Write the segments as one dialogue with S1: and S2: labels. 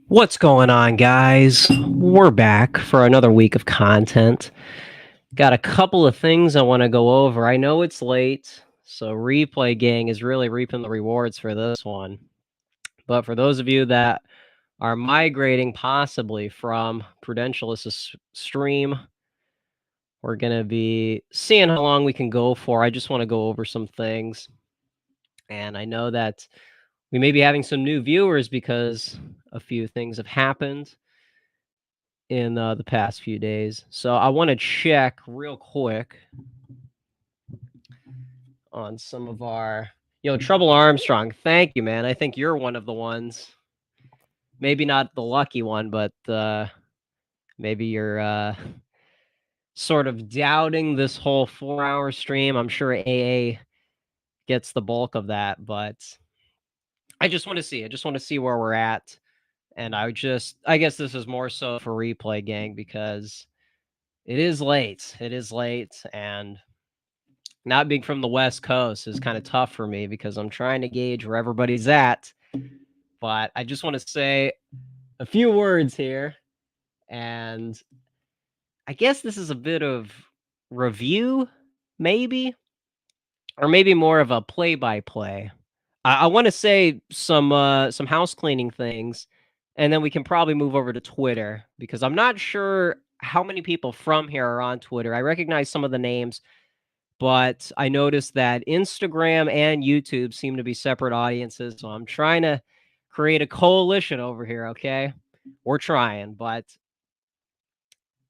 S1: What's going on, guys? We're back for another week of content. Got a couple of things I want to go over. I know it's late, so Replay Gang is really reaping the rewards for this one. But for those of you that are migrating possibly from Prudential's stream, we're going to be seeing how long we can go for. I just want to go over some things. And I know that we may be having some new viewers because a few things have happened in the past few days. So I want to check real quick on some of our, Trouble Armstrong. Thank you, man. I think you're one of the ones. Maybe not the lucky one, but maybe you're sort of doubting this whole 4-hour stream. I'm sure AA gets the bulk of that, but I just want to see. I just want to see where we're at. And I guess this is more so for Replay Gang because it is late. It is late, and not being from the West Coast is kind of tough for me because I'm trying to gauge where everybody's at. But I just want to say a few words here. And I guess this is a bit of review, maybe, or maybe more of a play-by-play. I want to say some house cleaning things, and then we can probably move over to Twitter because I'm not sure how many people from here are on Twitter. I recognize some of the names, but I noticed that Instagram and YouTube seem to be separate audiences, so I'm trying to create a coalition over here, okay? We're trying, but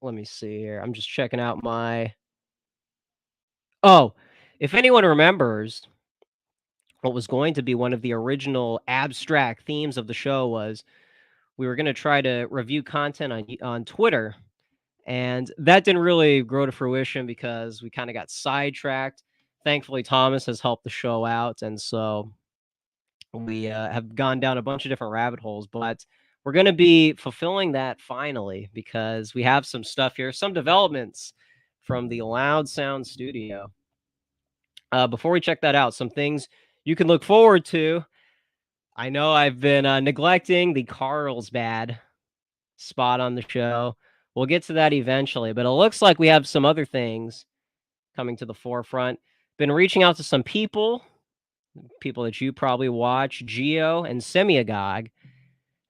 S1: let me see here. I'm just checking out my... Oh, if anyone remembers, what was going to be one of the original abstract themes of the show was we were going to try to review content on Twitter, and that didn't really grow to fruition because we kind of got sidetracked. Thankfully, Thomas has helped the show out, and so we have gone down a bunch of different rabbit holes. But we're going to be fulfilling that finally because we have some stuff here, some developments from the Loud Sound Studio. Before we check that out, some things you can look forward to. I know I've been neglecting the Carlsbad spot on the show. We'll get to that eventually, but it looks like we have some other things coming to the forefront. Been reaching out to some people that you probably watch, Geo and Semiagog.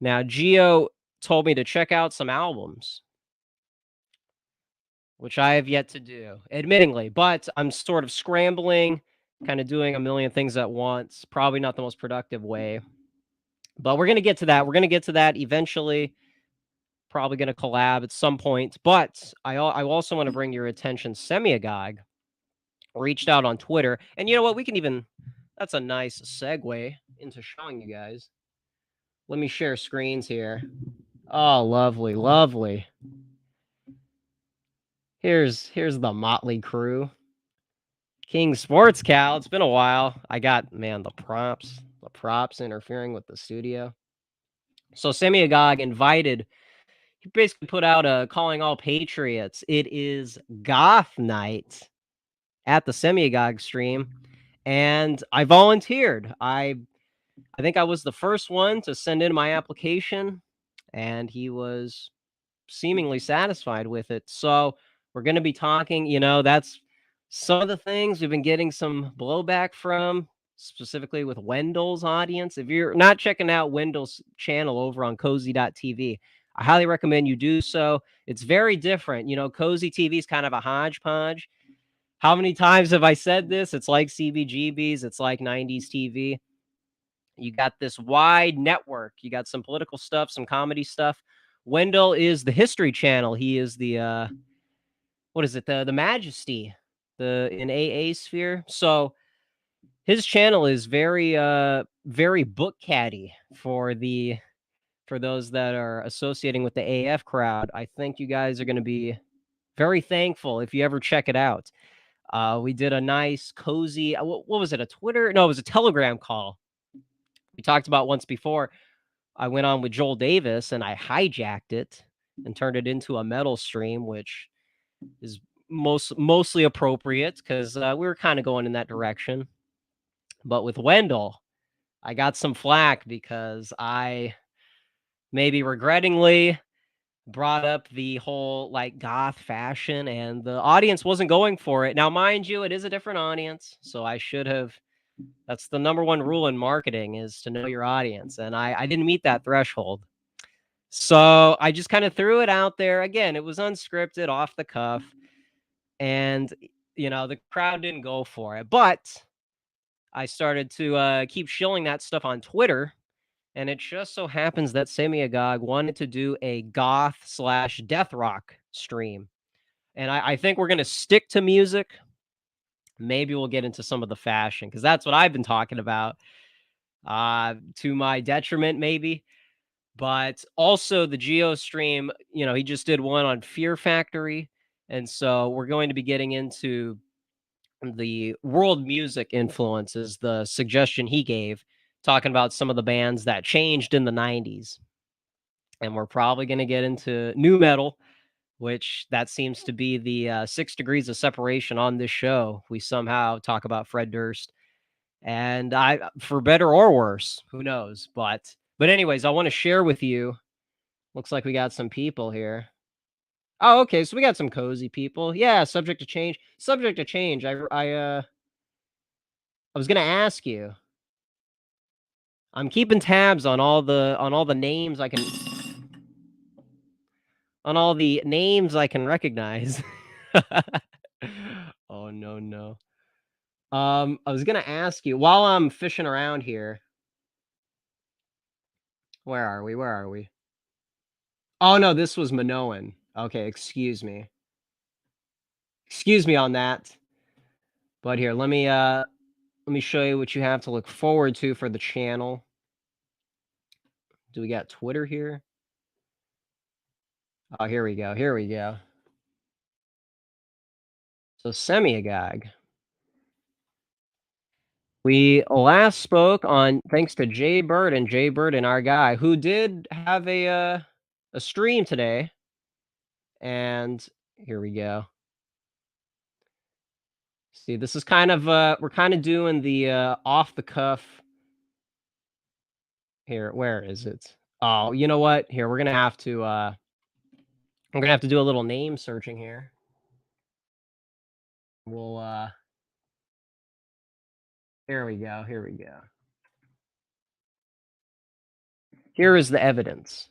S1: Now, Geo told me to check out some albums, which I have yet to do, admittingly, but I'm sort of scrambling, kind of doing a million things at once. Probably not the most productive way, but we're going to get to that. We're going to get to that eventually. Probably going to collab at some point, but I also want to bring your attention. Semiagog reached out on Twitter, and you know what? We can even... That's a nice segue into showing you guys. Let me share screens here. Oh, lovely, lovely. Here's the motley crew. King Sports Cow. It's been a while. I got, man, the props interfering with the studio. So Semiagog invited... He basically put out a calling all patriots. It is Goth night at the Semiagog stream, and I volunteered. I think I was the first one to send in my application, and he was seemingly satisfied with it. So we're going to be talking, that's some of the things we've been getting some blowback from, specifically with Wendell's audience. If you're not checking out Wendell's channel over on cozy.tv, I highly recommend you do so. It's very different. Cozy TV is kind of a hodgepodge. How many times have I said this? It's like CBGBs. It's like 90s TV. You got this wide network. You got some political stuff, some comedy stuff. Wendell is the History Channel. He is the, what is it? The Majesty, in AA sphere. So his channel is very, very book caddy for those that are associating with the AF crowd. I think you guys are going to be very thankful if you ever check it out. We did a nice cozy, what was it? A Twitter? No, it was a Telegram call. We talked about once before. I went on with Joel Davis and I hijacked it and turned it into a metal stream, which is mostly appropriate because we were kind of going in that direction. But with Wendell, I got some flack because I maybe regrettingly brought up the whole like goth fashion and the audience wasn't going for it. Now, mind you, it is a different audience, so I should have that's the number one rule in marketing is to know your audience. And I didn't meet that threshold. So I just kind of threw it out there. Again, it was unscripted, off the cuff. And, the crowd didn't go for it. But I started to keep shilling that stuff on Twitter. And it just so happens that Semiagog wanted to do a goth slash death rock stream. And I think we're going to stick to music. Maybe we'll get into some of the fashion because that's what I've been talking about to my detriment, maybe. But also the Geo stream, he just did one on Fear Factory. And so we're going to be getting into the world music influences, the suggestion he gave, talking about some of the bands that changed in the 90s. And we're probably going to get into new metal, which that seems to be the 6 degrees of separation on this show. We somehow talk about Fred Durst. And for better or worse, who knows? But anyways, I want to share with you. Looks like we got some people here. Oh, okay. So we got some cozy people. Yeah, subject to change. Subject to change. I was gonna ask you. I'm keeping tabs on all the names I can on all the names I can recognize. Oh no, no. I was gonna ask you while I'm fishing around here. Where are we? Where are we? Oh no, this was Minoan. Okay, excuse me. Excuse me on that. But here, let me show you what you have to look forward to for the channel. Do we got Twitter here? Oh, here we go. Here we go. So Semiagog. We last spoke on thanks to Jay Bird and our guy who did have a stream today. And here we go. See, this is kind of we're kind of doing the off the cuff. Here, where is it? Oh, you know what? Here, we're gonna have to do a little name searching here. We'll Here we go. Here we go. Here is the evidence.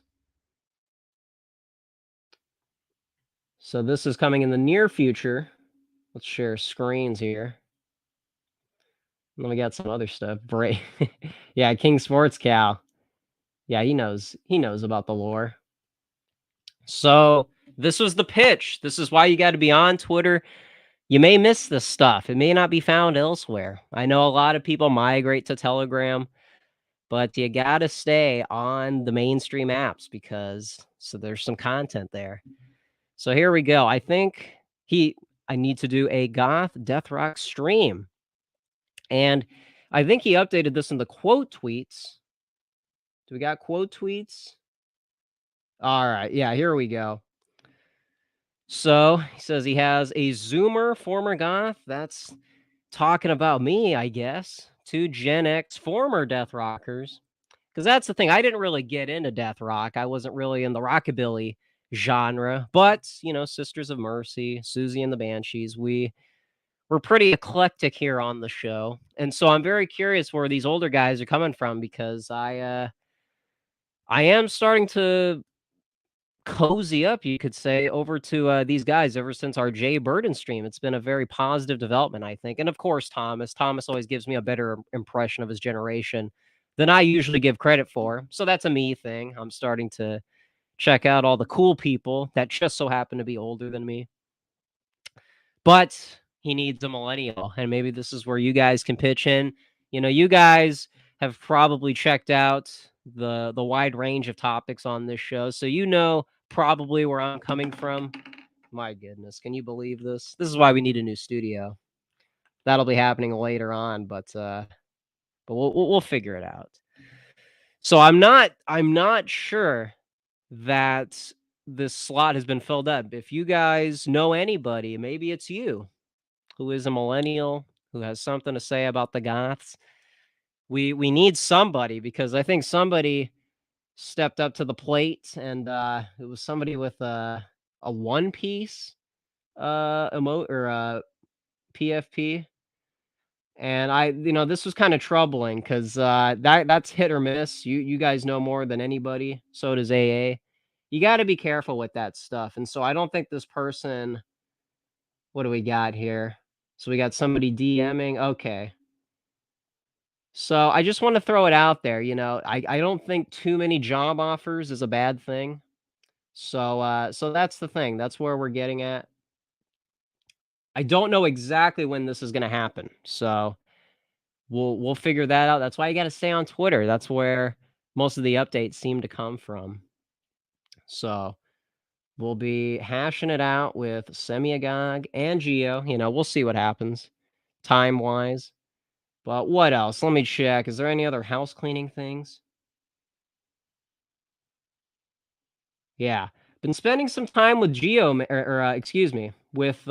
S1: So this is coming in the near future. Let's share screens here. And then we got some other stuff. Yeah, King Sports Cow. Yeah, he knows. He knows about the lore. So this was the pitch. This is why you got to be on Twitter. You may miss this stuff. It may not be found elsewhere. I know a lot of people migrate to Telegram, but you got to stay on the mainstream apps because there's some content there. So here we go. I think I need to do a goth death rock stream. And I think he updated this in the quote tweets. Do we got quote tweets? All right. Yeah, here we go. So he says he has a Zoomer former goth. That's talking about me, I guess. Two Gen X former death rockers. Because that's the thing. I didn't really get into death rock. I wasn't really in the rockabilly genre. But, Sisters of Mercy, Susie and the Banshees, we're pretty eclectic here on the show. And so I'm very curious where these older guys are coming from because I am starting to cozy up, you could say, over to these guys ever since our Jay Burden stream. It's been a very positive development, I think. And of course, Thomas. Thomas always gives me a better impression of his generation than I usually give credit for. So that's a me thing. I'm starting to check out all the cool people that just so happen to be older than me. But he needs a millennial, and maybe this is where you guys can pitch in. You guys have probably checked out the wide range of topics on this show, so probably where I'm coming from. My goodness, can you believe this? This is why we need a new studio. That'll be happening later on, but we'll figure it out. So I'm not sure that this slot has been filled up. If you guys know anybody, maybe it's you who is a millennial, who has something to say about the Goths, we need somebody because I think somebody stepped up to the plate, and it was somebody with a One Piece emote or PFP. And this was kind of troubling because that's hit or miss. You guys know more than anybody. So does AA. You got to be careful with that stuff. And so I don't think this person. What do we got here? So we got somebody DMing. Okay. So I just want to throw it out there. I don't think too many job offers is a bad thing. So that's the thing. That's where we're getting at. I don't know exactly when this is going to happen. So we'll figure that out. That's why you got to stay on Twitter. That's where most of the updates seem to come from. So we'll be hashing it out with Semiagog and Geo. We'll see what happens time wise. But what else? Let me check. Is there any other house cleaning things? Yeah. Been spending some time with Geo, excuse me, with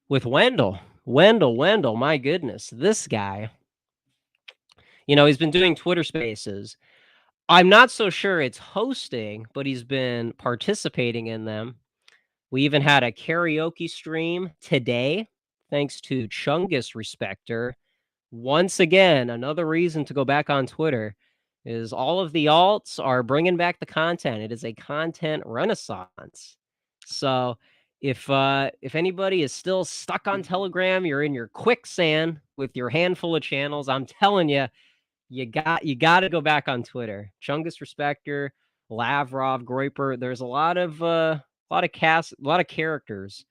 S1: Wendell. Wendell, my goodness. This guy, he's been doing Twitter Spaces. I'm not so sure it's hosting, but he's been participating in them. We even had a karaoke stream today, thanks to Chungus Respecter. Once again, another reason to go back on Twitter is all of the alts are bringing back the content. It is a content renaissance. So if anybody is still stuck on Telegram, you're in your quicksand with your handful of channels. I'm telling you, you got to go back on Twitter. Chungus Respecter, Lavrov, Groiper. There's a lot of characters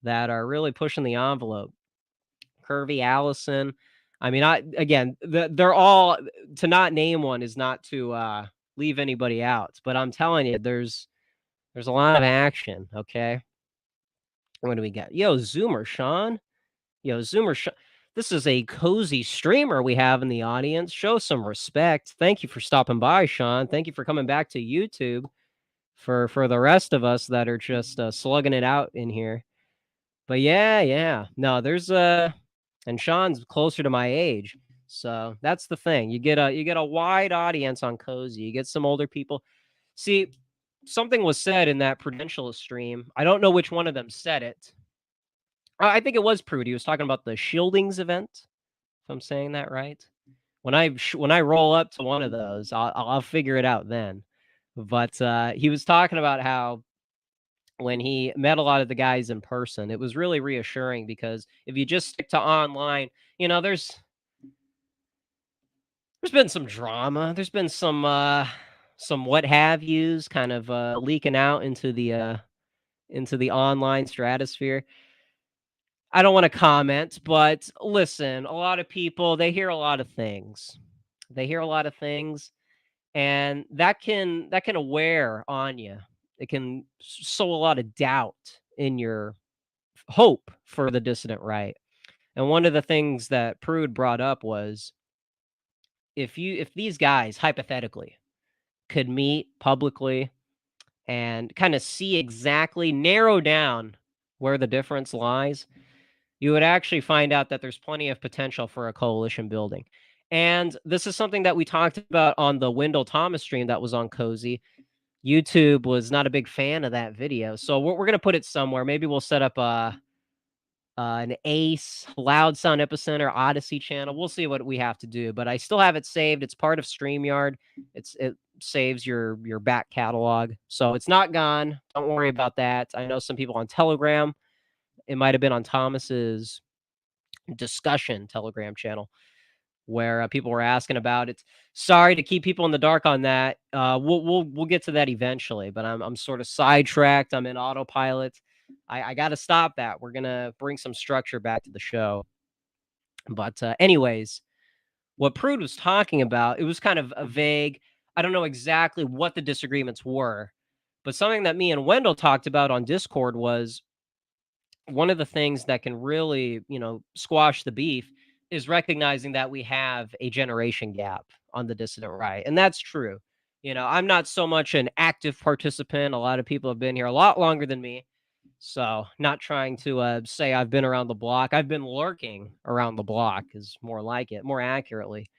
S1: that are really pushing the envelope. Curvy Allison. I mean, they're all, to not name one is not to leave anybody out. But I'm telling you, there's a lot of action. Okay, what do we got? Yo, Zoomer Sean. Yo, Zoomer Sean. This is a cozy streamer we have in the audience. Show some respect. Thank you for stopping by, Sean. Thank you for coming back to YouTube. For the rest of us that are just slugging it out in here. But yeah. No, there's and Sean's closer to my age. So that's the thing. You get a wide audience on Cozy. You get some older people. See, something was said in that Prudential stream. I don't know which one of them said it. I think it was Prude. He was talking about the Shieldings event, if I'm saying that right. When I roll up to one of those, I'll figure it out then. But he was talking about how when he met a lot of the guys in person, it was really reassuring because if you just stick to online, there's been some drama. There's been some what have yous kind of leaking out into the online stratosphere. I don't want to comment, but listen, a lot of people, they hear a lot of things. They hear a lot of things, and that can wear on you. It can sow a lot of doubt in your hope for the dissident right. And one of the things that Prude brought up was if these guys hypothetically could meet publicly and kind of see exactly narrow down where the difference lies, you would actually find out that there's plenty of potential for a coalition building. And this is something that we talked about on the Wendell Thomas stream that was on Cozy. YouTube was not a big fan of that video. So we're going to put it somewhere. Maybe we'll set up an Ace, Loud Sound Epicenter, Odyssey channel. We'll see what we have to do, but I still have it saved. It's part of StreamYard. It saves your back catalog, so it's not gone. Don't worry about that. I know some people on Telegram. It might have been on Thomas's discussion Telegram channel where people were asking about it. Sorry to keep people in the dark on that. We'll get to that eventually, but I'm sort of sidetracked. I'm in autopilot. I got to stop that. We're gonna bring some structure back to the show. But anyways, what Prude was talking about, it was kind of a vague. I don't know exactly what the disagreements were, but something that me and Wendell talked about on Discord was one of the things that can really, squash the beef is recognizing that we have a generation gap on the dissident right. And that's true. I'm not so much an active participant. A lot of people have been here a lot longer than me. So not trying to say I've been around the block. I've been lurking around the block is more like it, more accurately.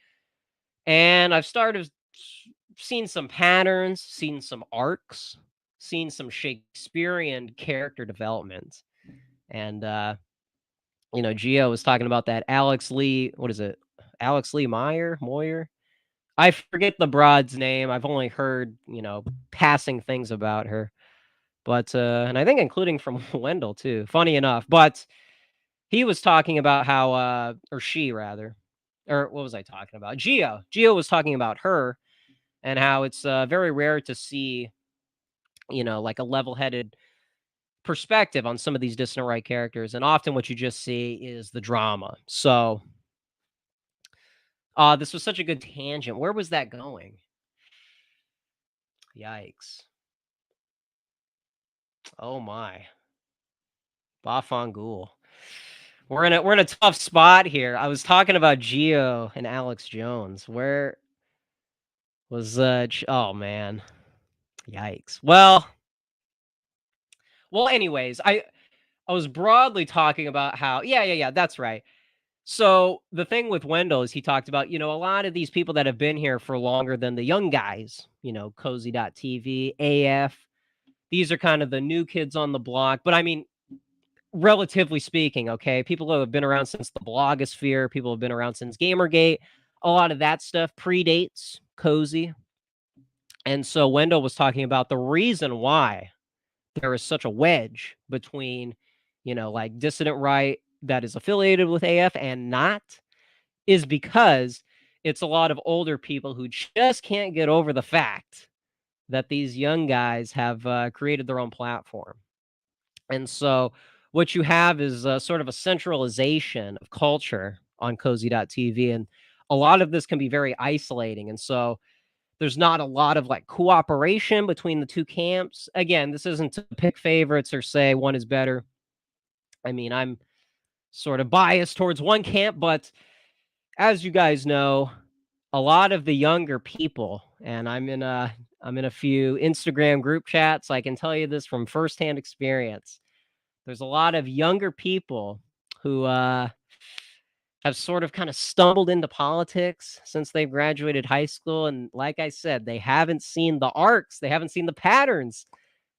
S1: And I've started seen some patterns, seen some arcs, seen some Shakespearean character development. And Gio was talking about that Alex Lee, what is it? Alex Lee Moyer? I forget the broad's name. I've only heard, passing things about her. But and I think including from Wendell too. Funny enough. But he was talking about how or she rather. Or what was I talking about? Gio. Gio was talking about her and how it's very rare to see, like a level-headed perspective on some of these distant right characters, and often what you just see is the drama. So, this was such a good tangent. Where was that going? Yikes! Oh my, Bafangul. We're in a tough spot here. I was talking about Geo and Alex Jones. Where was oh man, yikes. Well. Anyways, I was broadly talking about how yeah, that's right. So the thing with Wendell is he talked about, a lot of these people that have been here for longer than the young guys, Cozy.tv, AF. These are kind of the new kids on the block. But I mean, relatively speaking, okay, people who have been around since the blogosphere, people have been around since Gamergate, a lot of that stuff predates Cozy. And so Wendell was talking about the reason why there is such a wedge between, like dissident right that is affiliated with AF and not is because it's a lot of older people who just can't get over the fact that these young guys have created their own platform. And so what you have is sort of a centralization of culture on cozy.tv. And a lot of this can be very isolating. And so there's not a lot of like cooperation between the two camps. Again, this isn't to pick favorites or say one is better. I mean, I'm sort of biased towards one camp, but as you guys know, a lot of the younger people, and I'm in a few Instagram group chats. I can tell you this from firsthand experience. There's a lot of younger people who have sort of kind of stumbled into politics since they've graduated high school. And like I said, they haven't seen the arcs, they haven't seen the patterns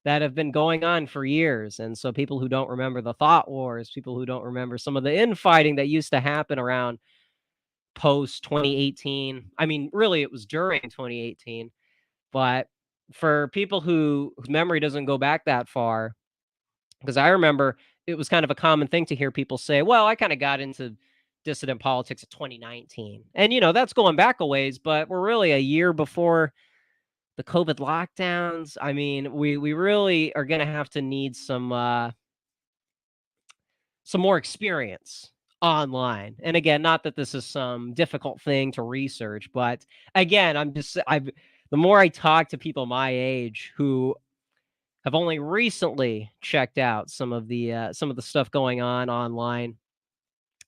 S1: that have been going on for years. And so people who don't remember the thought wars, people who don't remember some of the infighting that used to happen around post 2018. I mean, really, it was during 2018. But for people whose memory doesn't go back that far, because I remember it was kind of a common thing to hear people say, well, I kind of got into dissident politics in 2019. And, that's going back a ways, but we're really a year before the COVID lockdowns. I mean, we really are going to have to need some more experience online. And again, not that this is some difficult thing to research, but again, I've the more I talk to people my age who have only recently checked out some of the stuff going on online,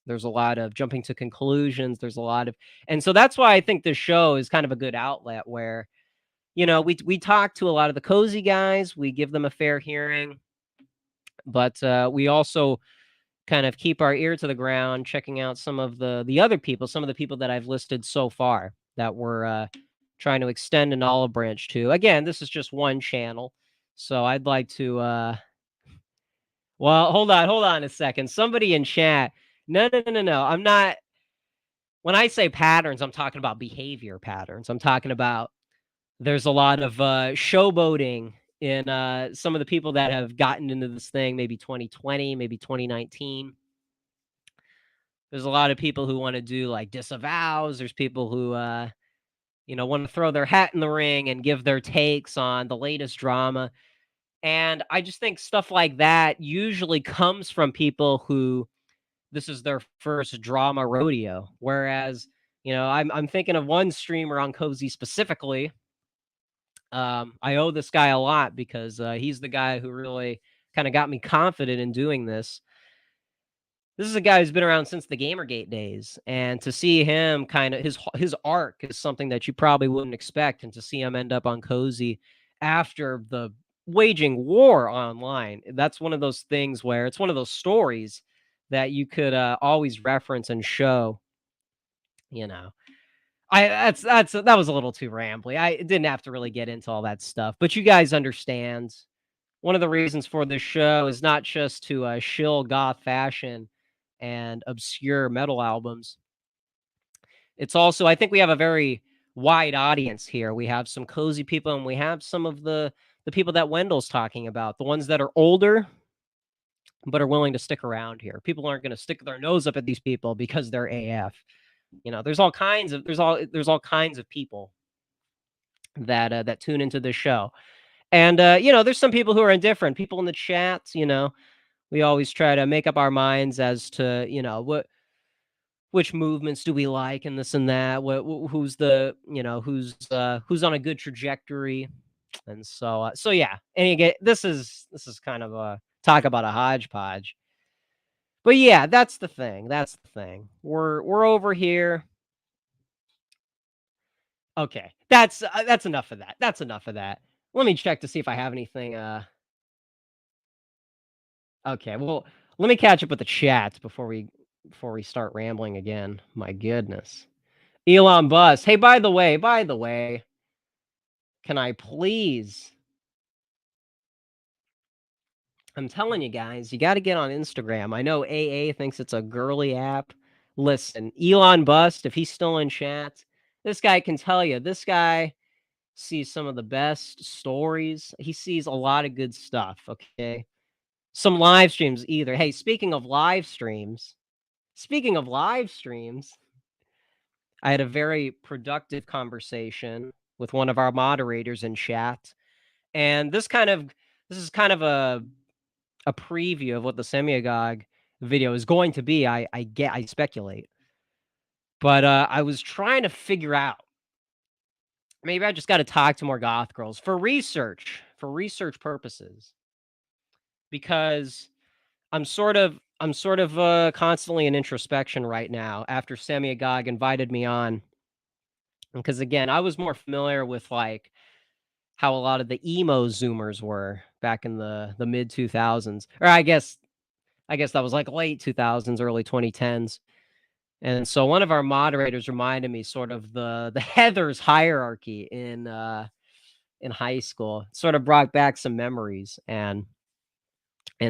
S1: there's a lot of jumping to conclusions. There's a lot of, and so that's why I think this show is kind of a good outlet where, we talk to a lot of the cozy guys, we give them a fair hearing, but we also kind of keep our ear to the ground, checking out some of the other people, some of the people that I've listed so far that we're trying to extend an olive branch to. Again, this is just one channel, so I'd like to. Well, hold on a second. Somebody in chat. No, no, no, no, no. I'm not. When I say patterns, I'm talking about behavior patterns. I'm talking about there's a lot of showboating in some of the people that have gotten into this thing, maybe 2020, maybe 2019. There's a lot of people who want to do like disavows. There's people who, want to throw their hat in the ring and give their takes on the latest drama. And I just think stuff like that usually comes from people who this is their first drama rodeo. Whereas, I'm thinking of one streamer on Cozy specifically. I owe this guy a lot because he's the guy who really kind of got me confident in doing this. This is a guy who's been around since the Gamergate days, and to see him kind of his arc is something that you probably wouldn't expect, and to see him end up on Cozy after the waging war online, that's one of those things where it's one of those stories that you could always reference and show, you know. that was a little too rambly. I didn't have to really get into all that stuff, but you guys understand. One of the reasons for this show is not just to shill goth fashion and obscure metal albums. It's also, I think we have a very wide audience here. We have some cozy people, and we have some of the people that Wendell's talking about, the ones that are older but are willing to stick around here. People aren't going to stick their nose up at these people because they're AF. There's all kinds of people that tune into this show. And there's some people who are indifferent. People in the chats, we always try to make up our minds as to, which movements do we like and this and that. Who's the, who's on a good trajectory. And so yeah. And again, this is kind of a talk about a hodgepodge. But yeah, that's the thing. That's the thing. We're over here. Okay. That's enough of that. That's enough of that. Let me check to see if I have anything okay. Well, let me catch up with the chat before we start rambling again. My goodness. Elon Bus. Hey, by the way, can I please I'm telling you guys, you gotta get on Instagram. I know AA thinks it's a girly app. Listen, Elon Bust, if he's still in chat, this guy can tell you, this guy sees some of the best stories. He sees a lot of good stuff, okay? Some live streams either. Hey, speaking of live streams, I had a very productive conversation with one of our moderators in chat, and this is kind of a preview of what the Semiagog video is going to be. I speculate, but I was trying to figure out. Maybe I just got to talk to more goth girls for research purposes, because I'm sort of constantly in introspection right now after Semiagog invited me on, because again, I was more familiar with like how a lot of the emo zoomers were back in the mid 2000s, or I guess that was like late 2000s, early 2010s. And so one of our moderators reminded me sort of the Heathers hierarchy in high school. It sort of brought back some memories, and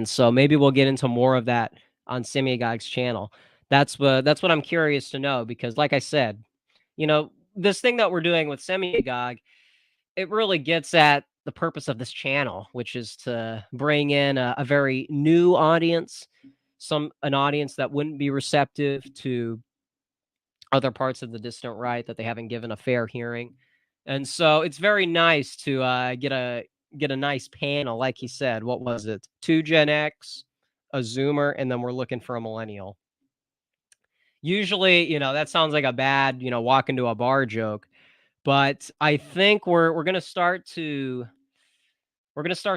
S1: so maybe we'll get into more of that on Semiagog's channel. That's what I'm curious to know, because like I said, this thing that we're doing with Semiagog, it really gets at the purpose of this channel, which is to bring in a very new audience, an audience that wouldn't be receptive to other parts of the distant right, that they haven't given a fair hearing. And so it's very nice to get a nice panel, like he said. What was it? Two Gen X, a Zoomer, and then we're looking for a millennial. Usually, that sounds like a bad, walk into a bar joke, but I think we're gonna start to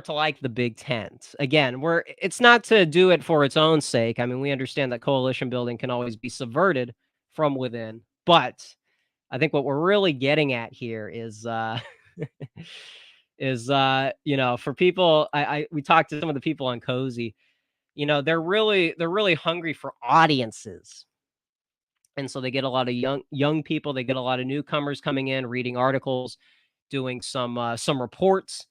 S1: like the big tent. Again, it's not to do it for its own sake. I mean, we understand that coalition building can always be subverted from within, but I think what we're really getting at here is for people. We talked to some of the people on Cozy. They're really hungry for audiences, and so they get a lot of young people. They get a lot of newcomers coming in, reading articles, doing some reports.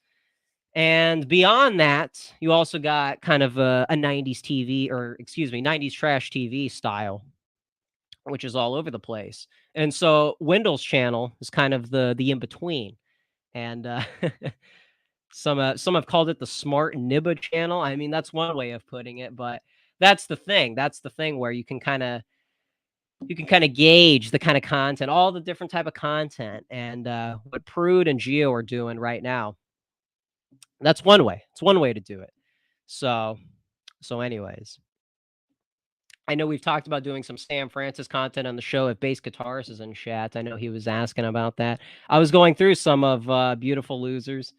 S1: And beyond that, you also got kind of a 90s TV, or excuse me, 90s trash TV style, which is all over the place. And so Wendell's channel is kind of the in between. And some have called it the smart Nibba channel. I mean, that's one way of putting it, but that's the thing. That's the thing where you can kind of gauge the kind of content, all the different type of content, and what Prude and Geo are doing right now. That's one way. It's one way to do it. So anyways, I know we've talked about doing some Sam Francis content on the show. If Bass Guitarist is in chat, I know he was asking about that. I was going through some of Beautiful Losers,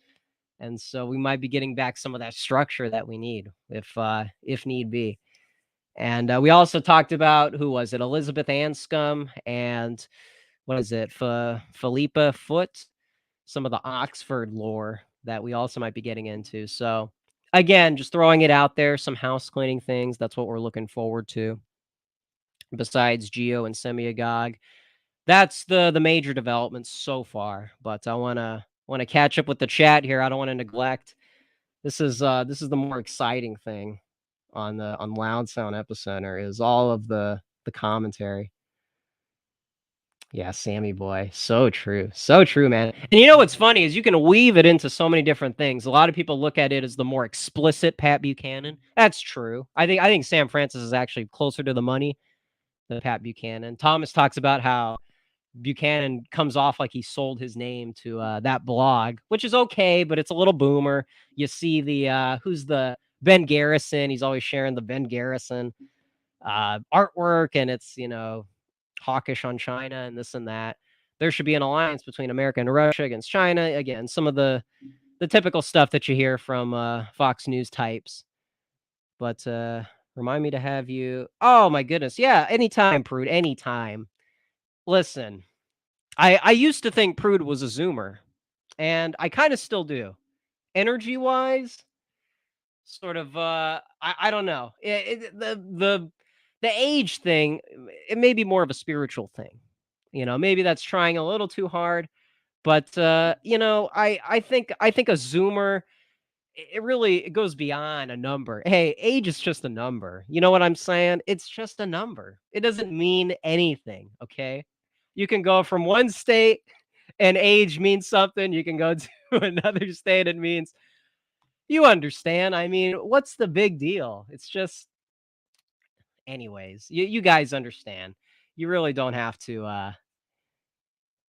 S1: and so we might be getting back some of that structure that we need, if need be. And we also talked about, who was it? Elizabeth Anscombe and what is it? Philippa Foot, some of the Oxford lore that we also might be getting into. So again, just throwing it out there, some house cleaning things. That's what we're looking forward to. Besides Geo and Semiagog, that's the major developments so far. But I wanna catch up with the chat here. I don't want to neglect. This is the more exciting thing on Loud Sound Epicenter is all of the commentary. Yeah, Sammy boy. So true. So true, man. And you know what's funny is you can weave it into so many different things. A lot of people look at it as the more explicit Pat Buchanan. That's true. I think Sam Francis is actually closer to the money than Pat Buchanan. Thomas talks about how Buchanan comes off like he sold his name to that blog, which is okay, but it's a little boomer. You see the who's the Ben Garrison. He's always sharing the Ben Garrison artwork, and it's hawkish on China and this and that. There should be an alliance between America and Russia against China. Again, some of the typical stuff that you hear from Fox News types. But remind me to have you. Oh my goodness, yeah, anytime, Prude, anytime. Listen, I used to think Prude was a Zoomer, and I kind of still do. Energy wise, sort of. I don't know. The age thing, it may be more of a spiritual thing. Maybe that's trying a little too hard. But I think a Zoomer, it goes beyond a number. Hey, age is just a number. You know what I'm saying? It's just a number. It doesn't mean anything. Okay, you can go from one state and age means something. You can go to another state and means you understand. I mean, what's the big deal? It's just, anyways. You guys understand. You really don't have to.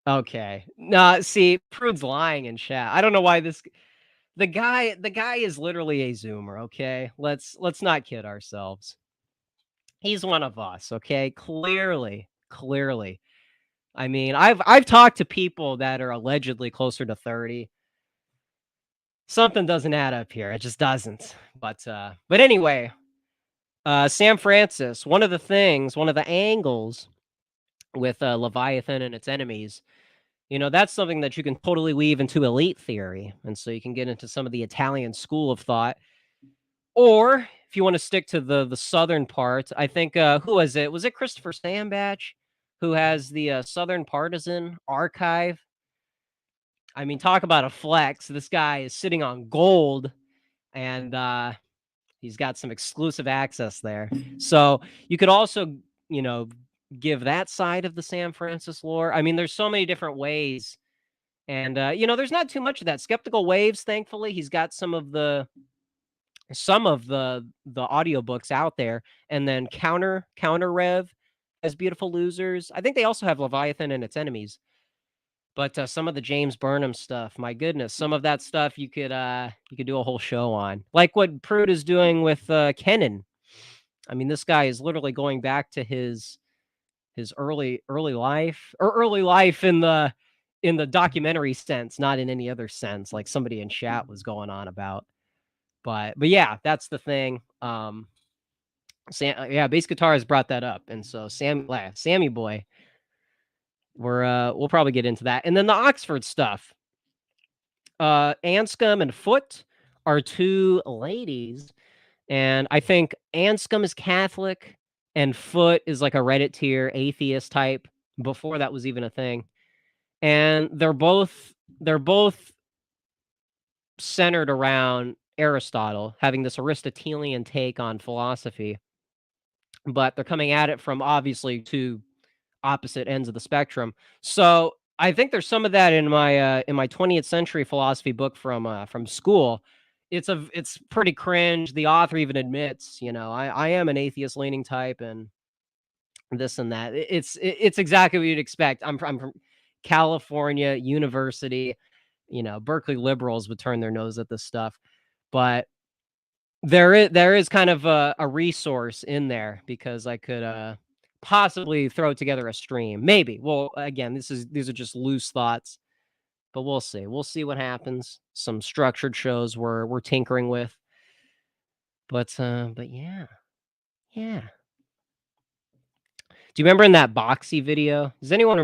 S1: Okay. No, see, Prude's lying in chat. I don't know why the guy is literally a Zoomer, okay? Let's not kid ourselves. He's one of us, okay? Clearly. Clearly. I mean, I've talked to people that are allegedly closer to 30. Something doesn't add up here. It just doesn't. But anyway, Sam Francis, one of the angles with Leviathan and its enemies, that's something that you can totally weave into elite theory. And so you can get into some of the Italian school of thought. Or if you want to stick to the southern part, I think who was it? Was it Christopher Sambach who has the Southern Partisan archive? I mean, talk about a flex. This guy is sitting on gold, and he's got some exclusive access there. So you could also, give that side of the Sam Francis lore. I mean, there's so many different ways. And there's not too much of that. Skeptical Waves, thankfully, he's got some of the audiobooks out there. And then Counter Rev has Beautiful Losers. I think they also have Leviathan and Its Enemies. But some of the James Burnham stuff, my goodness, some of that stuff you could do a whole show on. Like what Prude is doing with Kennan. I mean, this guy is literally going back to his early life, or early life in the documentary sense, not in any other sense, like somebody in chat was going on about. But yeah, that's the thing. Bass guitar has brought that up, and so Sammy boy, we'll probably get into that, and then the Oxford stuff. Anscombe and Foote are two ladies, and I think Anscombe is Catholic, and Foote is like a Reddit tier atheist type before that was even a thing, and they're both centered around Aristotle, having this Aristotelian take on philosophy, but they're coming at it from obviously two opposite ends of the spectrum. So I think there's some of that in my 20th century philosophy book from school. It's pretty cringe. The author even admits, I am an atheist leaning type and this and that. It's exactly what you'd expect. I'm from California University. Berkeley liberals would turn their nose at this stuff, but there is kind of a resource in there because I could possibly throw together a stream. Maybe. Well, again, these are just loose thoughts, but we'll see. We'll see what happens. Some structured shows we're tinkering with. But yeah. Yeah. Do you remember in that Boxy video? Does anybody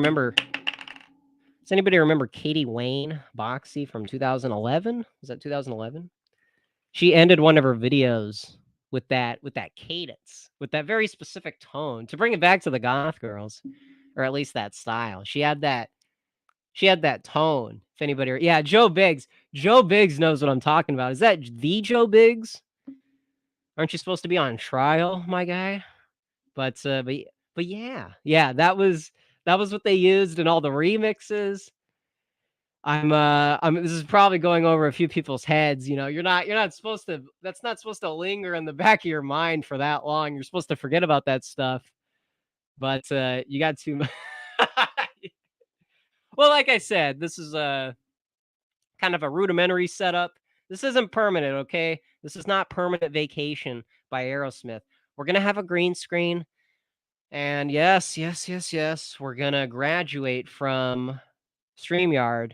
S1: remember Katie Wayne Boxy from 2011? Was that 2011? She ended one of her videos with that cadence, with that very specific tone to bring it back to the Goth girls. or at least that style. She had that tone. If anybody, yeah, Joe Biggs. Joe Biggs knows what I'm talking about. Is that the Joe Biggs? Aren't you supposed to be on trial, my guy? But yeah, yeah, that was what they used in all the remixes. This is probably going over a few people's heads. You're not supposed to. That's not supposed to linger in the back of your mind for that long. You're supposed to forget about that stuff. But you got too much. Well, like I said, this is a kind of a rudimentary setup. This isn't permanent, okay? This is not Permanent Vacation by Aerosmith. We're gonna have a green screen. And yes, yes, yes, yes, we're gonna graduate from StreamYard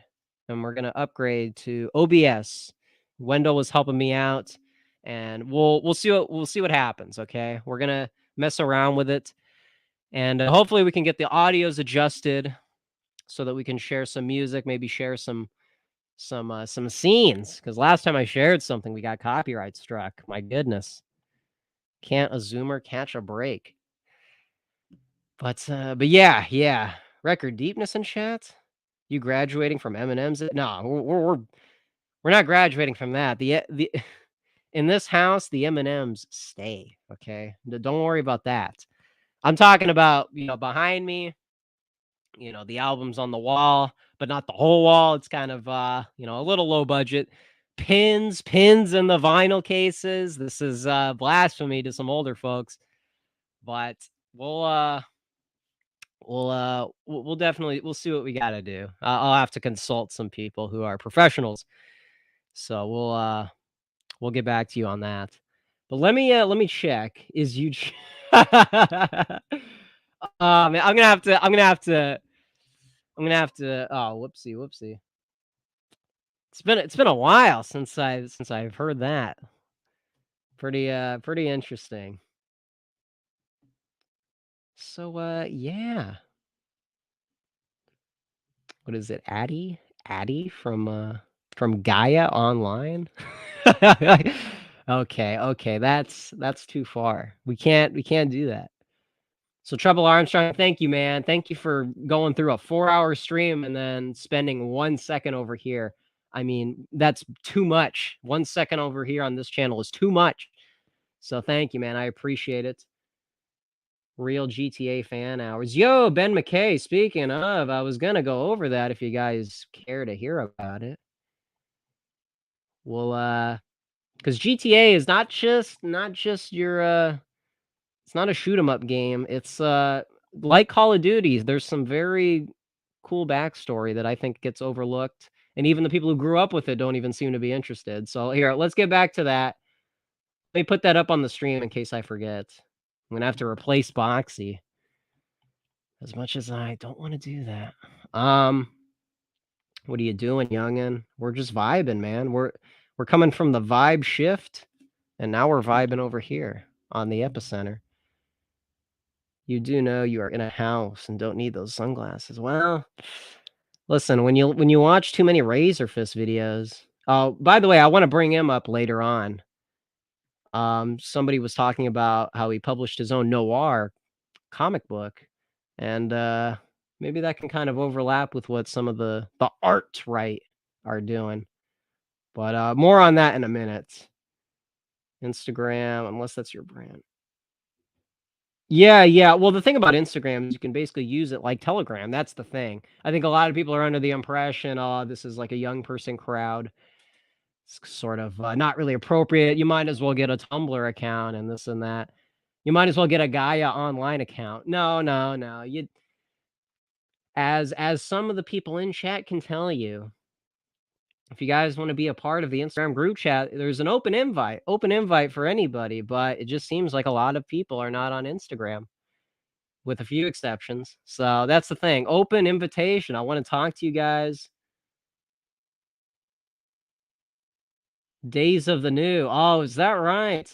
S1: and we're gonna upgrade to OBS. Wendell was helping me out, and we'll see what happens. Okay, we're gonna mess around with it, and hopefully we can get the audios adjusted so that we can share some music, maybe share some scenes. Because last time I shared something, we got copyright struck. My goodness, can't a Zoomer catch a break? But yeah, yeah. Record deepness in chat? You graduating from M&M's? No, we're not graduating from that. The in this house, the M&M's stay, okay? Don't worry about that. I'm talking about, behind me, the albums on the wall, but not the whole wall. It's kind of a little low budget. Pins in the vinyl cases. This is blasphemy to some older folks, but we'll uh we'll definitely we'll see what we got to do. I'll have to consult some people who are professionals, so we'll get back to you on that. But let me check. Is you? Man, I'm gonna have to. Oh, whoopsie, whoopsie. It's been a while since I've heard that. Pretty interesting. So yeah. What is it? Addie from Gaia Online? Okay, that's too far. We can't do that. So Trouble Armstrong, thank you, man. Thank you for going through a 4-hour stream and then spending 1 second over here. I mean, that's too much. 1 second over here on this channel is too much. So thank you, man. I appreciate it. Real GTA fan hours. Yo, Ben McKay, speaking of, I was gonna go over that if you guys care to hear about it. Well, because GTA is not just your it's not a shoot 'em up game. It's like Call of Duty. There's some very cool backstory that I think gets overlooked. And even the people who grew up with it don't even seem to be interested. So here, let's get back to that. Let me put that up on the stream in case I forget. I'm gonna have to replace Boxy. As much as I don't want to do that. What are you doing, youngin? We're just vibing, man. We're coming from the vibe shift, and now we're vibing over here on the epicenter. You do know you are in a house and don't need those sunglasses. Well, listen, when you watch too many Razor Fist videos. Oh, by the way, I want to bring him up later on. Somebody was talking about how he published his own noir comic book, and maybe that can kind of overlap with what some of the art right are doing. But more on that in a minute. Instagram, unless that's your brand. Yeah, yeah. Well, the thing about Instagram is you can basically use it like Telegram. That's the thing. I think a lot of people are under the impression, oh, this is like a young person crowd. It's sort of not really appropriate. You might as well get a Tumblr account and this and that. You might as well get a Gaia online account. No, no, no. As some of the people in chat can tell you, if you guys want to be a part of the Instagram group chat, there's an open invite for anybody, but it just seems like a lot of people are not on Instagram, with a few exceptions. So that's the thing. Open invitation. I want to talk to you guys. Days of the New. Oh, is that right?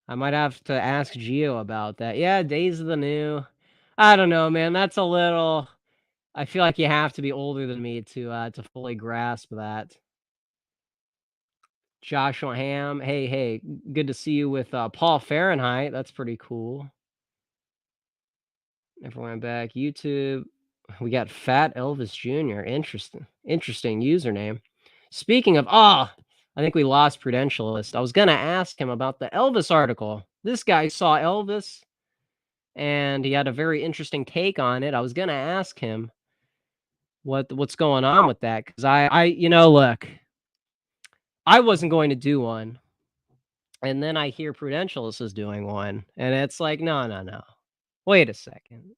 S1: I might have to ask Gio about that. Yeah, Days of the New. I don't know, man. That's a little. I feel like you have to be older than me to fully grasp that. Joshua Ham. Hey, hey, good to see you with Paul Fahrenheit. That's pretty cool. Never went back. YouTube. We got Fat Elvis Jr. Interesting username. Speaking of, I think we lost Prudentialist. I was gonna ask him about the Elvis article. This guy saw Elvis, and he had a very interesting take on it. I was gonna ask him what's going on with that, because look, I wasn't going to do one, and then I hear Prudentialist is doing one, and it's like, no, no, no. Wait a second.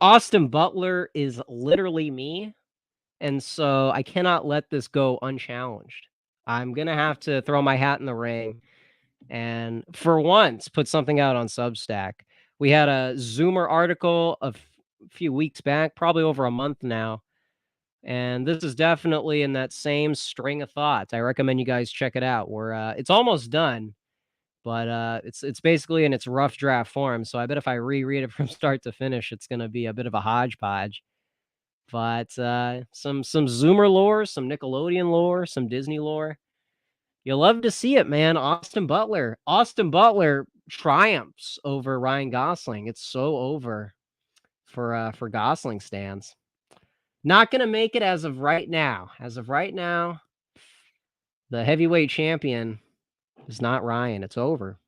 S1: Austin Butler is literally me, and so I cannot let this go unchallenged. I'm gonna have to throw my hat in the ring and, for once, put something out on Substack. We had a Zoomer article a few weeks back, probably over a month now, and this is definitely in that same string of thoughts. I recommend you guys check it out. It's almost done, but it's basically in its rough draft form. So I bet if I reread it from start to finish, it's gonna be a bit of a hodgepodge. But some Zoomer lore, some Nickelodeon lore, some Disney lore. You'll love to see it, man. Austin Butler. Austin Butler triumphs over Ryan Gosling. It's so over for Gosling stands. Not gonna make it as of right now. As of right now, the heavyweight champion is not Ryan. It's over.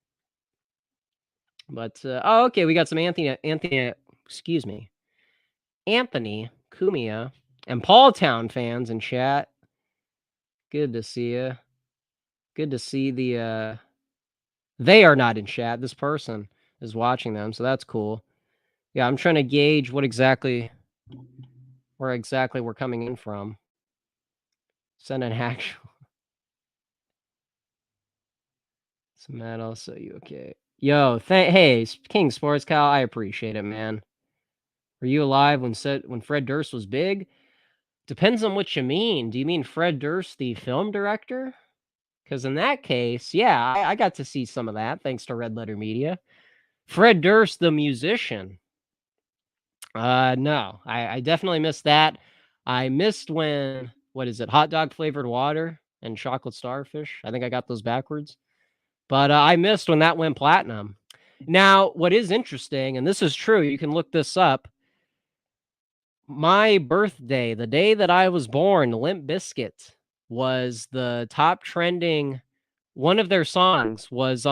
S1: But okay, we got some excuse me, Anthony Cumia and Paul Town fans in chat. Good to see you. Good to see they are not in chat. This person is watching them, so that's cool. Yeah, I'm trying to gauge where exactly we're coming in from. Send an actual. Some metal, so you okay? Yo, hey, King Sports Cow, I appreciate it, man. Were you alive when Fred Durst was big? Depends on what you mean. Do you mean Fred Durst, the film director? Because in that case, yeah, I got to see some of that thanks to Red Letter Media. Fred Durst, the musician. No, I definitely missed that. I missed when, what is it, hot dog flavored water and chocolate starfish. I think I got those backwards. But I missed when that went platinum. Now, what is interesting, and this is true, you can look this up. My birthday, the day that I was born, Limp Bizkit was the top trending. One of their songs was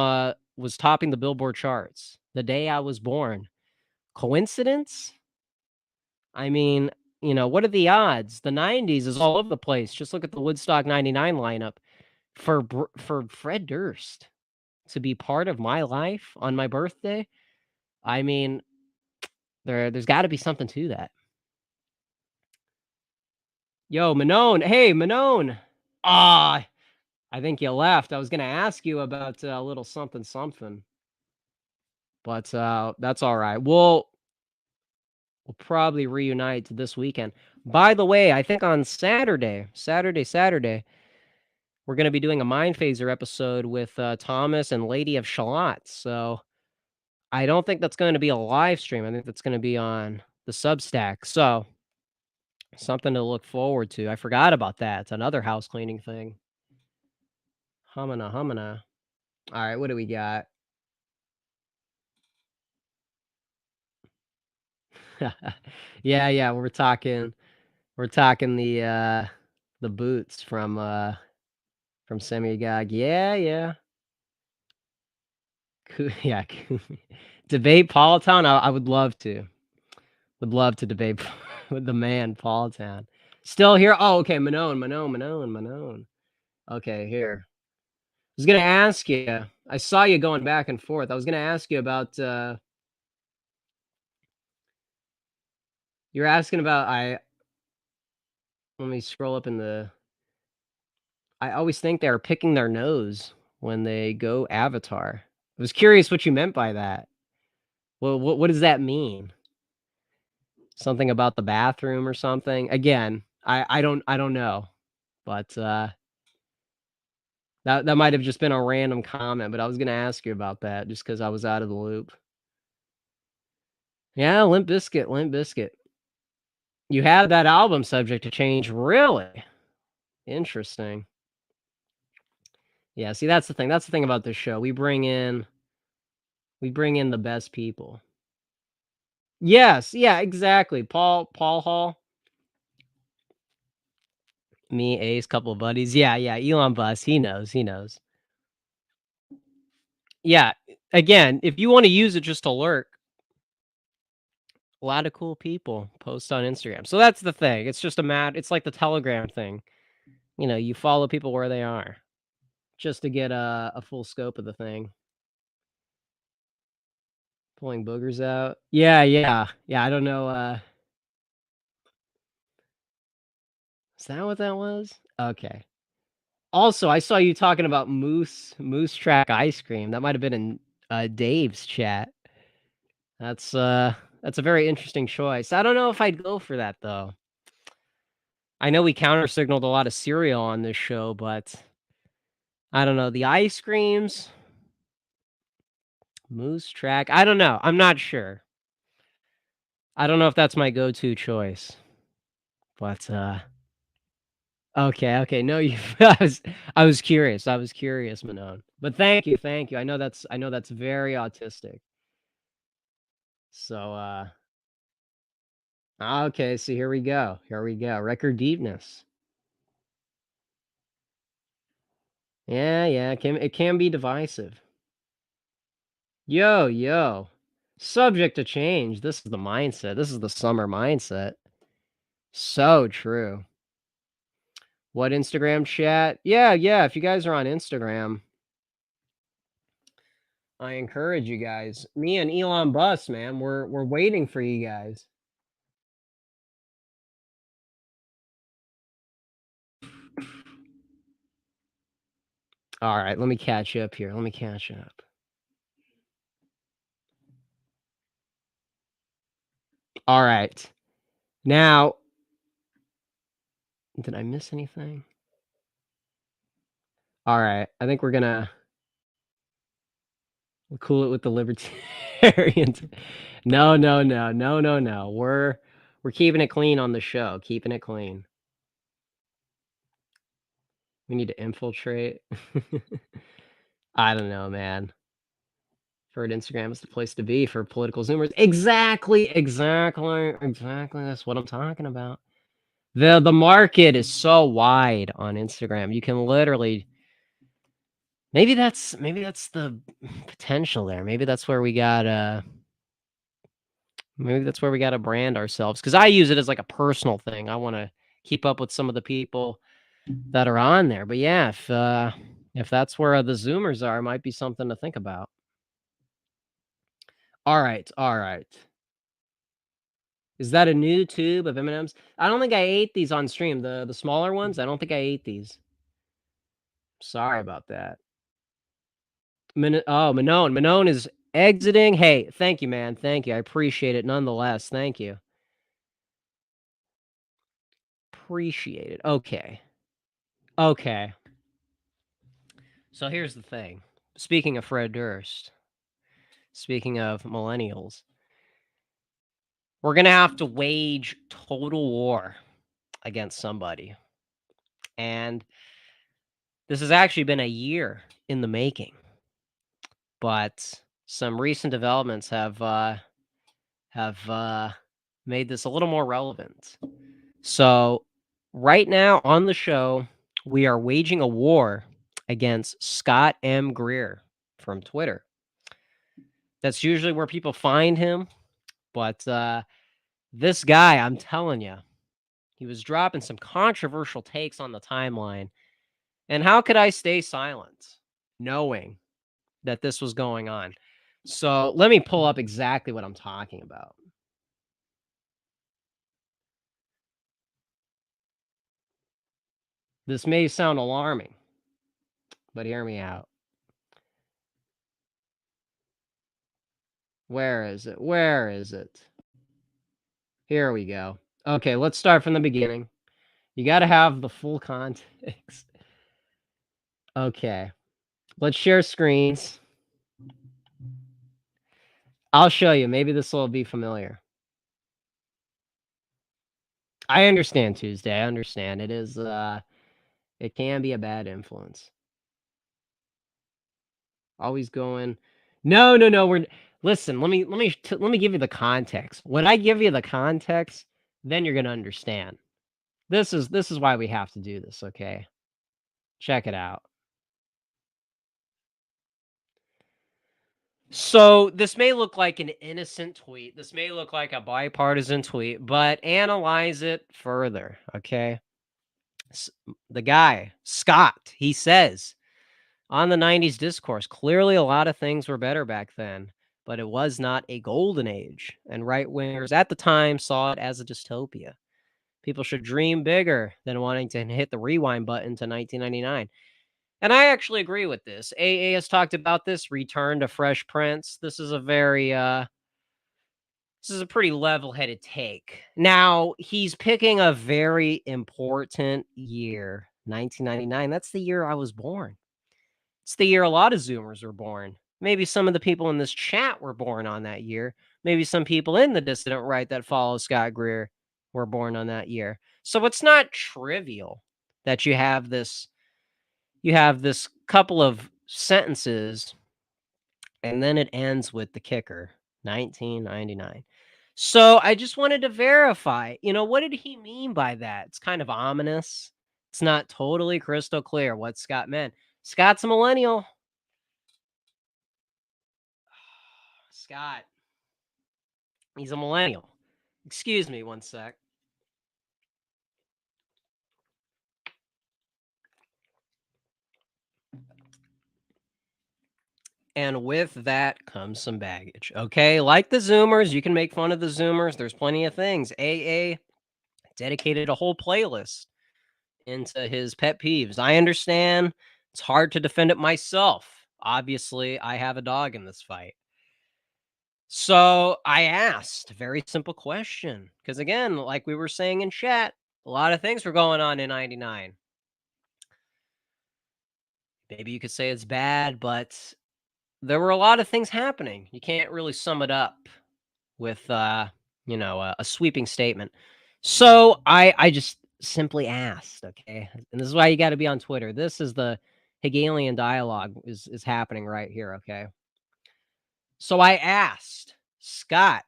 S1: topping the Billboard charts the day I was born. Coincidence? I mean, what are the odds? The 90s is all over the place. Just look at the Woodstock 99 lineup. For Fred Durst to be part of my life on my birthday, I mean, there's got to be something to that. Yo, Manone. Hey, Manone. Ah, I think you left. I was going to ask you about a little something something. But that's all right. We'll probably reunite this weekend. By the way, I think on Saturday, we're going to be doing a Mind Phaser episode with Thomas and Lady of Shalott. So I don't think that's going to be a live stream. I think that's going to be on the Substack. So something to look forward to. I forgot about that. It's another house cleaning thing. Humana. All right, what do we got? Yeah, we're talking the boots from Semigog. Yeah. Yeah. Debate Paul Town. I would love to. Would love to debate with the man Paul Town. Still here? Oh, okay. Manone. Okay, here. I was gonna ask you. I saw you going back and forth. I was gonna ask you about. You're asking about. Let me scroll up in the. I always think they are picking their nose when they go Avatar. I was curious what you meant by that. Well, what does that mean? Something about the bathroom or something? Again, I don't know, but that might have just been a random comment. But I was gonna ask you about that just because I was out of the loop. Yeah, Limp Bizkit. You had that album subject to change, really? Interesting. Yeah, see, that's the thing. That's the thing about this show. We bring in the best people. Yes, yeah, exactly. Paul Hall, me, Ace, couple of buddies. Yeah, yeah, Elon Bus, he knows. Yeah, again, if you wanna use it just to lurk, a lot of cool people post on Instagram. So that's the thing. It's just a mad it's like the Telegram thing. You know, you follow people where they are just to get a full scope of the thing. Pulling boogers out. Yeah, yeah. Yeah, I don't know, is that what that was? Okay. Also, I saw you talking about Moose Track ice cream. That might have been in, Dave's chat. That's, that's a very interesting choice. I don't know if I'd go for that, though. I know we counter signaled a lot of cereal on this show, but I don't know, the ice creams, Moose Track, I don't know, I'm not sure. I don't know if that's my go-to choice, but, okay, okay, no, you I was curious, Manon. But thank you, I know that's very autistic. So, okay, so here we go, record deepness. Yeah, yeah, it can be divisive. Yo, yo, subject to change, this is the mindset, this is the summer mindset. So true. What Instagram chat? Yeah, yeah, if you guys are on Instagram, I encourage you guys. Me and Elon Bus, man, we're waiting for you guys. All right, let me catch you up here. Let me catch you up. All right. Now, did I miss anything? All right. I think we'll cool it with the libertarians. No, no, no, no, no, no. We're keeping it clean on the show. Keeping it clean. We need to infiltrate. I don't know, man. Heard Instagram is the place to be for political Zoomers. Exactly, exactly, exactly. That's what I'm talking about. The market is so wide on Instagram. You can literally maybe that's the potential there. Maybe that's where we gotta brand ourselves. Because I use it as like a personal thing. I wanna keep up with some of the people that are on there. But yeah, if that's where the Zoomers are, it might be something to think about. All right, all right. Is that a new tube of M&Ms? I don't think I ate these on stream. The smaller ones, I don't think I ate these. Sorry about that. Manon is exiting. Hey, thank you, man. Thank you. I appreciate it nonetheless. Thank you. Appreciate it. Okay. Okay. So here's the thing. Speaking of Fred Durst, speaking of millennials, we're gonna have to wage total war against somebody. And this has actually been a year in the making. But some recent developments have made this a little more relevant. So, right now on the show, we are waging a war against Scott M. Greer from Twitter. That's usually where people find him, but this guy, I'm telling you, he was dropping some controversial takes on the timeline. And how could I stay silent knowing that this was going on? So, let me pull up exactly what I'm talking about. This may sound alarming, but hear me out. Where is it? Where is it? Here we go. Okay, let's start from the beginning. You got to have the full context. Okay, let's share screens. I'll show you. Maybe this will be familiar. I understand Tuesday. I understand. It can be a bad influence. Always going. No, no, no. Listen, let me give you the context. When I give you the context, then you're gonna understand. This is why we have to do this, okay? Check it out. So, this may look like an innocent tweet. This may look like a bipartisan tweet, but analyze it further, okay? S The guy, Scott, he says, on the '90s discourse, clearly a lot of things were better back then, but it was not a golden age, and right-wingers at the time saw it as a dystopia. People should dream bigger than wanting to hit the rewind button to 1999. And I actually agree with this. AA has talked about this return to Fresh Prince. This is a pretty level-headed take. Now, he's picking a very important year, 1999. That's the year I was born. It's the year a lot of Zoomers were born. Maybe some of the people in this chat were born on that year. Maybe some people in the dissident right that follow Scott Greer were born on that year. So it's not trivial that you have this couple of sentences and then it ends with the kicker, 1999. So I just wanted to verify, what did he mean by that? It's kind of ominous. It's not totally crystal clear what Scott meant. Scott's a millennial. Scott, he's a millennial. Excuse me one sec. And with that comes some baggage. Okay, like the Zoomers, you can make fun of the Zoomers. There's plenty of things. AA dedicated a whole playlist into his pet peeves. I understand it's hard to defend it myself. Obviously, I have a dog in this fight. So I asked a very simple question. Because again, like we were saying in chat, a lot of things were going on in 99. Maybe you could say it's bad, but there were a lot of things happening. You can't really sum it up with a sweeping statement. So I just simply asked, okay? And this is why you got to be on Twitter. This is the Hegelian dialogue is happening right here, okay? So I asked, Scott,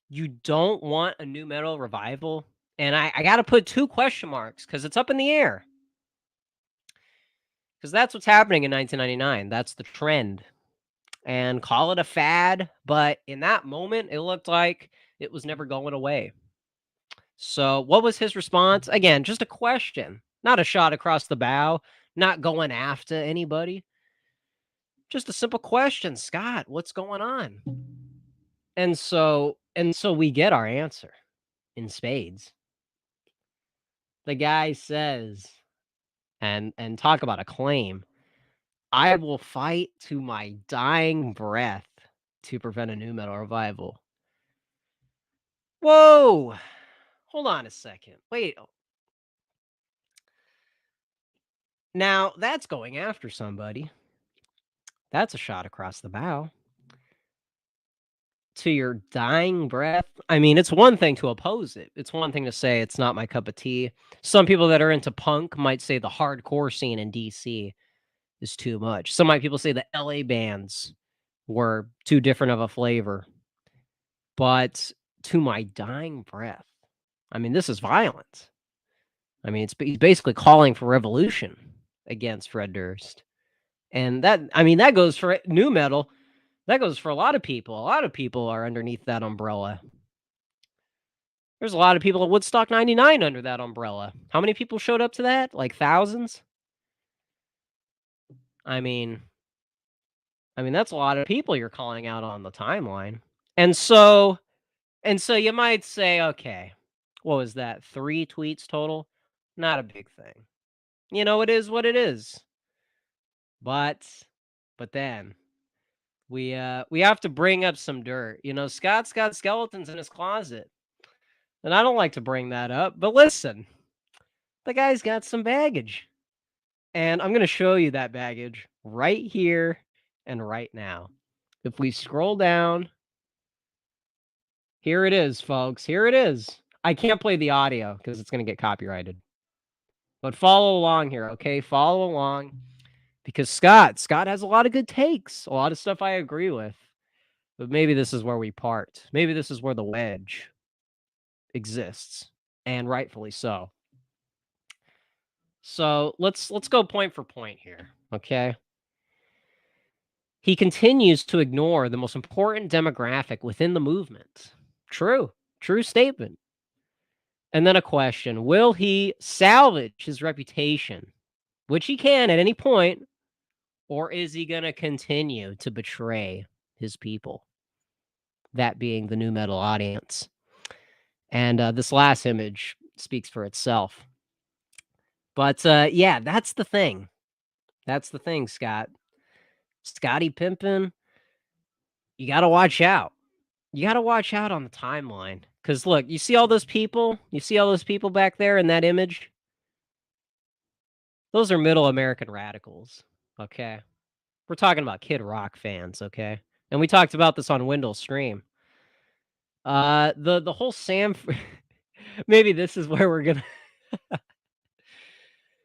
S1: you don't want a new metal revival? And I got to put two question marks because it's up in the air. Because that's what's happening in 1999. That's the trend. And call it a fad, but in that moment, it looked like it was never going away. So, what was his response? Again, just a question, not a shot across the bow, not going after anybody. Just a simple question, Scott, what's going on? And so we get our answer in spades. The guy says, and talk about a claim, I will fight to my dying breath to prevent a new metal revival. Whoa! Hold on a second. Wait. Now, that's going after somebody. That's a shot across the bow. To your dying breath. I mean, it's one thing to oppose it. It's one thing to say it's not my cup of tea. Some people that are into punk might say the hardcore scene in DC is too much. Some people say the LA bands were too different of a flavor. But to my dying breath. I mean, this is violent. I mean, he's basically calling for revolution against Fred Durst. And that goes for new metal. That goes for a lot of people. A lot of people are underneath that umbrella. There's a lot of people at Woodstock 99 under that umbrella. How many people showed up to that? Like thousands? I mean that's a lot of people you're calling out on the timeline. And so you might say, okay, what was that? 3 tweets total? Not a big thing. It is what it is. But then we have to bring up some dirt. Scott's got skeletons in his closet. And I don't like to bring that up, but listen, the guy's got some baggage. And I'm going to show you that baggage right here and right now. If we scroll down, here it is, folks. Here it is. I can't play the audio because it's going to get copyrighted. But follow along here, okay? Follow along because Scott has a lot of good takes, a lot of stuff I agree with. But maybe this is where we part. Maybe this is where the wedge exists, and rightfully so. So let's go point for point here, okay? He continues to ignore the most important demographic within the movement. True, true statement. And then a question: will he salvage his reputation, which he can at any point, or is he going to continue to betray his people? That being the new metal audience. And this last image speaks for itself. But yeah, that's the thing. That's the thing, Scott. Scotty Pimpin, you got to watch out. You got to watch out on the timeline. Because look, you see all those people? You see all those people back there in that image? Those are middle American radicals. Okay. We're talking about Kid Rock fans. Okay. And we talked about this on Wendell's stream. The whole maybe this is where we're gonna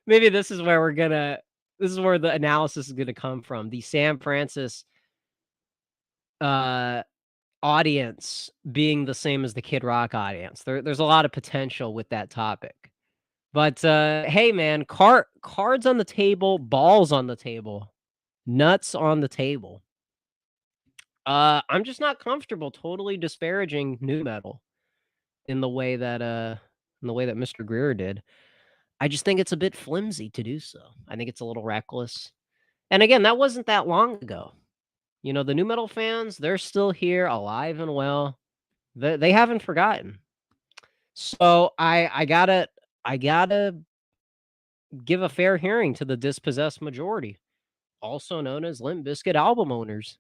S1: maybe this is where the analysis is gonna come from. The San Francis uh audience being the same as the Kid Rock audience. There's a lot of potential with that topic. But hey man, cards on the table, balls on the table, nuts on the table. I'm just not comfortable totally disparaging new metal in the way that Mr. Greer did. I just think it's a bit flimsy to do so. I think it's a little reckless. And again, that wasn't that long ago. You know, the new metal fans, they're still here, alive and well. They haven't forgotten. So I gotta give a fair hearing to the dispossessed majority, also known as Limp Bizkit album owners.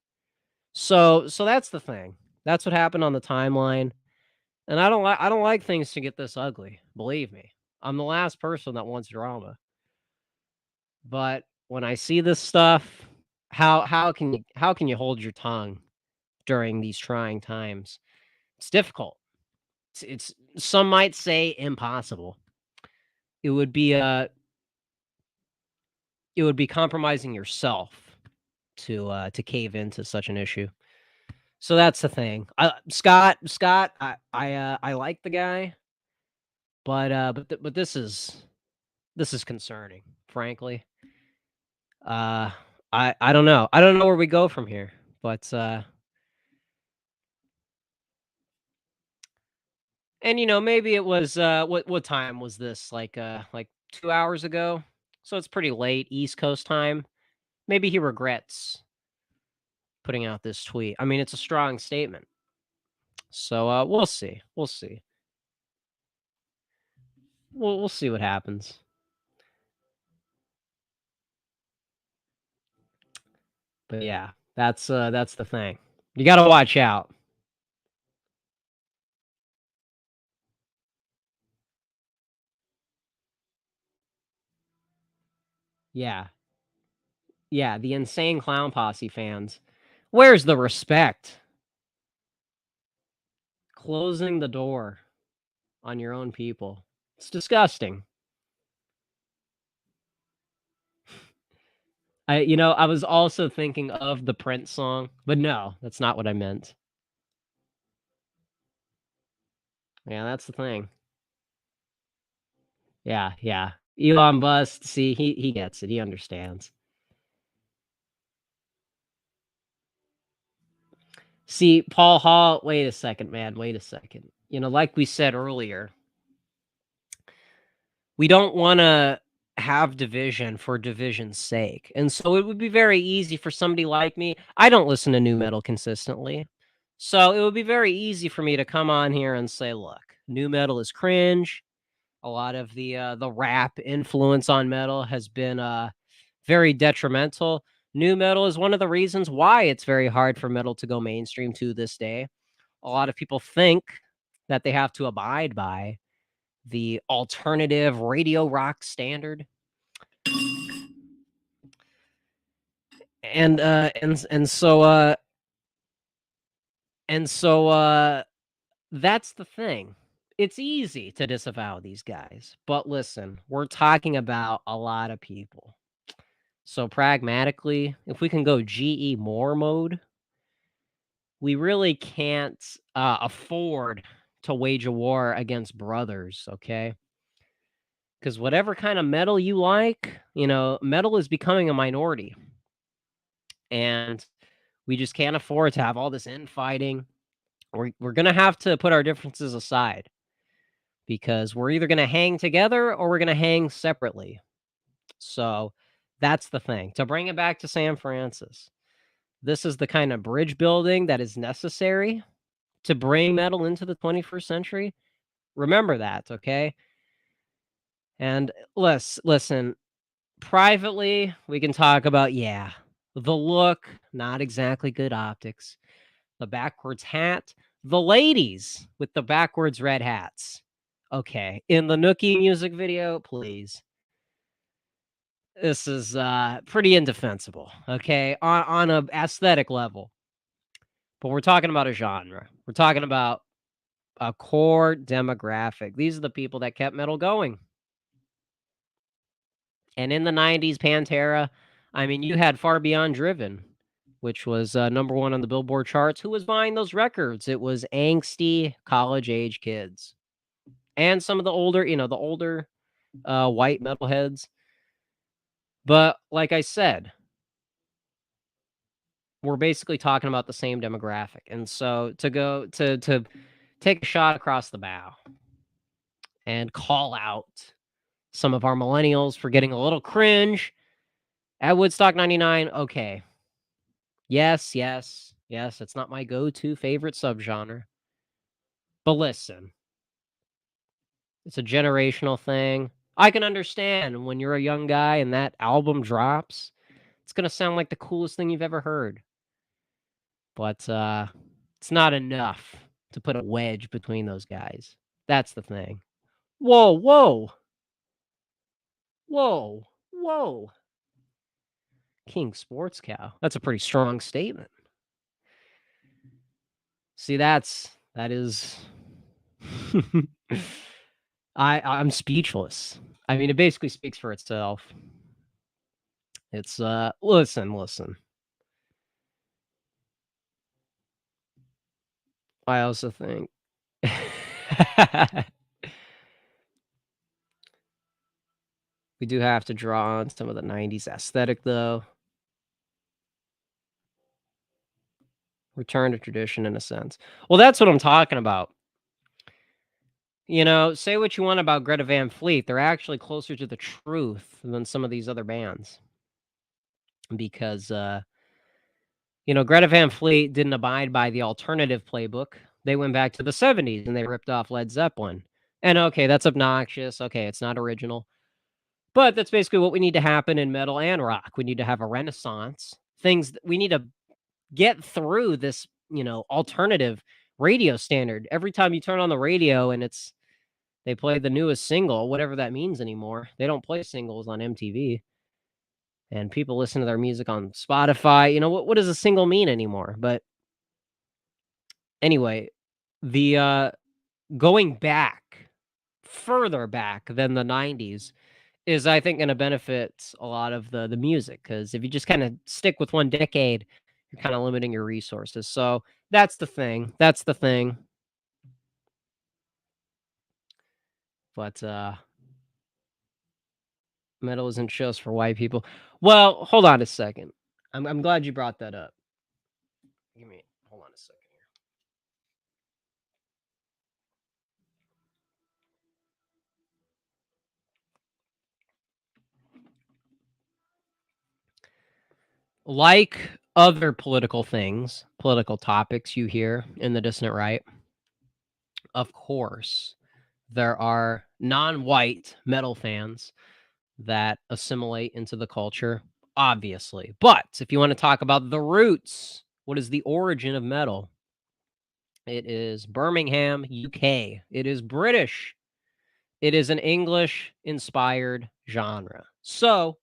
S1: So that's the thing. That's what happened on the timeline. And I don't like things to get this ugly. Believe me. I'm the last person that wants drama. But when I see this stuff, how can you hold your tongue during these trying times? It's difficult. It's some might say impossible. It would be compromising yourself to cave into such an issue. So that's the thing. Scott, I like the guy, but this is concerning, frankly. Uh, I don't know. I don't know where we go from here, but and you know maybe it was what time was this like 2 hours ago, so it's pretty late East Coast time. Maybe he regrets putting out this tweet. I mean, it's a strong statement. So we'll see. We'll see. We'll see what happens. But yeah, that's the thing. You got to watch out. Yeah. Yeah, the Insane Clown Posse fans. Where's the respect? Closing the door on your own people. It's disgusting. I was also thinking of the Prince song, but no, that's not what I meant. Yeah, that's the thing. Yeah, yeah. Elon Bust, see, he gets it. He understands. See, Paul Hall, wait a second, man. Wait a second. Like we said earlier, we don't want to have division for division's sake. And so it would be very easy for somebody like me. I don't listen to new metal consistently. So it would be very easy for me to come on here and say, look, new metal is cringe. A lot of the rap influence on metal has been very detrimental. New metal is one of the reasons why it's very hard for metal to go mainstream to this day. A lot of people think that they have to abide by the alternative radio rock standard. And that's the thing. It's easy to disavow these guys. But listen, we're talking about a lot of people. So pragmatically, if we can go GE Moore mode, we really can't afford to wage a war against brothers, okay? Because whatever kind of metal you like, metal is becoming a minority. And we just can't afford to have all this infighting. We're going to have to put our differences aside because we're either going to hang together or we're going to hang separately. So that's the thing. To bring it back to San Francis, this is the kind of bridge building that is necessary to bring metal into the 21st century. Remember that, okay? And listen, privately, we can talk about, the look, not exactly good optics, the backwards hat, the ladies with the backwards red hats. Okay, in the Nookie music video, please. This is pretty indefensible, okay, on a aesthetic level. But we're talking about a genre. We're talking about a core demographic. These are the people that kept metal going. And in the 90s, Pantera, I mean, you had Far Beyond Driven, which was number one on the Billboard charts. Who was buying those records? It was angsty college-age kids. And some of the older, the older white metalheads. But like I said, we're basically talking about the same demographic. And so to go to take a shot across the bow and call out some of our millennials for getting a little cringe at Woodstock 99, okay. Yes, yes, yes, it's not my go-to favorite subgenre. But listen, it's a generational thing. I can understand when you're a young guy and that album drops, it's going to sound like the coolest thing you've ever heard. But it's not enough to put a wedge between those guys. That's the thing. Whoa, whoa. Whoa, whoa. King Sports Cow. That's a pretty strong statement. See, that is I'm speechless. I mean, it basically speaks for itself. It's listen. I also think we do have to draw on some of the 90s aesthetic though. Return to tradition in a sense. Well, that's what I'm talking about. Say what you want about Greta Van Fleet. They're actually closer to the truth than some of these other bands. Because Greta Van Fleet didn't abide by the alternative playbook. They went back to the 70s and they ripped off Led Zeppelin. And okay, that's obnoxious. Okay, it's not original. But that's basically what we need to happen in metal and rock. We need to have a renaissance. We need to get through this, alternative radio standard. Every time you turn on the radio and they play the newest single, whatever that means anymore. They don't play singles on MTV. And people listen to their music on Spotify. What does a single mean anymore? But anyway, the going back further back than the 90s is, I think, going to benefit a lot of the music, because if you just kind of stick with one decade, you're kind of limiting your resources. So that's the thing. But metal isn't just for white people. Well, hold on a second. I'm glad you brought that up. Hold on a second here. Like other political topics you hear in the distant right, of course, there are non-white metal fans that assimilate into the culture, obviously. But if you want to talk about the roots, what is the origin of metal? It is Birmingham, UK. It is British. It is an English-inspired genre. So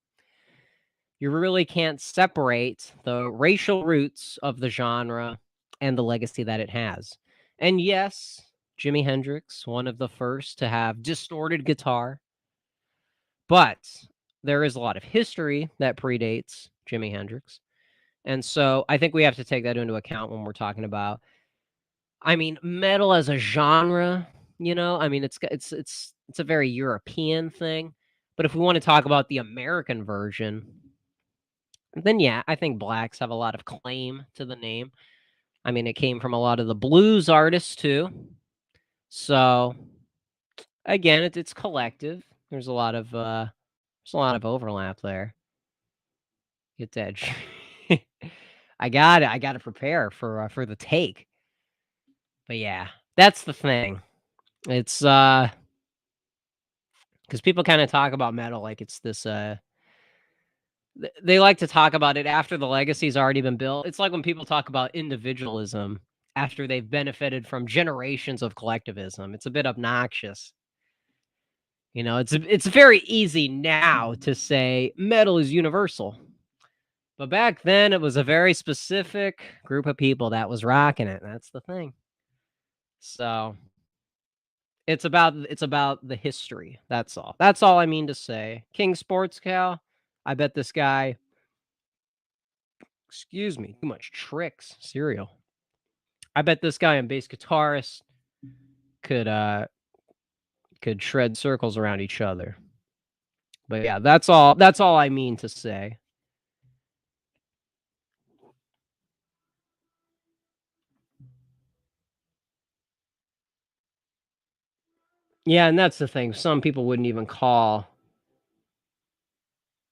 S1: you really can't separate the racial roots of the genre and the legacy that it has. And yes, Jimi Hendrix, one of the first to have distorted guitar, but there is a lot of history that predates Jimi Hendrix. And so I think we have to take that into account when we're talking about, I mean, metal as a genre, I mean, it's a very European thing. But if we want to talk about the American version, then yeah, I think blacks have a lot of claim to the name. I mean, it came from a lot of the blues artists too. So again, it's collective. There's a lot of overlap there. Get that. I got to prepare for the take. But yeah, that's the thing. It's because people kind of talk about metal like it's this they like to talk about it after the legacy's already been built. It's like when people talk about individualism after they've benefited from generations of collectivism. It's a bit obnoxious. It's very easy now to say metal is universal. But back then it was a very specific group of people that was rocking it. That's the thing. So it's about the history. That's all. That's all I mean to say. King Sports Cal, I bet this guy, excuse me, too much tricks cereal. I bet this guy and bass guitarist could could shred circles around each other. But yeah, that's all I mean to say. Yeah, and that's the thing. Some people wouldn't even call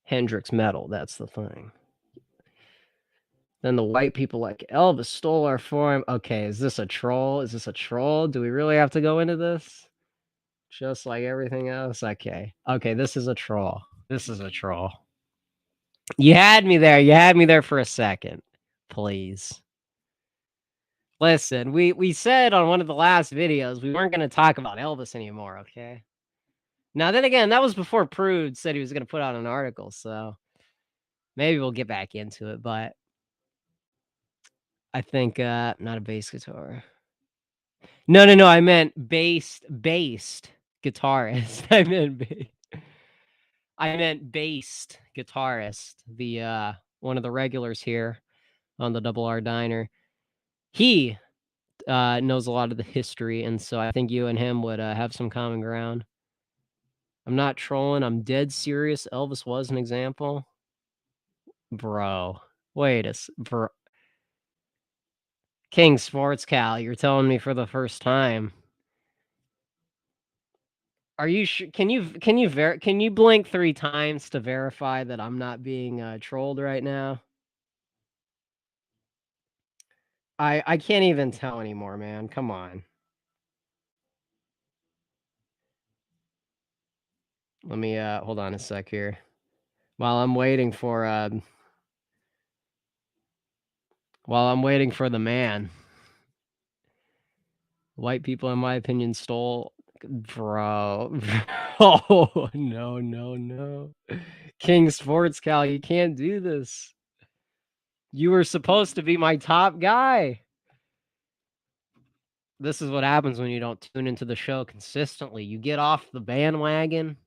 S1: Hendrix metal. That's the thing. Then the white people like Elvis stole our form. Okay, is this a troll? Is this a troll? Do we really have to go into this? Just like everything else? Okay. Okay, this is a troll. This is a troll. You had me there. You had me there for a second. Please. Listen, we said on one of the last videos we weren't going to talk about Elvis anymore, okay? Now then again, that was before Prude said he was going to put out an article, so maybe we'll get back into it, but I think not a bass guitar. No, I meant based guitarist. I meant based guitarist. The one of the regulars here on the Double R Diner. He knows a lot of the history, and so I think you and him would have some common ground. I'm not trolling. I'm dead serious. Elvis was an example, bro. Bro. King Sports Cal, you're telling me for the first time. Are you sure? Can you blink 3 times to verify that I'm not being trolled right now? I can't even tell anymore, man. Come on. Let me hold on a sec here. While I'm waiting for the man. White people, in my opinion, stole, bro. Oh, no. King Sports Cal, you can't do this. You were supposed to be my top guy. This is what happens when you don't tune into the show consistently. You get off the bandwagon.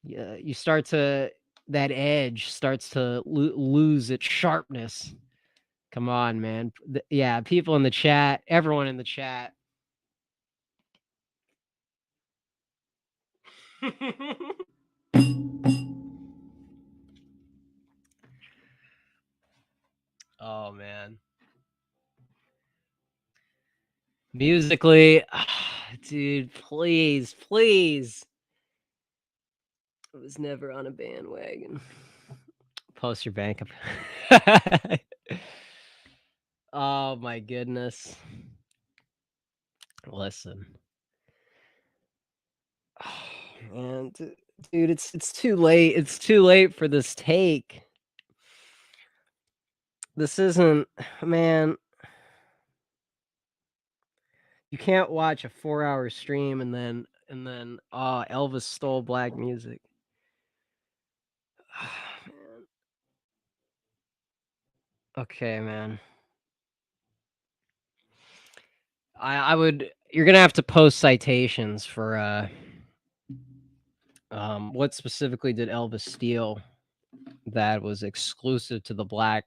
S1: Yeah, that edge starts to lose its sharpness. Come on, man. Yeah, people in the chat, everyone in the chat. Oh man. Musically, dude, please. I was never on a bandwagon. Post your bank up. Oh my goodness. Listen. Oh, man, dude, it's too late. It's too late for this take. This isn't, man. You can't watch a 4-hour stream and then Elvis stole black music. Man. Okay, man. I would you're gonna have to post citations for what specifically did Elvis steal? that was exclusive to the black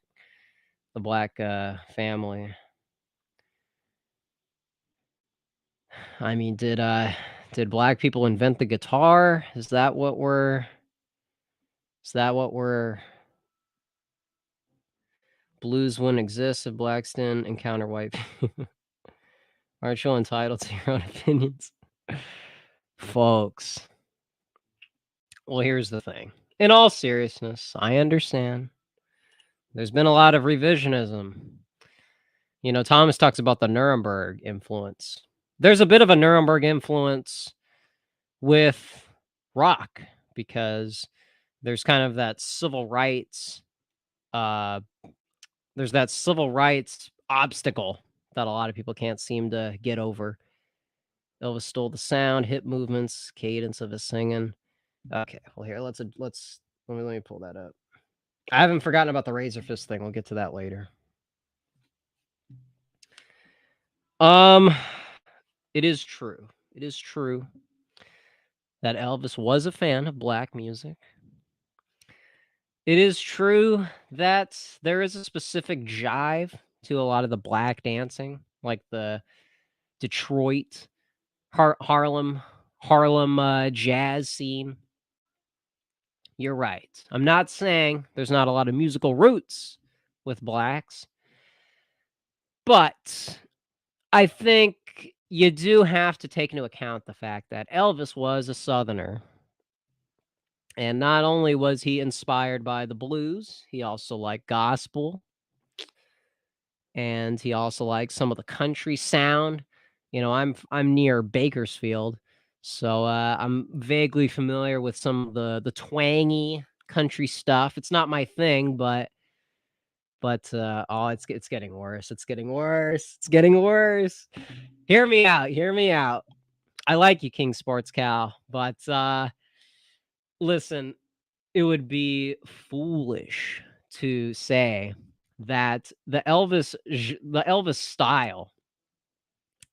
S1: family. I mean, did black people invent the guitar? Is that what we're blues wouldn't exist if blacks didn't encounter white people? Aren't you entitled to your own opinions? Folks. Well, here's the thing. In all seriousness, I understand. There's been a lot of revisionism. You know, Thomas talks about the Nuremberg influence. There's a bit of a Nuremberg influence with rock because there's kind of that civil rights uh there's that civil rights obstacle that a lot of people can't seem to get over. Elvis stole the sound, hip movements, cadence of his singing. Okay, well here let's let me pull that up. I haven't forgotten about the razor fist thing. We'll get to that later. Um it is true. It is true that Elvis was a fan of black music. It is true that there is a specific jive to a lot of the black dancing, like the Detroit, Harlem jazz scene. You're right. I'm not saying there's not a lot of musical roots with blacks, but I think you do have to take into account the fact that Elvis was a Southerner. And not only was he inspired by the blues, he also liked gospel and he also likes some of the country sound. You know, I'm near Bakersfield, so I'm vaguely familiar with some of the twangy country stuff. It's not my thing, but oh, it's getting worse. It's getting worse. It's getting worse. Hear me out. Hear me out. I like you, King Sports Cow, but listen, it would be foolish to say that the Elvis style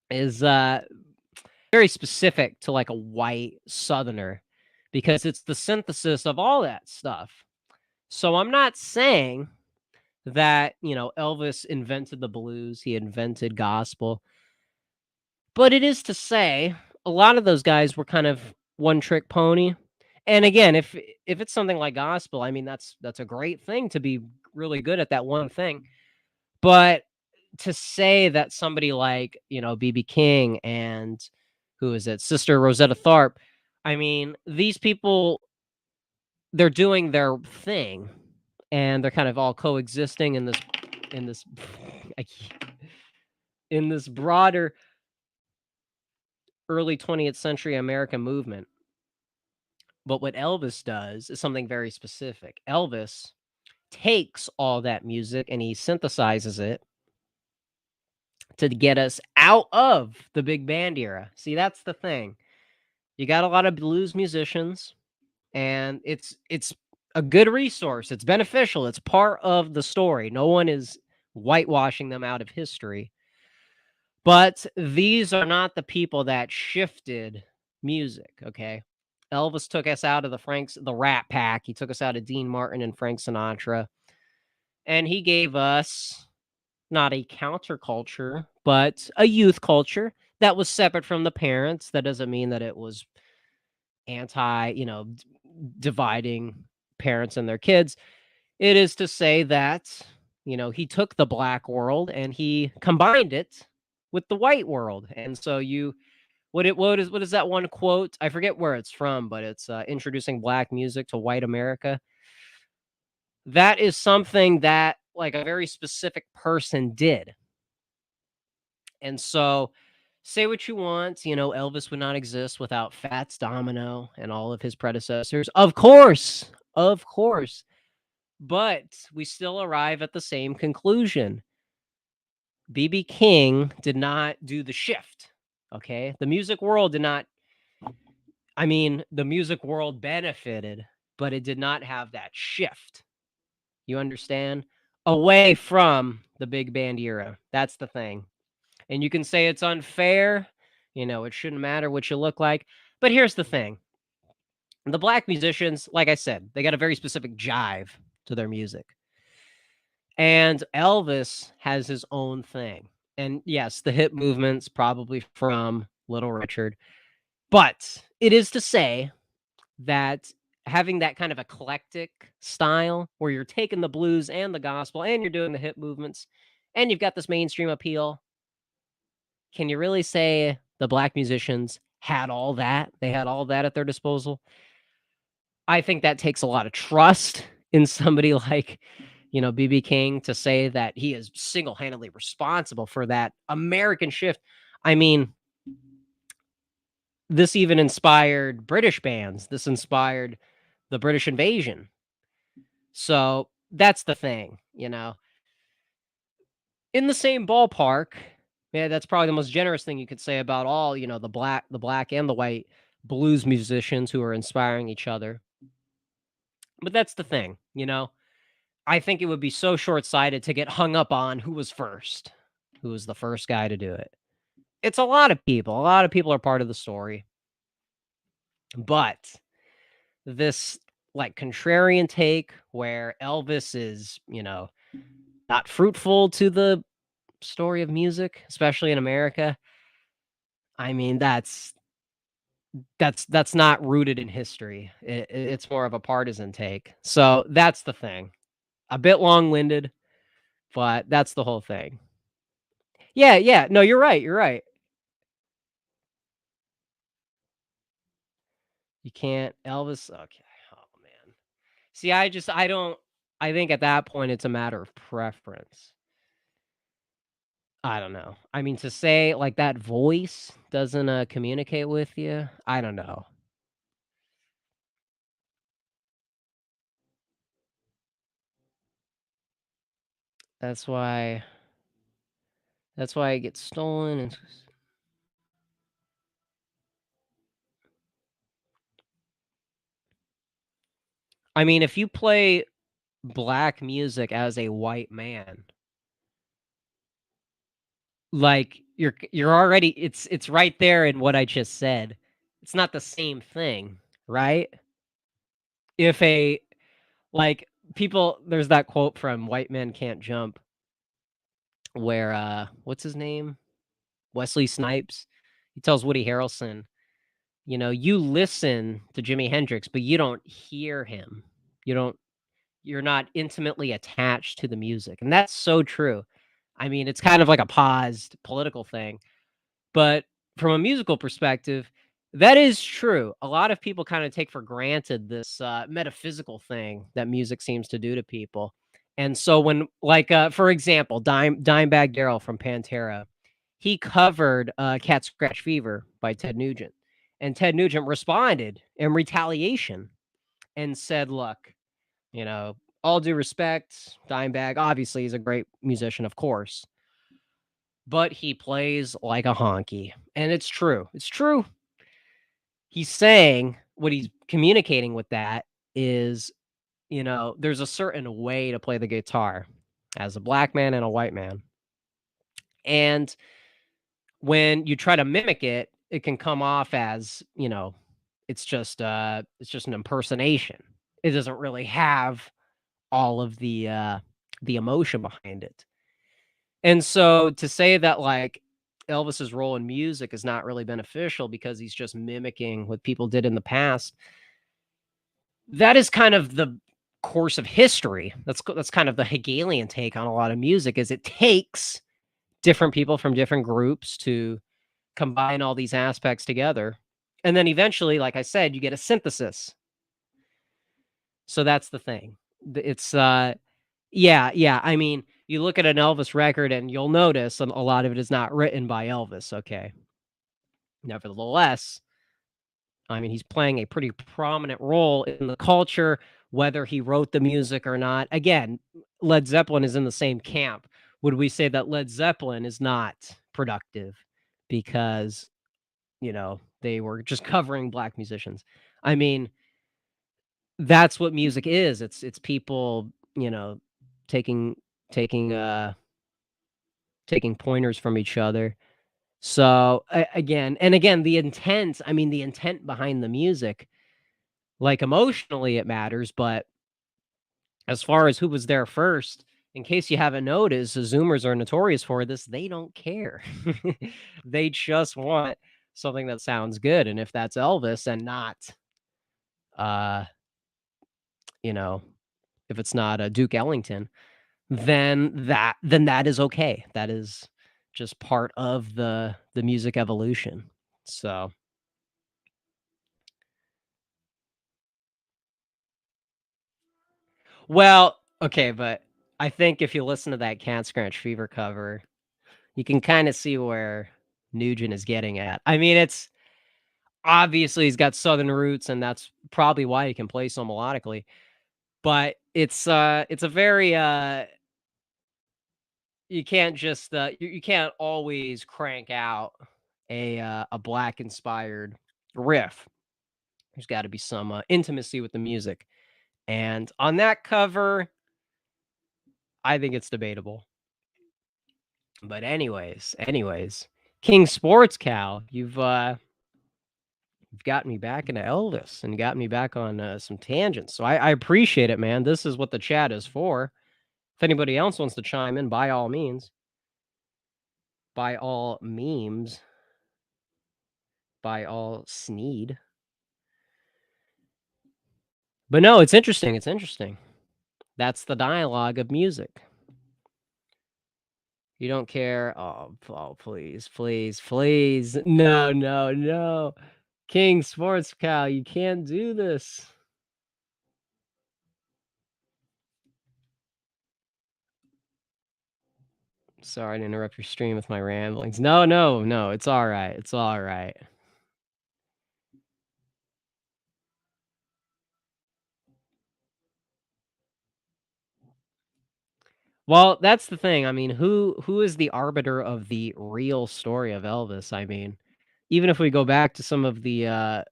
S1: is very specific to like a white southerner because it's the synthesis of all that stuff. So I'm not saying that, you know, Elvis invented the blues, he invented gospel, but it is to say a lot of those guys were kind of one trick pony. And again, if it's something like gospel, I mean that's a great thing to be really good at that one thing. But to say that somebody like, you know, BB King and who is it? Sister Rosetta Tharpe. I mean, these people, they're doing their thing and they're kind of all coexisting in this I can't- in this broader early 20th century American movement. But what Elvis does is something very specific. Elvis takes all that music and he synthesizes it to get us out of the big band era. See, that's the thing. You got a lot of blues musicians and it's a good resource. It's beneficial. It's part of the story. No one is whitewashing them out of history. But these are not the people that shifted music, okay? Elvis took us out of the Rat Pack. He took us out of Dean Martin and Frank Sinatra. And he gave us not a counterculture, but a youth culture that was separate from the parents. That doesn't mean that it was anti, you know, dividing parents and their kids. It is to say that, you know, he took the black world and he combined it with the white world. And so what is that one quote? I forget where it's from, but it's introducing black music to white America. That is something that like a very specific person did. And so say what you want, you know, Elvis would not exist without Fats Domino and all of his predecessors. Of course. Of course. But we still arrive at the same conclusion. BB King did not do the shift. Okay? The music world did not I mean, the music world benefited, but it did not have that shift. You understand? Away from the big band era. That's the thing. And you can say it's unfair. You know, it shouldn't matter what you look like. But here's the thing. The black musicians, like I said, they got a very specific jive. to their music. And Elvis has his own thing. And yes, the hip movement's probably from Little Richard, but it is to say that having that kind of eclectic style where you're taking the blues and the gospel and you're doing the hip movements and you've got this mainstream appeal, can you really say the black musicians had all that? They had all that at their disposal? I think that takes a lot of trust in somebody like, BB King to say that he is single-handedly responsible for that American shift. I mean, this even inspired British bands. This inspired the British invasion. So that's the thing, In the same ballpark, yeah, that's probably the most generous thing you could say about all, the black and the white blues musicians who are inspiring each other. But that's the thing, I think it would be so short-sighted to get hung up on who was first, who was the first guy to do it. It's a lot of people. A lot of people are part of the story. But this like contrarian take where Elvis is, not fruitful to the story of music, especially in America. I mean, that's not rooted in history. It's more of a partisan take. So that's the thing. A bit long-winded, but that's the whole thing. Yeah, yeah. No, you're right. You're right. You can't Elvis. Okay. Oh man. See, I don't. I think at that point it's a matter of preference. I don't know. I mean, to say like that voice doesn't communicate with you. I don't know. That's why. That's why it gets stolen. And I mean, if you play black music as a white man, like you're already it's right there in what I just said. It's not the same thing, right? If a like people there's that quote from White Men Can't Jump where what's his name? Wesley Snipes. He tells Woody Harrelson, you listen to Jimi Hendrix, but you don't hear him. You don't you're not intimately attached to the music. And that's so true. I mean, it's kind of like a paused political thing, but from a musical perspective, that is true. A lot of people kind of take for granted this metaphysical thing that music seems to do to people. And so when like for example, Dimebag Darrell from Pantera, he covered Cat Scratch Fever by Ted Nugent. And Ted Nugent responded in retaliation and said, "Look, all due respect, Dimebag obviously is a great musician, of course, but he plays like a honky." And it's true. It's true. He's saying what he's communicating with that is, there's a certain way to play the guitar as a black man and a white man. And when you try to mimic it, it can come off as, it's just an impersonation. It doesn't really have all of the emotion behind it. And so to say that like Elvis's role in music is not really beneficial because he's just mimicking what people did in the past, that is kind of the course of history. That's kind of the Hegelian take on a lot of music is it takes different people from different groups to combine all these aspects together. And then eventually, like I said, you get a synthesis. So that's the thing. It's yeah, yeah. I mean, you look at an Elvis record and you'll notice a lot of it is not written by Elvis, okay? Nevertheless, I mean, he's playing a pretty prominent role in the culture, whether he wrote the music or not. Again, Led Zeppelin is in the same camp. Would we say that Led Zeppelin is not productive because, they were just covering black musicians? I mean, that's what music is. It's people, taking taking taking pointers from each other. So again, the intent, I mean, the intent behind the music, like emotionally it matters, but As far as who was there first, in case you haven't noticed, the Zoomers are notorious for this, they don't care. They just want something that sounds good, and if that's Elvis and not, uh, you know, if it's not, Duke Ellington, then that is okay. That is just part of the music evolution. So, well, okay, but I think if you listen to that Cat Scratch Fever cover, you can kinda see where Nugent is getting at. I mean, it's obviously, he's got Southern roots, and that's probably why he can play so melodically, but it's a very, you can't just, you can't always crank out a black-inspired riff. There's gotta be some, intimacy with the music, and on that cover, I think it's debatable. But anyways, King Sports Cow, you've got me back into Elvis and got me back on, some tangents, so I appreciate it, man. This is what the chat is for. If anybody else wants to chime in, by all means, by all memes, by all sneed. But no, it's interesting. That's the dialogue of music. You don't care. Oh, please, please, please. No, no, no. King Sports Cow, you can't do this. Sorry to interrupt your stream with my ramblings. No, no, no. It's all right. It's all right. Well, that's the thing. I mean, who is the arbiter of the real story of Elvis? I mean, even if we go back to some of the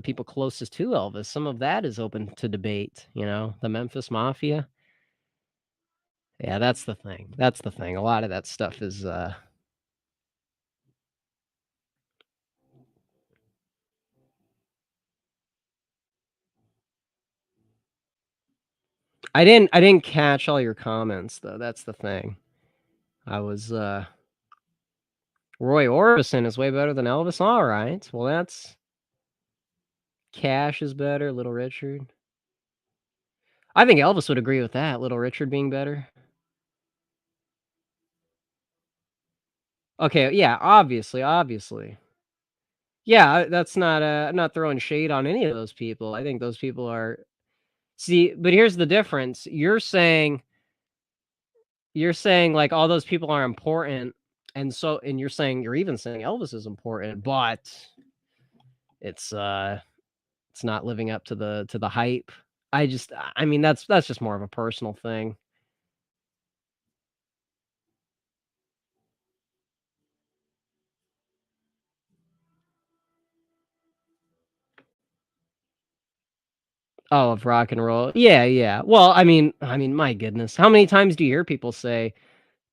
S1: people closest to Elvis, some of that is open to debate, you know, the Memphis Mafia. Yeah, that's the thing. That's the thing. A lot of that stuff is I didn't catch all your comments though. That's the thing. I was Roy Orbison is way better than Elvis. All right. Well, that's Cash is better, Little Richard. I think Elvis would agree with that, Little Richard being better. Okay, yeah, obviously. Yeah, that's not, I'm not throwing shade on any of those people. I think those people are see, but here's the difference. You're saying, like, all those people are important, and so and you're even saying Elvis is important, but it's, it's not living up to the hype. I mean, that's just more of a personal thing. Oh, of rock and roll. Yeah, yeah. Well, I mean, my goodness. How many times do you hear people say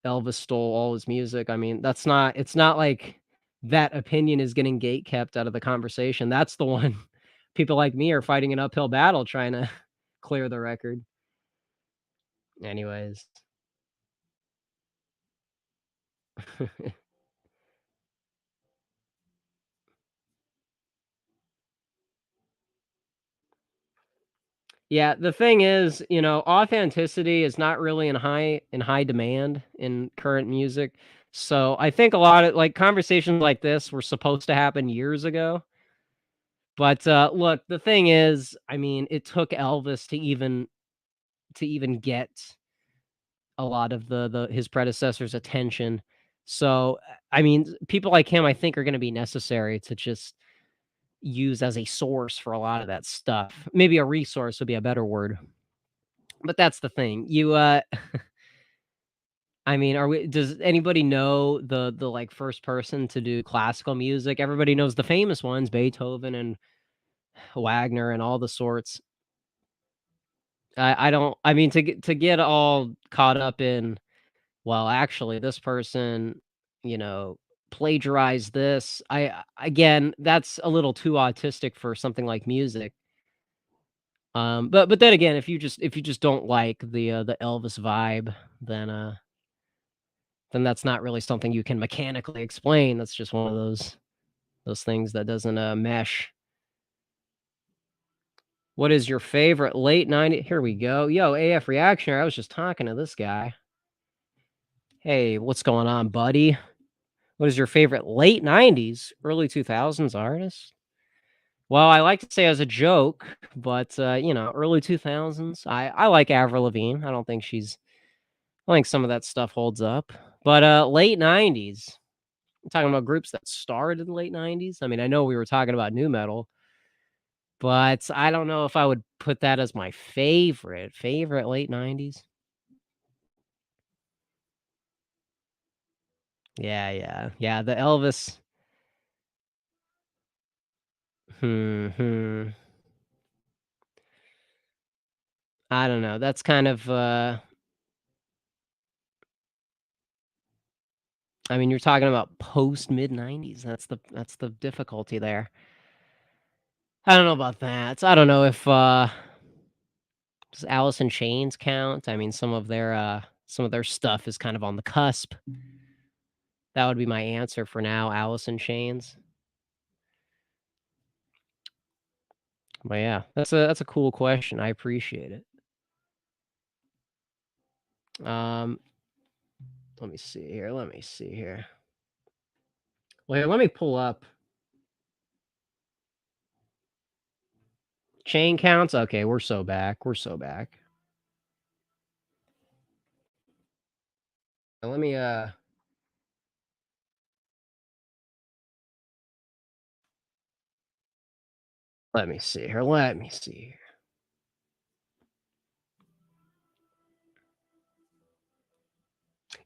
S1: Elvis stole all his music? I mean, it's not like that opinion is getting gate kept out of the conversation. That's the one people like me are fighting an uphill battle trying to clear the record. Anyways. Yeah, the thing is, authenticity is not really in high demand in current music. So I think a lot of like conversations like this were supposed to happen years ago. But look, the thing is, I mean, it took Elvis to even get a lot of the his predecessors' attention. So I mean, people like him, I think, are going to be necessary to just use as a source for a lot of that stuff. Maybe a resource would be a better word. But that's the thing. I mean, does anybody know the like first person to do classical music? Everybody knows the famous ones, Beethoven and Wagner and all the sorts. I don't I mean to get all caught up in, well, actually this person, you know, plagiarized this. Again, that's a little too autistic for something like music. But then again, if you just don't like the Elvis vibe, then that's not really something you can mechanically explain. That's just one of those things that doesn't mesh. What is your favorite late 90s? Here we go. Yo, AF Reactionary. I was just talking to this guy. Hey, what's going on, buddy? What is your favorite late 90s, early 2000s artist? Well, I like to say as a joke, but early 2000s. I like Avril Lavigne. I think some of that stuff holds up. But late 90s. I'm talking about groups that started in the late 90s. I mean, I know we were talking about new metal, but I don't know if I would put that as my favorite late 90s. Yeah, yeah. Yeah, the Elvis. Hmm. I don't know. That's kind of I mean, you're talking about post mid 90s. That's the difficulty there. I don't know about that. I don't know if does Alice in Chains count? I mean, some of their stuff is kind of on the cusp. That would be my answer for now, Alice in Chains. But yeah, that's a cool question. I appreciate it. Um, let me see here. Let me see here. Well, here, let me pull up chain counts. Okay, we're so back. We're so back. Let me let me see here. Let me see here.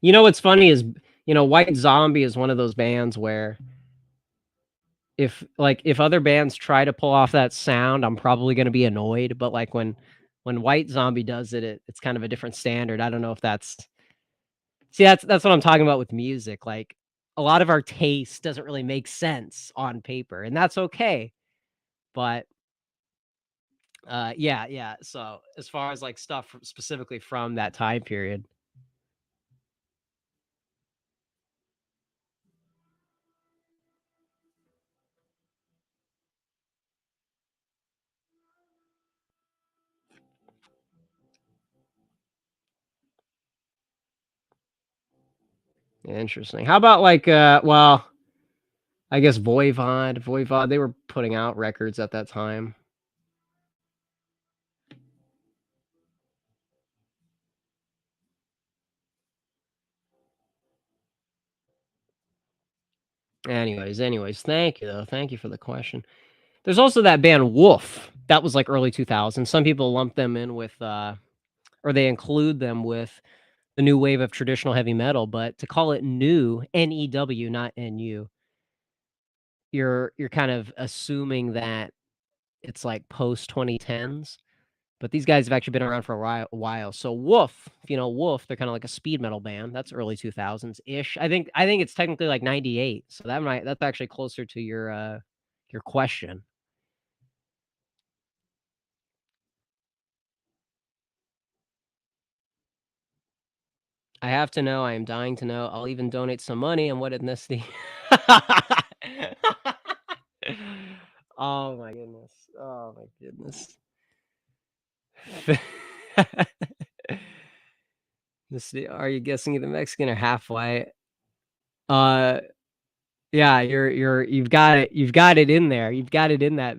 S1: You know what's funny is White Zombie is one of those bands where if other bands try to pull off that sound, I'm probably gonna be annoyed. But like when White Zombie does it, it's kind of a different standard. I don't know if that's see that's what I'm talking about with music. Like a lot of our taste doesn't really make sense on paper, and that's okay. But yeah, yeah. So as far as like stuff specifically from that time period, interesting. How about like well, I guess Voivod, they were putting out records at that time. Anyways, thank you though. Thank you for the question. There's also that band Wolf. That was like early 2000s. Some people lump them in with or they include them with the new wave of traditional heavy metal, but to call it new, N-E-W, not N-U, you're kind of assuming that it's like post 2010s. But these guys have actually been around for a while. So Wolf, if you know Wolf, they're kind of like a speed metal band. That's early 2000s ish. I think it's technically like 98. So that's actually closer to your question. I have to know. I am dying to know. I'll even donate some money on what ethnicity. Oh my goodness. Oh my goodness. Are you guessing either Mexican or half white? Uh yeah, you've got it. You've got it in there. You've got it in that.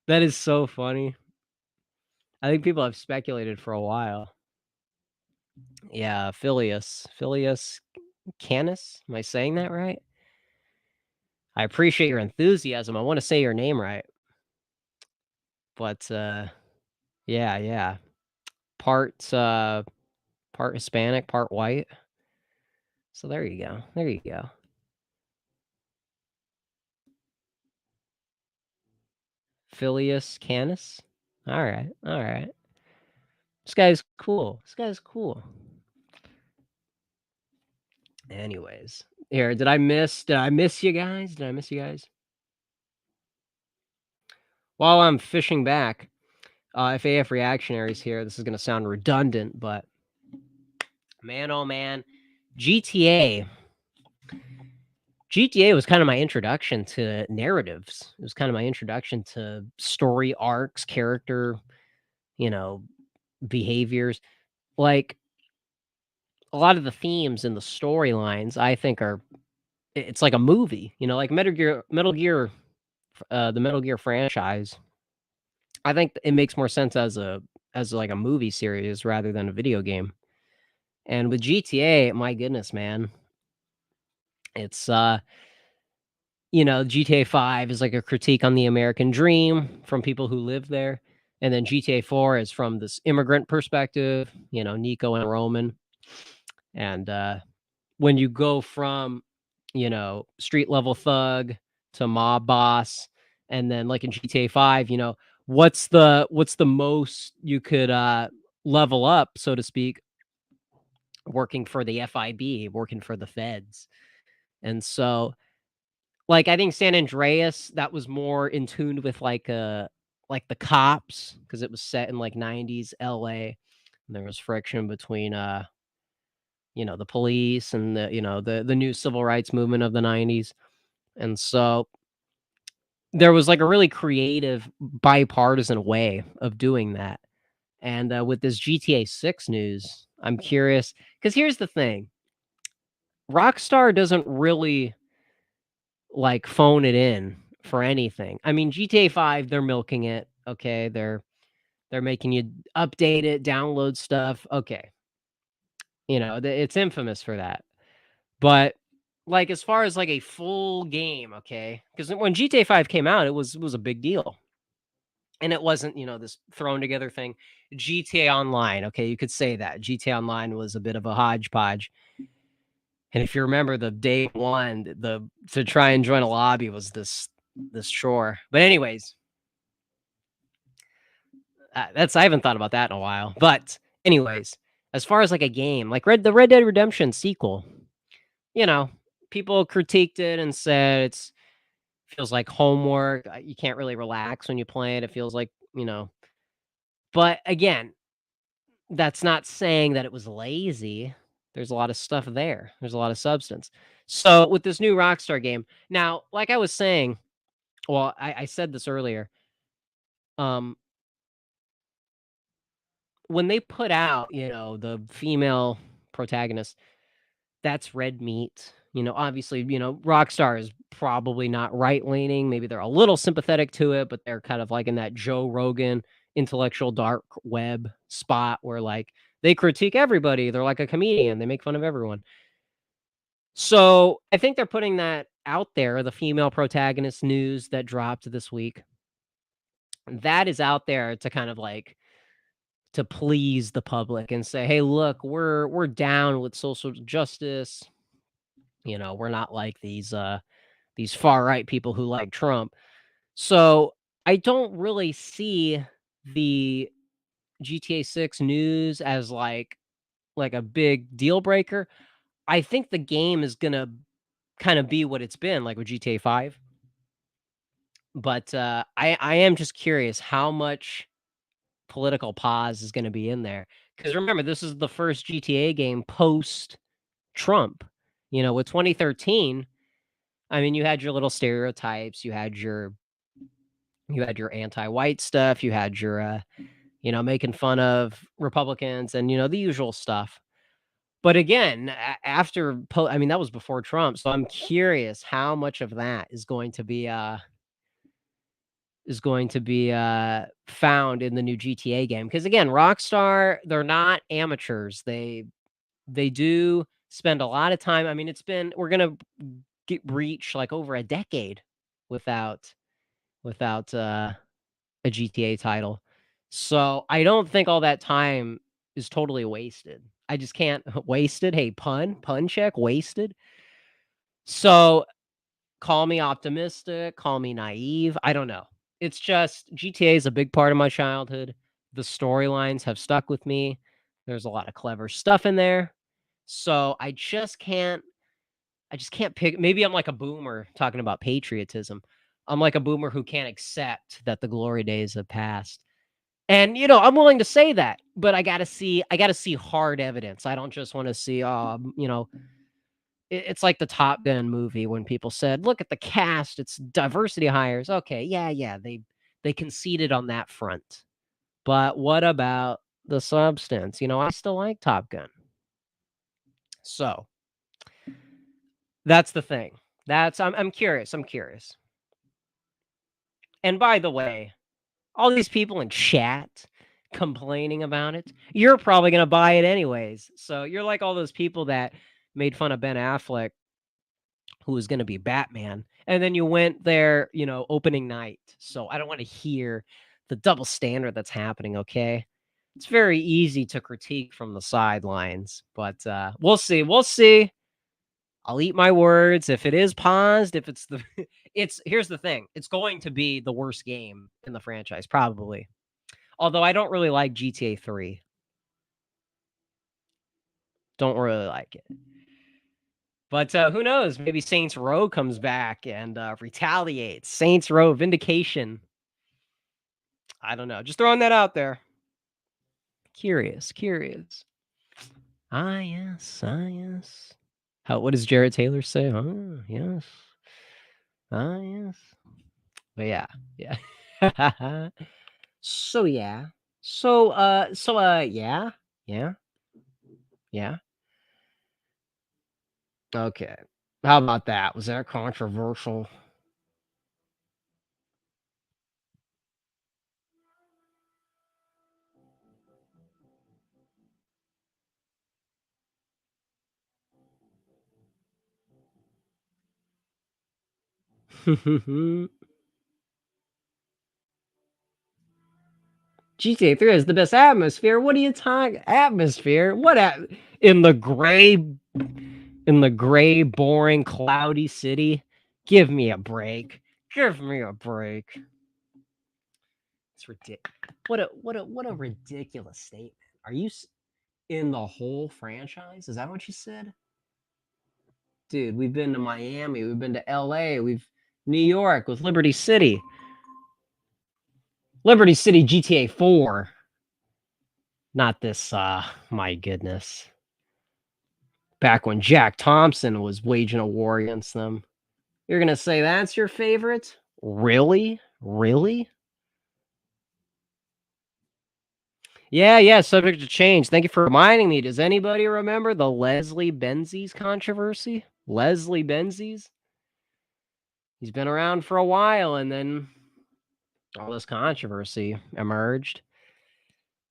S1: That is so funny. I think people have speculated for a while. Yeah, Phileas Canis. Am I saying that right? I appreciate your enthusiasm. I want to say your name right. But yeah, yeah. Part part Hispanic, part white. So there you go. There you go. Phileas Canis. All right. All right. This guy's cool. This guy's cool. Anyways, here, did I miss you guys? Did I miss you guys? while I'm fishing back, if AF reactionaries here, this is gonna sound redundant, but man, oh man, GTA. GTA was kind of my introduction to narratives. It was kind of my introduction to story arcs, character, you know, behaviors. Like a lot of the themes and the storylines, I think are it's like a movie, like Metal Gear, the Metal Gear franchise. I think it makes more sense as like a movie series rather than a video game. And with GTA, my goodness, man, it's GTA 5 is like a critique on the American dream from people who live there. And then GTA 4 is from this immigrant perspective, Nico and Roman. And when you go from, street level thug to mob boss, and then like in GTA 5, what's the most you could level up, so to speak, working for the FIB, working for the feds. And so like, I think San Andreas, that was more in tune with, like, the cops, because it was set in, like, 90s LA, and there was friction between, the police and the new civil rights movement of the 90s, and so there was, like, a really creative bipartisan way of doing that, and, with this GTA 6 news, I'm curious because here's the thing, Rockstar doesn't really like, phone it in for anything. I mean, GTA 5, they're milking it, okay? They're making you update it, download stuff, okay. It's infamous for that. But, like, as far as, like, a full game, okay? Because when GTA 5 came out, it was a big deal, and it wasn't, this thrown together thing. GTA Online, okay, you could say that. GTA Online was a bit of a hodgepodge. And if you remember the day one, the to try and join a lobby was this chore. But anyways, that's I haven't thought about that in a while. But anyways, as far as like a game, like Red Dead Redemption sequel, you know, people critiqued it and said it's feels like homework. You can't really relax when you play it. It feels like, but again, that's not saying that it was lazy. There's a lot of stuff there. There's a lot of substance. So with this new Rockstar game, now, like I was saying, well, I said this earlier. Um, when they put out, the female protagonist, that's red meat. Obviously, Rockstar is probably not right leaning. Maybe they're a little sympathetic to it, but they're kind of like in that Joe Rogan intellectual dark web spot where like they critique everybody. They're like a comedian. They make fun of everyone. So I think they're putting that out there. The female protagonist news that dropped this week, that is out there to kind of like to please the public and say, "Hey, look, we're down with social justice. We're not like these far right people who like Trump." So I don't really see the GTA 6 news as like a big deal breaker. I think the game is gonna kind of be what it's been like with GTA 5. But I am just curious how much political pause is gonna be in there. Because remember, this is the first GTA game post Trump. With 2013, I mean, you had your little stereotypes, you had your anti-white stuff, you had your making fun of Republicans and the usual stuff. But again, I mean, that was before Trump, so I'm curious how much of that is going to be found in the new GTA game. Because again, Rockstar, they're not amateurs. They do spend a lot of time. I mean, we're gonna reach like over a decade without without a GTA title. So I don't think all that time is totally wasted. I just can't wasted. Hey, pun check, wasted. So call me optimistic, call me naive. I don't know. It's just GTA is a big part of my childhood. The storylines have stuck with me. There's a lot of clever stuff in there. So I just can't pick. Maybe I'm like a boomer talking about patriotism. I'm like a boomer who can't accept that the glory days have passed. And, I'm willing to say that, but I gotta see hard evidence. I don't just wanna see, it's like the Top Gun movie when people said, "Look at the cast, it's diversity hires." Okay, yeah, yeah, they conceded on that front. But what about the substance? I still like Top Gun. So, that's the thing. I'm curious, I'm curious. And by the way, all these people in chat complaining about it, you're probably gonna buy it anyways. So, you're like all those people that made fun of Ben Affleck who was gonna be Batman, and then you went there, opening night. So, I don't wanna hear the double standard that's happening, okay? It's very easy to critique from the sidelines, but, we'll see, we'll see. I'll eat my words. If it is paused, if it's the here's the thing, it's going to be the worst game in the franchise, probably. Although I don't really like GTA 3. Don't really like it. But, who knows? Maybe Saints Row comes back and, retaliates. Saints Row Vindication. I don't know. Just throwing that out there. Curious, curious. Ah, yes. Ah, yes. What does Jared Taylor say? Ah, yes. Ah, yes. But yeah, yeah. So yeah. Yeah, yeah, yeah. Okay. How about that? Was that controversial? GTA 3 is the best atmosphere. What are you talking atmosphere? In the gray, boring, cloudy city? Give me a break. Give me a break. It's ridiculous. What a ridiculous statement. Are you in the whole franchise? Is that what you said? Dude, we've been to Miami, we've been to LA, we've New York with Liberty City. Liberty City GTA 4. Not this my goodness. Back when Jack Thompson was waging a war against them. You're going to say that's your favorite? Really? Really? Yeah, yeah, subject to change. Thank you for reminding me. Does anybody remember the Leslie Benzies controversy? Leslie Benzies? He's been around for a while and then all this controversy emerged.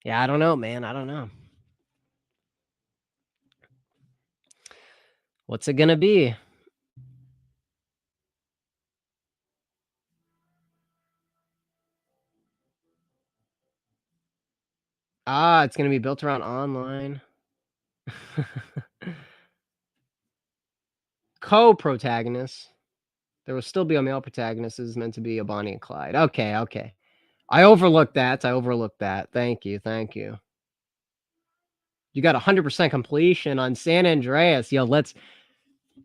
S1: Yeah, I don't know, man. I don't know. What's it going to be? Ah, it's going to be built around online. Co-protagonists. There will still be a male protagonist. This is meant to be a Bonnie and Clyde. Okay, okay. I overlooked that. I overlooked that. Thank you. Thank you. You got 100% completion on San Andreas. Yo, let's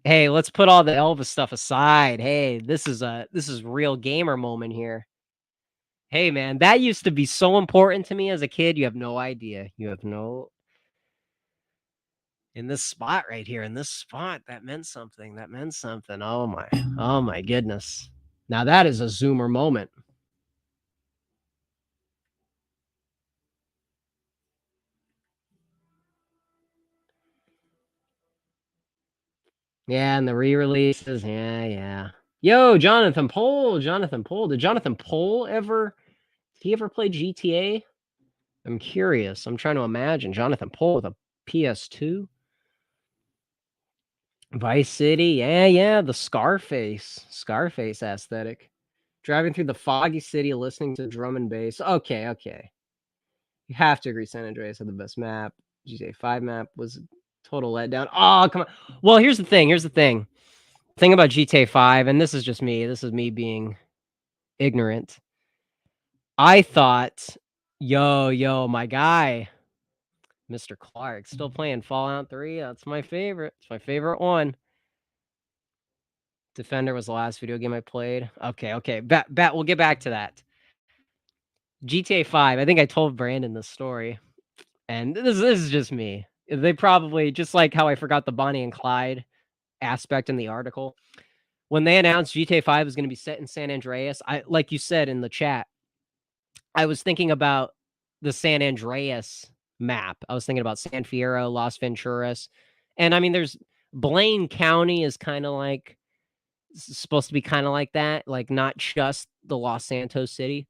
S1: put all the Elvis stuff aside. Hey, this is real gamer moment here. Hey man, that used to be so important to me as a kid. You have no idea. You have no in this spot right here, in this spot, that meant something. That meant something. Oh my goodness. Now that is a Zoomer moment. Yeah, and the re-releases. Yeah, yeah. Yo, Jonathan Pohl. Jonathan Pohl. Did Jonathan Pohl ever did he ever play GTA? I'm curious. I'm trying to imagine Jonathan Pohl with a PS2. Vice City. Yeah, yeah. The Scarface aesthetic. Driving through the foggy city, listening to drum and bass. Okay, okay. You have to agree San Andreas had the best map. GTA 5 map was a total letdown. Oh, come on. Well, here's the thing. Here's the thing. Thing about GTA 5, and this is just me. This is me being ignorant. I thought, yo, my guy, Mr. Clark, still playing Fallout 3. That's my favorite. It's my favorite one. Defender was the last video game I played. Okay. We'll get back to that. GTA 5. I think I told Brandon this story, and this is just me. They probably just like how I forgot the Bonnie and Clyde aspect in the article. When they announced GTA 5 was going to be set in San Andreas, I like you said in the chat, I was thinking about the San Andreas map. I was thinking about San Fierro, Las Venturas, and I mean, there's Blaine County is kind of like supposed to be kind of like that, like not just the Los Santos city.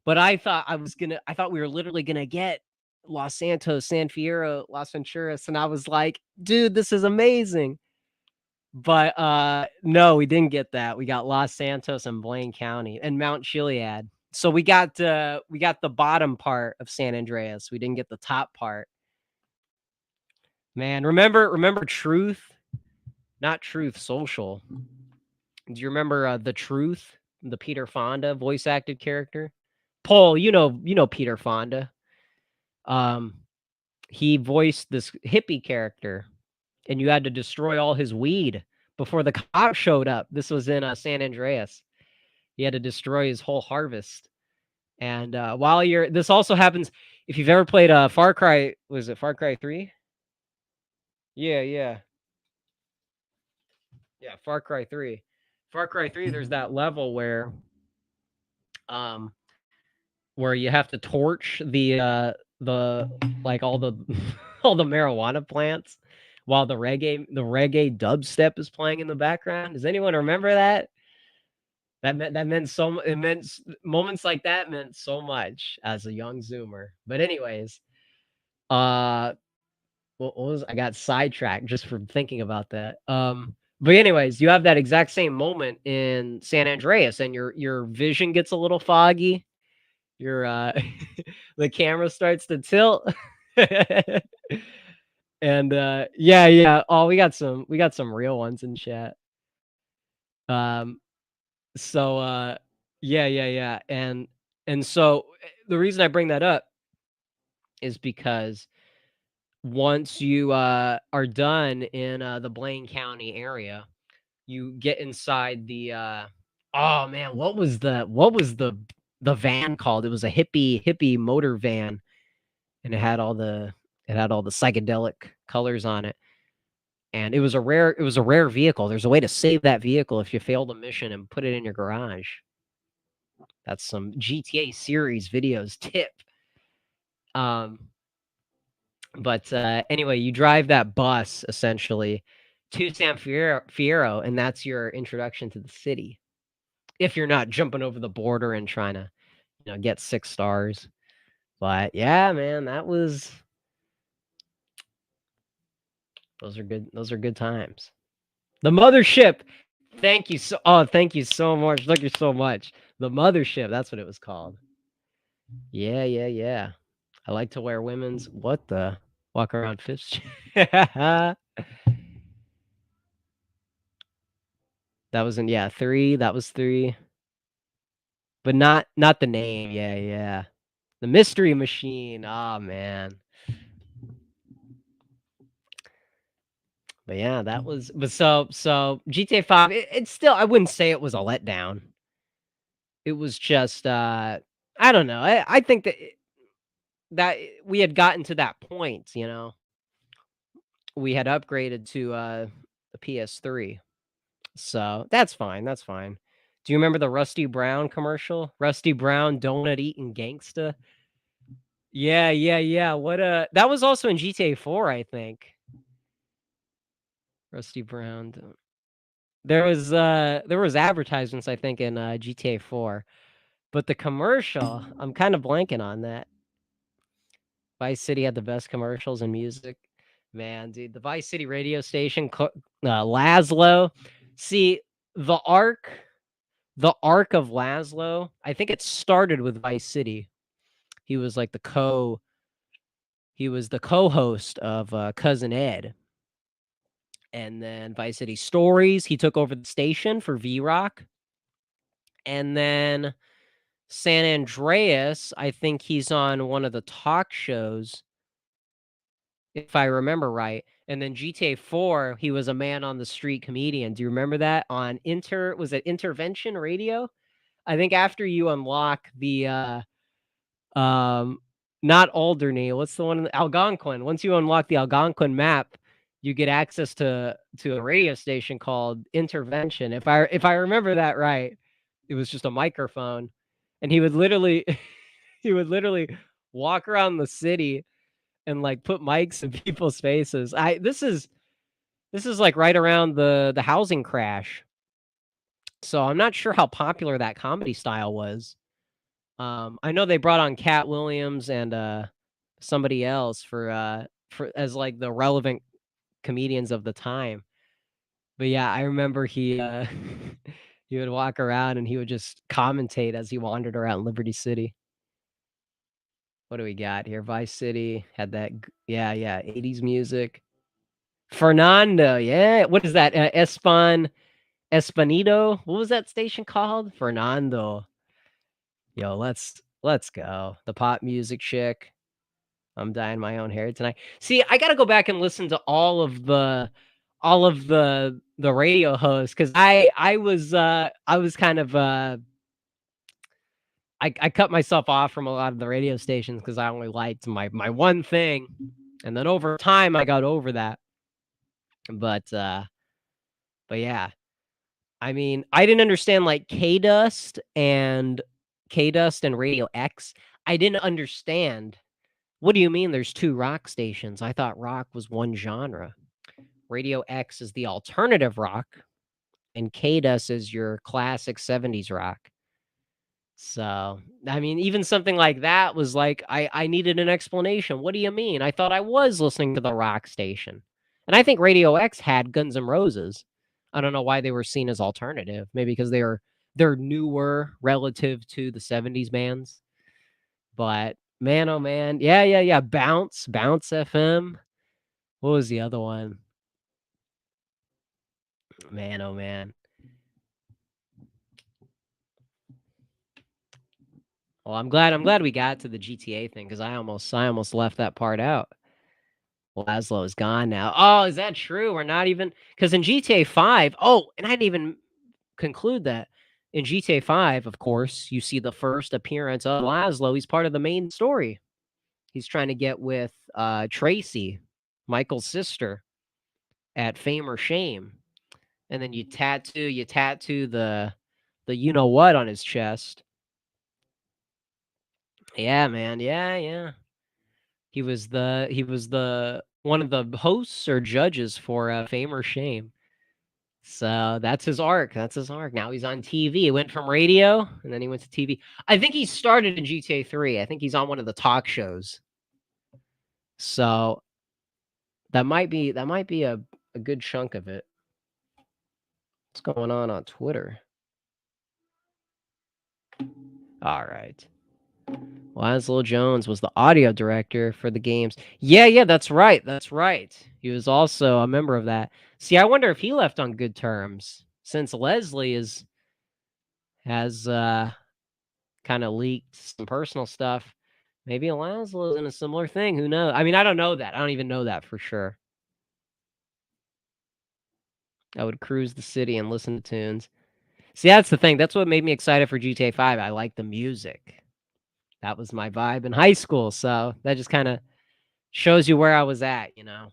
S1: But I thought we were literally gonna get Los Santos, San Fierro, Las Venturas, and I was like, dude, this is amazing. But no, we didn't get that. We got Los Santos and Blaine County and Mount Chiliad. So we got the bottom part of San Andreas. We didn't get the top part. Man, remember Truth? Not Truth Social. Do you remember the Truth, the Peter Fonda voice acted character? Paul, you know Peter Fonda. He voiced this hippie character, and you had to destroy all his weed before the cops showed up. This was in San Andreas. He had to destroy his whole harvest. And this also happens if you've ever played Far Cry. Was it Far Cry 3? Yeah. Far Cry 3. Far Cry 3. There's that level where you have to torch the like all the all the marijuana plants while the reggae dubstep is playing in the background. Does anyone remember that? That meant so it meant moments like that meant so much as a young Zoomer. But anyways, what was I got sidetracked just from thinking about that. But anyways, you have that exact same moment in San Andreas, and your vision gets a little foggy. Your the camera starts to tilt. And yeah. Oh, we got some real ones in chat. Um so yeah. And so the reason I bring that up is because once you are done in the Blaine County area, you get inside the oh man, what was the van called? It was a hippie motor van, and it had all the psychedelic colors on it. And it was a rare vehicle. There's a way to save that vehicle if you fail the mission and put it in your garage. That's some GTA series videos tip. But anyway, you drive that bus essentially to San Fierro, and that's your introduction to the city. If you're not jumping over the border and trying to, get 6 stars. But yeah, man, those are good. Those are good times. The mothership. Thank you so much. Thank you so much. The mothership. That's what it was called. Yeah. I like to wear women's walk around fist. That was 3. That was 3. But not the name. Yeah. The mystery machine. Oh man. But yeah, that was so GTA 5, it's still, I wouldn't say it was a letdown. It was just I don't know. I think that we had gotten to that point, We had upgraded to the PS3. So, that's fine. Do you remember the Rusty Brown commercial? Rusty Brown donut eating gangsta? Yeah. What that was also in GTA 4, I think. Rusty Brown. There was advertisements, I think, in GTA 4. But the commercial, I'm kind of blanking on that. Vice City had the best commercials and music. Man, dude, the Vice City radio station, Laszlo. See, the arc of Laszlo, I think it started with Vice City. He was like the co-host of Cousin Ed. And then Vice City Stories, he took over the station for V-Rock. And then San Andreas, I think he's on one of the talk shows, if I remember right. And then GTA 4, he was a man on the street comedian. Do you remember that on was it Intervention Radio? I think after you unlock the um not Alderney, what's the one Algonquin. Once you unlock the Algonquin map, you get access to a radio station called Intervention. If I remember that right, it was just a microphone and he would literally he would literally walk around the city and like put mics in people's faces. I this is like right around the housing crash. So I'm not sure how popular that comedy style was. I know they brought on Cat Williams and somebody else for as like the relevant comedians of the time. But yeah, I remember he he would walk around and he would just commentate as he wandered around Liberty City. What do we got here? Vice City had that yeah, yeah, 80s music. Fernando, yeah. What is that? Espanido? What was that station called? Fernando. Yo, let's go. The pop music chick. I'm dyeing my own hair tonight. See, I gotta go back and listen to all of the radio hosts because I was kind of I cut myself off from a lot of the radio stations because I only liked my one thing. And then over time I got over that. But but yeah. I mean, I didn't understand like K Dust and Radio X. I didn't understand. What do you mean there's two rock stations? I thought rock was one genre. Radio X is the alternative rock, and K Dust is your classic 70s rock. So, I mean, even something like that was like, I needed an explanation. What do you mean? I thought I was listening to the rock station. And I think Radio X had Guns N' Roses. I don't know why they were seen as alternative. Maybe because they're newer relative to the 70s bands. But man, oh man. Yeah, yeah, yeah. Bounce FM. What was the other one? Man, oh man. Well, I'm glad we got to the GTA thing because I almost left that part out. Laszlo is gone now. Oh, is that true? We're not even because in GTA 5. Oh, and I didn't even conclude that in GTA 5. Of course, you see the first appearance of Laszlo. He's part of the main story. He's trying to get with Tracy, Michael's sister, at Fame or Shame, and then you tattoo the you know what on his chest. Yeah, man. Yeah, yeah. He was the one of the hosts or judges for Fame or Shame. So that's his arc. That's his arc. Now he's on TV. He went from radio and then he went to TV. I think he started in GTA 3. I think he's on one of the talk shows. So that might be a good chunk of it. What's going on Twitter? All right. Laszlo Jones was the audio director for the games. Yeah, yeah, that's right. That's right. He was also a member of that. See, I wonder if he left on good terms since Leslie has kind of leaked some personal stuff. Maybe Laszlo's in a similar thing. Who knows? I mean, I don't know that. I don't even know that for sure. I would cruise the city and listen to tunes. See, that's the thing. That's what made me excited for GTA 5. I like the music. That was my vibe in high school. So that just kind of shows you where I was at, you know.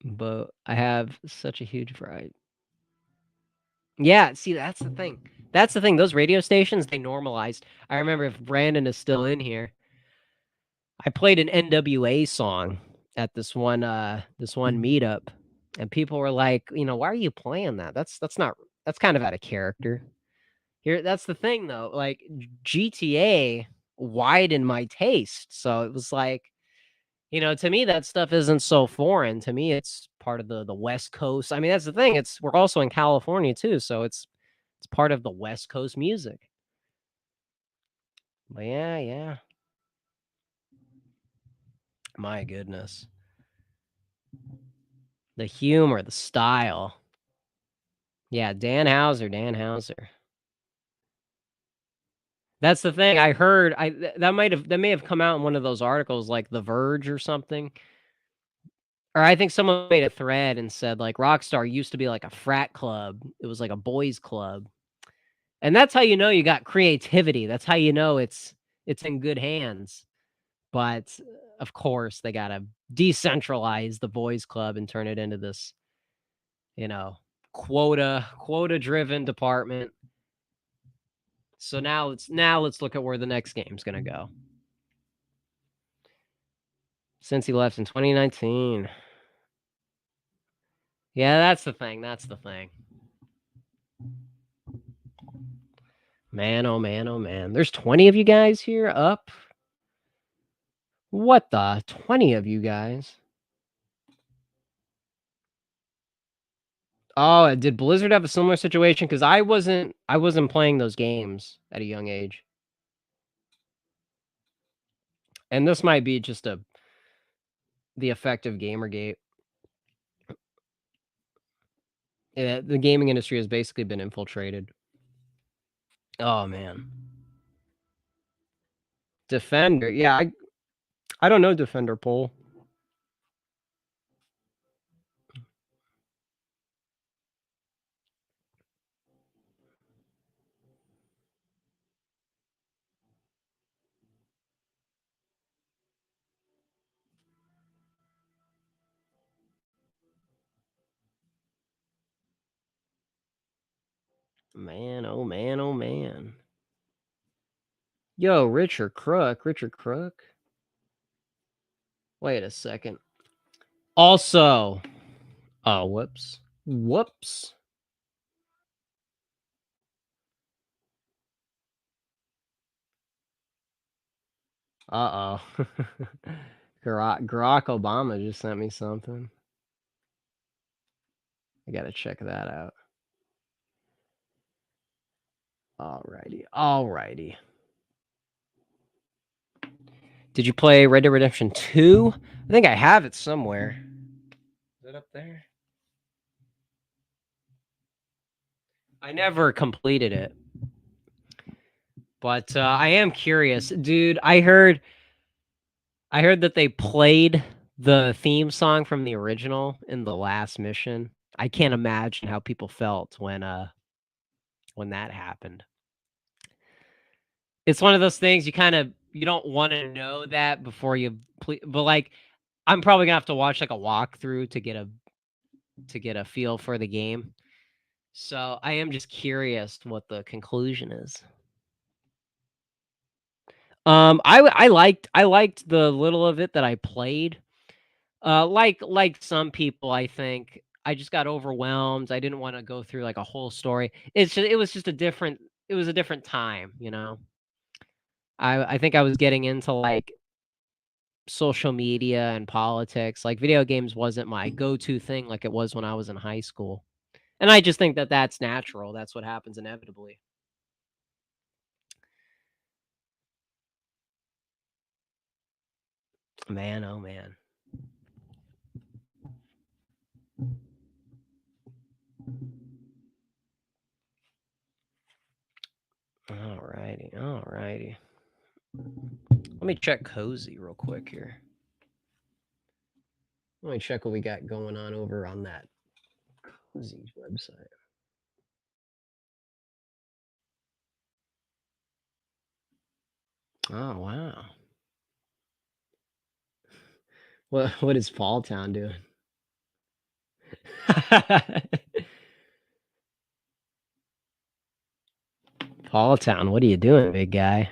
S1: But I have such a huge variety. Yeah, see, that's the thing. That's the thing. Those radio stations, they normalized. I remember if Brandon is still in here, I played an NWA song at this one meetup, and people were like, you know, why are you playing that? That's not that's kind of out of character. Here, that's the thing though. Like GTA widened my taste, so it was like, you know, to me that stuff isn't so foreign. To me, it's part of the West Coast. I mean, that's the thing. It's we're also in California too, so it's part of the West Coast music. But yeah, yeah. My goodness. The humor, the style. Yeah, Dan Hauser, Dan Hauser. That's the thing. I heard that may have come out in one of those articles like The Verge or something. Or I think someone made a thread and said like Rockstar used to be like a frat club. It was like a boys club. And that's how you know you got creativity. That's how you know it's in good hands. But of course, they got to decentralize the boys club and turn it into this, you know, quota driven department. So now let's look at where the next game's going to go. Since he left in 2019. Yeah, that's the thing. That's the thing. Man, oh man, oh man. There's 20 of you guys here up. What the? 20 of you guys. Oh, did Blizzard have a similar situation? Because I wasn't playing those games at a young age. And this might be just the effect of Gamergate. Yeah, the gaming industry has basically been infiltrated. Oh man. Defender. Yeah, I don't know Defender Pole. Man, oh man, oh man. Yo, Richard Crook. Wait a second. Also, oh, whoops. Uh-oh. Barack Obama just sent me something. I gotta check that out. Alrighty. Did you play Red Dead Redemption 2? I think I have it somewhere. Is it up there? I never completed it. But I am curious. Dude, I heard that they played the theme song from the original in the last mission. I can't imagine how people felt when that happened. It's one of those things you don't want to know that before you but like I'm probably going to have to watch like a walkthrough to get a feel for the game. So, I am just curious what the conclusion is. I liked the little of it that I played. Like some people, I think I just got overwhelmed. I didn't want to go through like a whole story. It was just a different time, you know. I think I was getting into like social media and politics. Like video games wasn't my go-to thing like it was when I was in high school. And I just think that that's natural. That's what happens inevitably. Man, oh man. Alrighty. Let me check Cozy real quick here. Let me check what we got going on over on that Cozy website. Oh wow. What is Fall Town doing? Fall Town, what are you doing, big guy?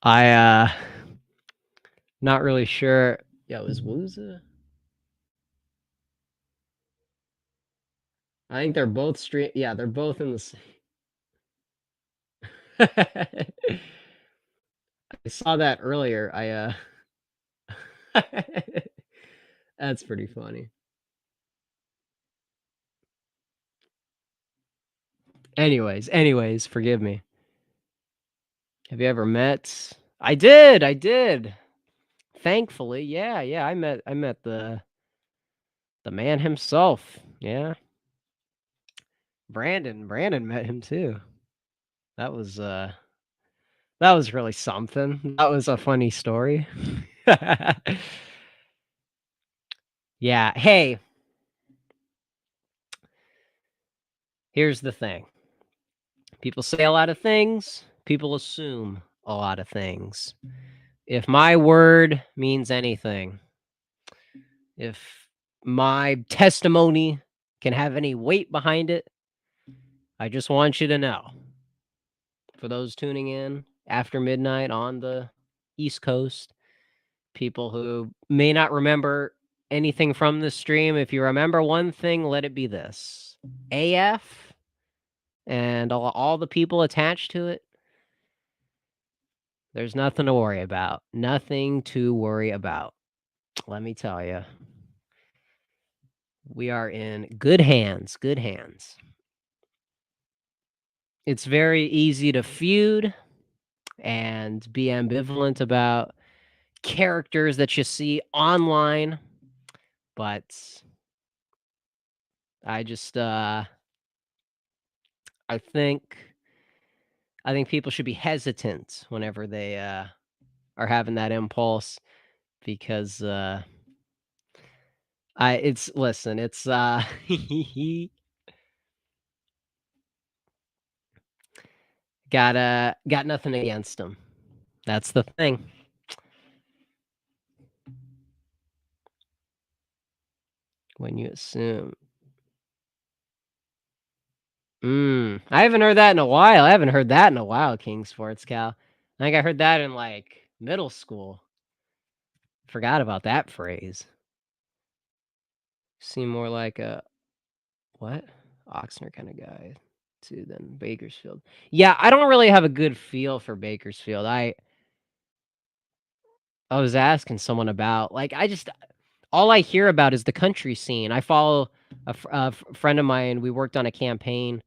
S1: I not really sure. Yo, is Wooza? I think they're both stream. Yeah, they're both in the same. I saw that earlier. That's pretty funny. Anyways, forgive me. Have you ever met? I did. Thankfully, yeah. I met the man himself. Yeah. Brandon met him too. That was, uh that was really something. That was a funny story. Yeah, hey, here's the thing. People say a lot of things, people assume a lot of things. If my word means anything, if my testimony can have any weight behind it, I just want you to know, for those tuning in after midnight on the East Coast, people who may not remember anything from this stream, if you remember one thing, let it be this. AF and all the people attached to it, there's nothing to worry about. Nothing to worry about. Let me tell you, we are in good hands, good hands. It's very easy to feud and be ambivalent about characters that you see online, but I just I think people should be hesitant whenever they are having that impulse because I it's listen, it's got nothing against them. That's the thing. When you assume. I haven't heard that in a while. I haven't heard that in a while, King Sports Cal. I think I heard that in like middle school. Forgot about that phrase. Seem more like a what? Oxnard kind of guy too than Bakersfield. Yeah, I don't really have a good feel for Bakersfield. I was asking someone about like I just all I hear about is the country scene. I follow a friend of mine. We worked on a campaign,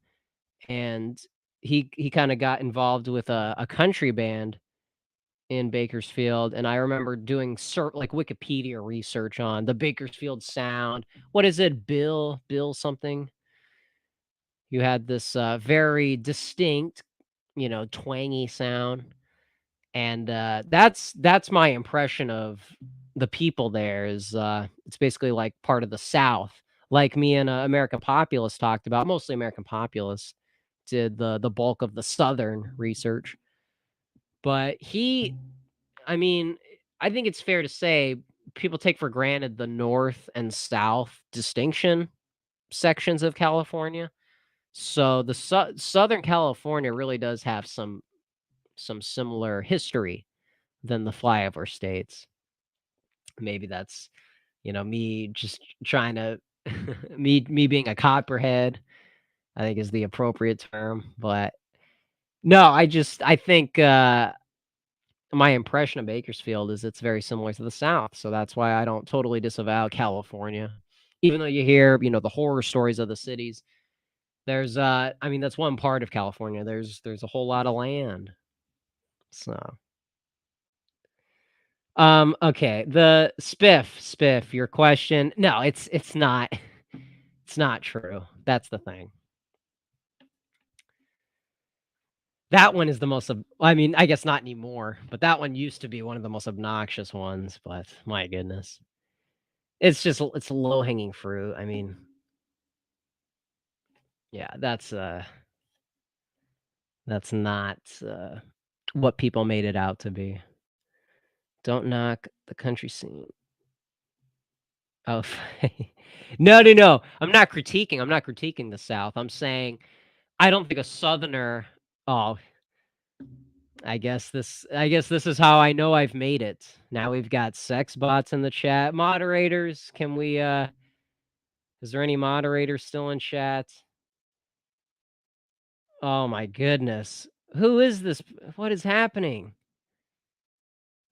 S1: and he kind of got involved with a country band in Bakersfield, and I remember doing like Wikipedia research on the Bakersfield sound. What is it, Bill something? You had this very distinct, twangy sound, and that's my impression of the people there. Is it's basically like part of the South, like me and American Populist talked about. Mostly American Populist did the bulk of the Southern research, but I mean, I think it's fair to say people take for granted the North and South distinction sections of California. So the Southern California really does have some similar history than the flyover states. Maybe that's, me just trying to me being a copperhead, I think is the appropriate term, but no, I think my impression of Bakersfield is it's very similar to the South, so that's why I don't totally disavow California. Even though you hear, the horror stories of the cities, there's I mean that's one part of California. There's a whole lot of land. So, okay, the spiff, your question. No, it's not it's not true. That's the thing. That one is the most I mean, I guess not anymore, but that one used to be one of the most obnoxious ones, but my goodness. It's low-hanging fruit. I mean, yeah, that's not what people made it out to be. Don't knock the country scene. Oh, no, no, no. I'm not critiquing the South. I'm saying I don't think a Southerner. Oh, I guess this is how I know I've made it. Now we've got sex bots in the chat. Moderators, can we is there any moderators still in chat? Oh my goodness. Who is this? What is happening?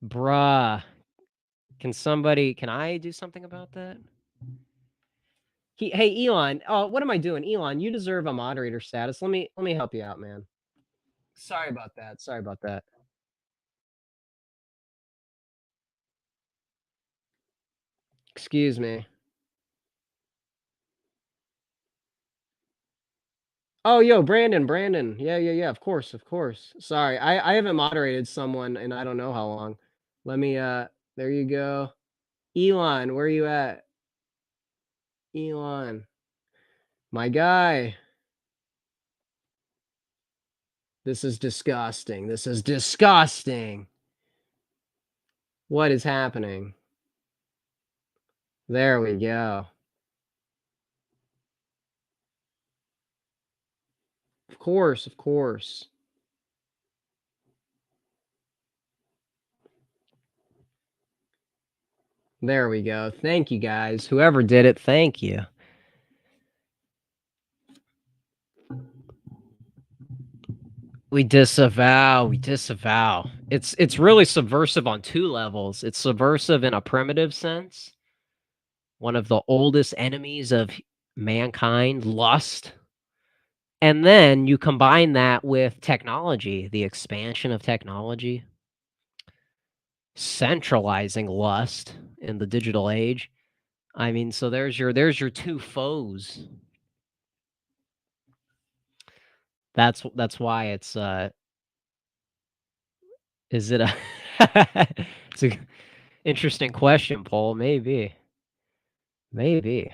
S1: Bruh. Can I do something about that? Hey Elon, oh, what am I doing? Elon, you deserve a moderator status. Let me help you out, man. Sorry about that. Sorry about that. Excuse me. Oh, yo, Brandon, Brandon. Yeah, yeah, yeah. Of course, of course. Sorry, I haven't moderated someone in I don't know how long. Let me. There you go. Elon, where you at? Elon, my guy. This is disgusting. This is disgusting. What is happening? There we go. Of course, of course. There we go. Thank you guys. Whoever did it, thank you. We disavow, we disavow. It's really subversive on two levels. It's subversive in a primitive sense. One of the oldest enemies of mankind, lust. And then you combine that with technology, the expansion of technology, centralizing lust in the digital age. I mean, so there's your two foes. That's why it's is it a it's a interesting question, Paul. Maybe. Maybe.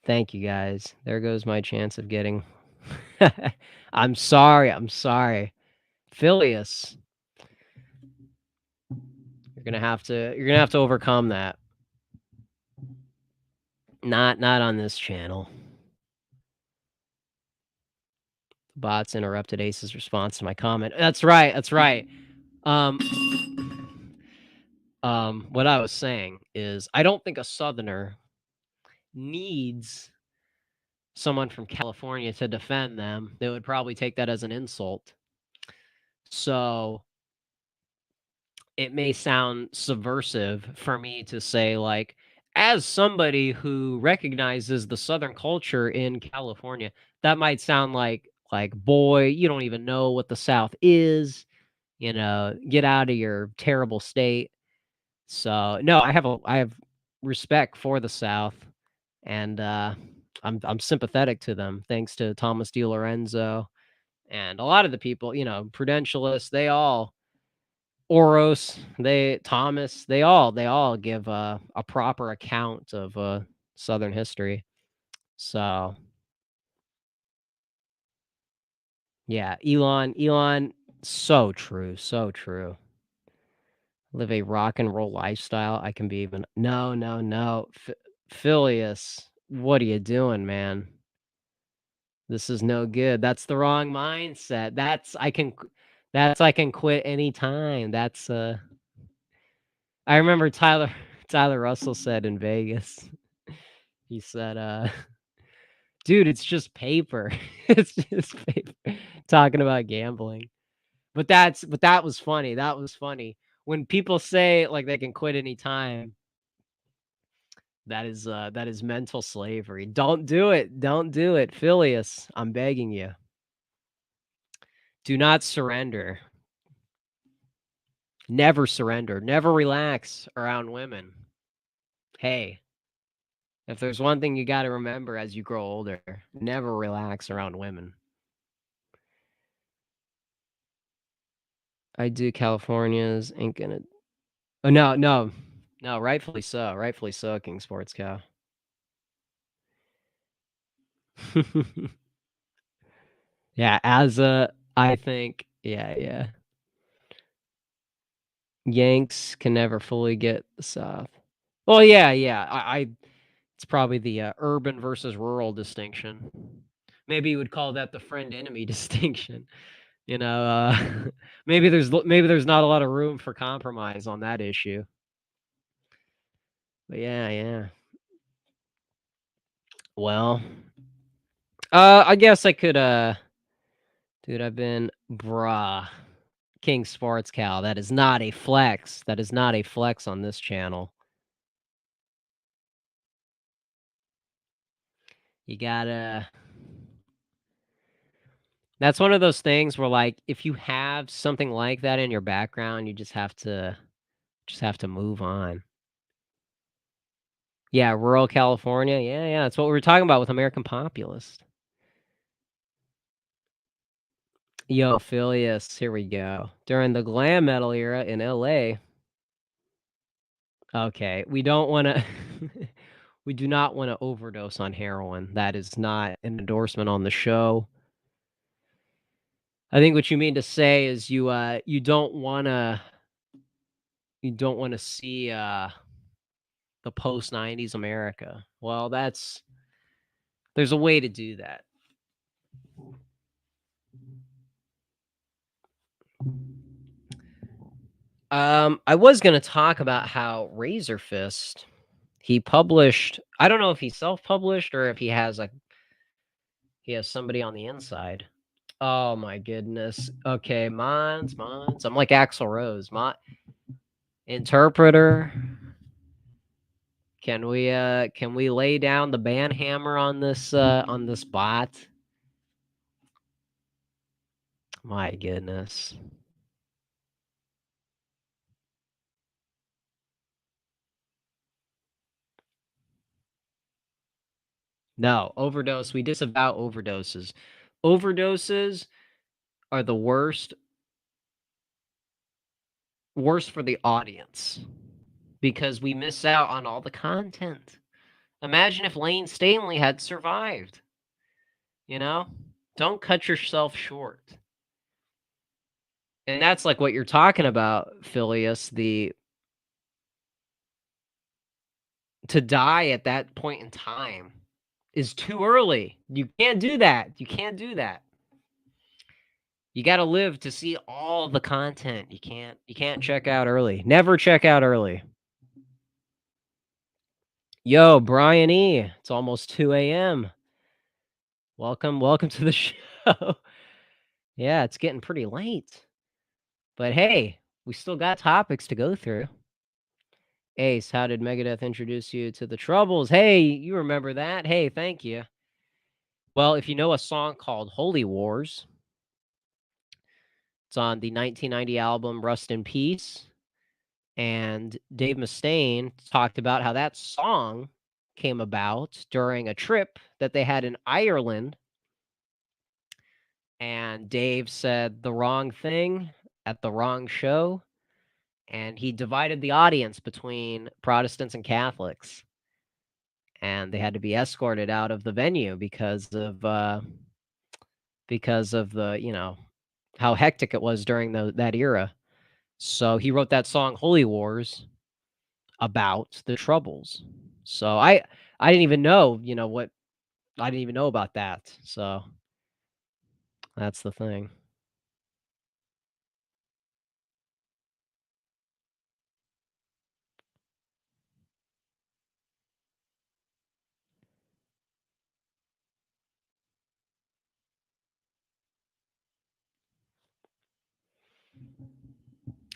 S1: Thank you guys. There goes my chance of getting I'm sorry, I'm sorry. Phileas, you're gonna have to overcome that. Not on this channel. Bots interrupted Ace's response to my comment. That's right, that's right. Um, what I was saying is I don't think a Southerner needs someone from California to defend them. They would probably take that as an insult. So it may sound subversive for me to say, like, as somebody who recognizes the Southern culture in California, that might sound like, boy, you don't even know what the South is. Get out of your terrible state. So no, I have respect for the South, and I'm sympathetic to them. Thanks to Thomas DiLorenzo and a lot of the people, Prudentialists. They all Oros, Thomas, they all give a proper account of Southern history. So yeah, Elon, so true, so true. Live a rock and roll lifestyle. I can be even. No, no, no, Phileas, what are you doing, man? This is no good. That's the wrong mindset. That's I can quit anytime. I remember Tyler Russell said in Vegas. He said, dude, it's just paper. It's just paper. Talking about gambling. But that was funny. That was funny. When people say like they can quit anytime, that is mental slavery. Don't do it. Don't do it. Phileas, I'm begging you. Do not surrender. Never surrender. Never relax around women. Hey, if there's one thing you got to remember as you grow older, never relax around women. I do California's ain't gonna. Oh no, no, no. Rightfully so. Rightfully so, King Sports Cow. Yeah, as a, I think, yeah, yeah. Yanks can never fully get the South. Well, yeah, yeah. It's probably the urban versus rural distinction. Maybe you would call that the friend enemy distinction. You know, maybe there's not a lot of room for compromise on that issue. But yeah, yeah. Well, I guess I could dude, I've been bruh. King Sports Cow. That is not a flex. That is not a flex on this channel. You gotta That's one of those things where, like, if you have something like that in your background, you just have to move on. Yeah, rural California. Yeah, yeah, that's what we were talking about with American Populist. Yo, Phileas, here we go. During the glam metal era in LA. Okay, we don't wanna we do not wanna overdose on heroin. That is not an endorsement on the show. I think what you mean to say is you don't wanna see, the post-90s America. Well, there's a way to do that. I was gonna talk about how Razor Fist, he published I don't know if he self-published or if he has somebody on the inside. Oh my goodness. Okay, mines. I'm like Axl Rose. My interpreter. Can we lay down the band hammer on this bot? My goodness. No, overdose. We disavow overdoses. Overdoses are the worst for the audience because we miss out on all the content. Imagine if Lane Stanley had survived, you know? Don't cut yourself short. And that's like what you're talking about, Phileas, the to die at that point in time is too early. You can't do that. You can't do that. You got to live to see all the content. You can't check out early. Never check out early. Yo, Brian E. It's almost 2 a.m. Welcome to the show. Yeah, it's getting pretty late. But hey, we still got topics to go through. Ace, how did Megadeth introduce you to the Troubles? Hey, you remember that? Hey, thank you. Well, if you know a song called Holy Wars, it's on the 1990 album Rust in Peace. And Dave Mustaine talked about how that song came about during a trip that they had in Ireland. And Dave said the wrong thing at the wrong show. And he divided the audience between Protestants and Catholics. And they had to be escorted out of the venue because of the, how hectic it was during that era. So he wrote that song Holy Wars about the Troubles. So I didn't even know, what I didn't even know about that. So that's the thing.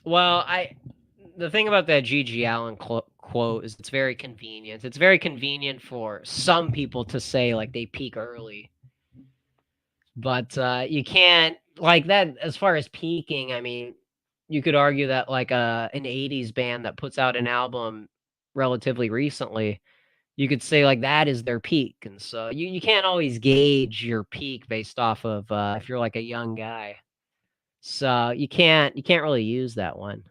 S1: Well, the thing about that G.G. Allen quote is it's very convenient. It's very convenient for some people to say like they peak early. But you can't like that as far as peaking, I mean, you could argue that like an 80s band that puts out an album relatively recently, you could say like that is their peak. And so you can't always gauge your peak based off of if you're like a young guy. So you can't really use that one.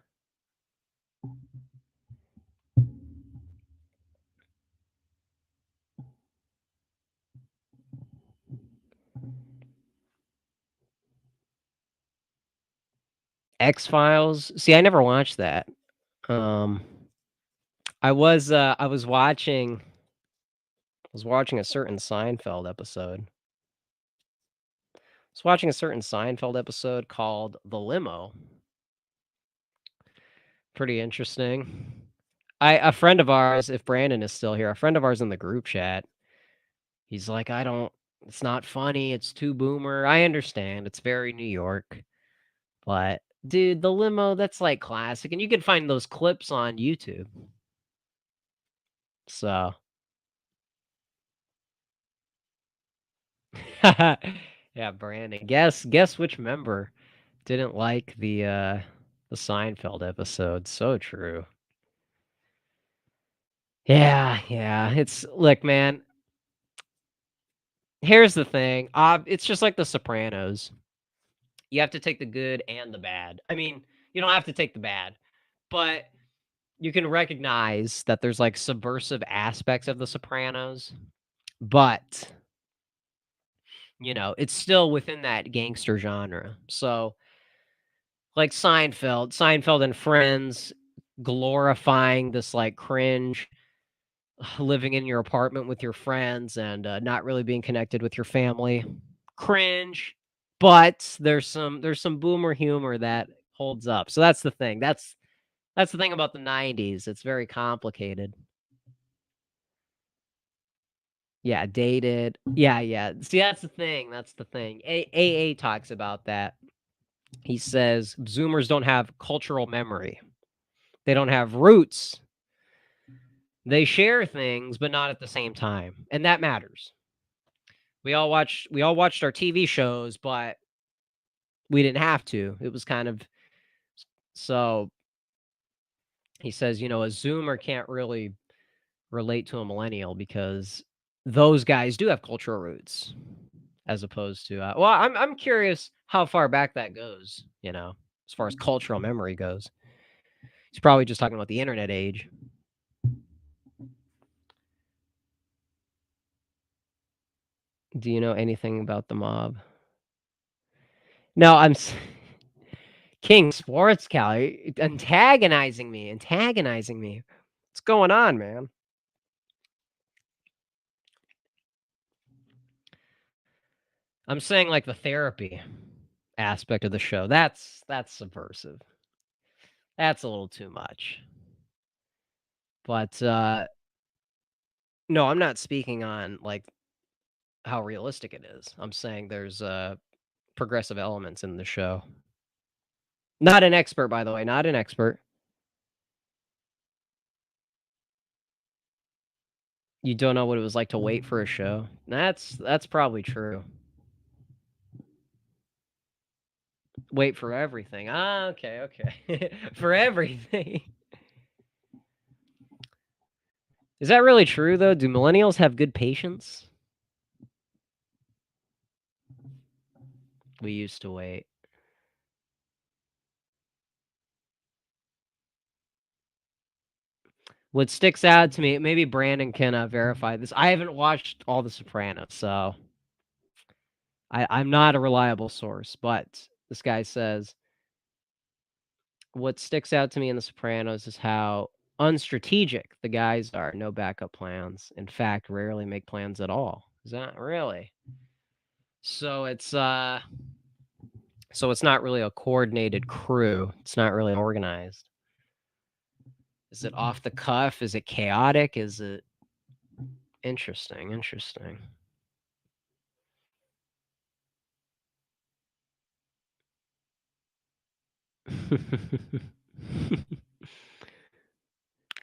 S1: X-Files. See, I never watched that. Um I was watching a certain Seinfeld episode. I was watching a certain Seinfeld episode called The Limo. Pretty interesting. A friend of ours, if Brandon is still here, a friend of ours in the group chat, he's like, it's not funny, it's too boomer. I understand, it's very New York. But dude, The Limo, that's like classic. And you can find those clips on YouTube. So yeah, Brandon. Guess which member didn't like the Seinfeld episode. So true. Yeah. Look, man, here's the thing. It's just like The Sopranos. You have to take the good and the bad. I mean, you don't have to take the bad, but you can recognize that there's like subversive aspects of The Sopranos, but it's still within that gangster genre. So, like Seinfeld and Friends glorifying this like cringe living in your apartment with your friends and not really being connected with your family. Cringe, but there's some boomer humor that holds up. So that's the thing. That's the thing about the '90s. It's very complicated. Yeah, dated. Yeah. See, that's the thing. That's the thing. AA talks about that. He says Zoomers don't have cultural memory. They don't have roots. They share things, but not at the same time, and that matters. We all watched our TV shows, but we didn't have to. It was kind of so. He says, a Zoomer can't really relate to a millennial because those guys do have cultural roots, as opposed to. Well, I'm curious how far back that goes. As far as cultural memory goes. He's probably just talking about the internet age. Do you know anything about the mob? No, King Sports Cal antagonizing me. What's going on, man? I'm saying like the therapy aspect of the show. That's subversive. That's a little too much. But no, I'm not speaking on like how realistic it is. I'm saying there's progressive elements in the show. Not an expert, by the way, not an expert. You don't know what it was like to wait for a show. That's probably true. Wait for everything. Ah, okay. For everything. Is that really true though? Do millennials have good patience? We used to wait. What sticks out to me, maybe Brandon can verify this. I haven't watched all The Sopranos, so I'm not a reliable source. But this guy says what sticks out to me in The Sopranos is how unstrategic the guys are. No backup plans. In fact, rarely make plans at all. Is that really? So it's not really a coordinated crew. It's not really organized. Is it off the cuff? Is it chaotic? Is it interesting? Interesting.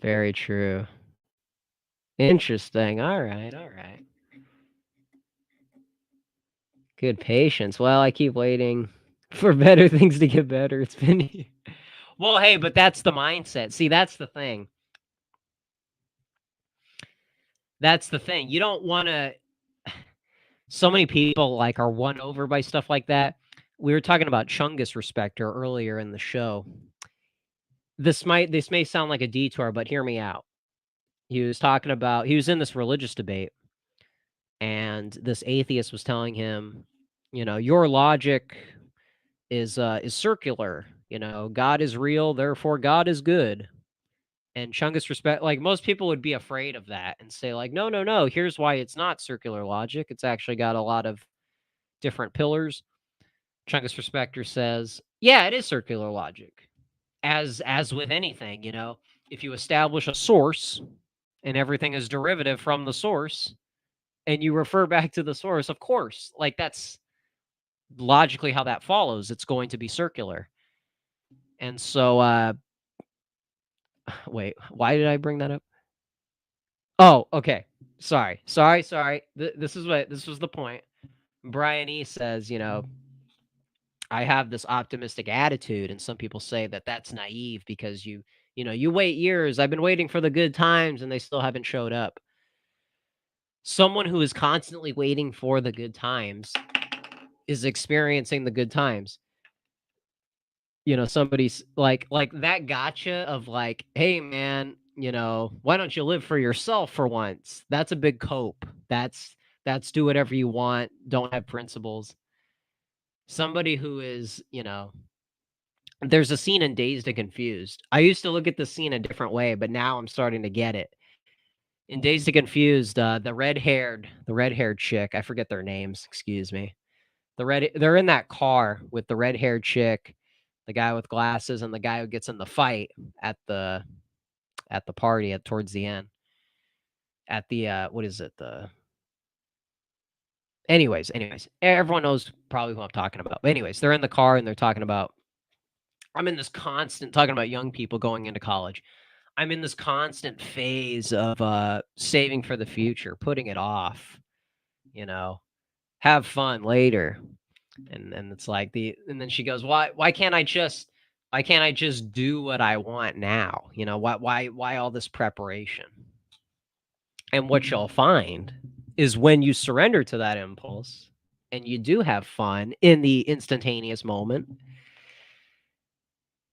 S1: Very true. Interesting. All right. All right. Good patience. Well, I keep waiting for better things to get better. It's been. Well, hey, but that's the mindset. See, that's the thing. That's the thing. You don't want to. So many people like are won over by stuff like that. We were talking about Chungus Respecter earlier in the show. This may sound like a detour, but hear me out. He was in this religious debate, and this atheist was telling him, your logic is circular. God is real, therefore God is good. And Chungus Respect, like most people would be afraid of that and say, like, no. Here's why it's not circular logic. It's actually got a lot of different pillars. Chungus Respecter says, yeah, it is circular logic. As with anything, if you establish a source and everything is derivative from the source and you refer back to the source, of course, like that's logically how that follows. It's going to be circular. And so wait, why did I bring that up? Oh, okay. Sorry. This was the point. Brian E says, I have this optimistic attitude, and some people say that that's naive because you wait years. I've been waiting for the good times and they still haven't showed up. Someone who is constantly waiting for the good times is experiencing the good times. Somebody's like that gotcha of like, "Hey man, why don't you live for yourself for once?" That's a big cope. That's do whatever you want, don't have principles. Somebody who is, there's a scene in Dazed and Confused. I used to look at the scene a different way, but now I'm starting to get it. In Dazed and Confused, the red-haired chick, I forget their names, excuse me. They're in that car with the red-haired chick, the guy with glasses, and the guy who gets in the fight at the party at towards the end. At the what is it? The anyways, everyone knows probably who I'm talking about. But anyways, they're in the car and they're talking about I'm in this constant talking about young people going into college. I'm in this constant phase of saving for the future, putting it off, you know. Have fun later. And it's like and then she goes, why can't I just do what I want now? Why all this preparation? And what you'll find is when you surrender to that impulse and you do have fun in the instantaneous moment,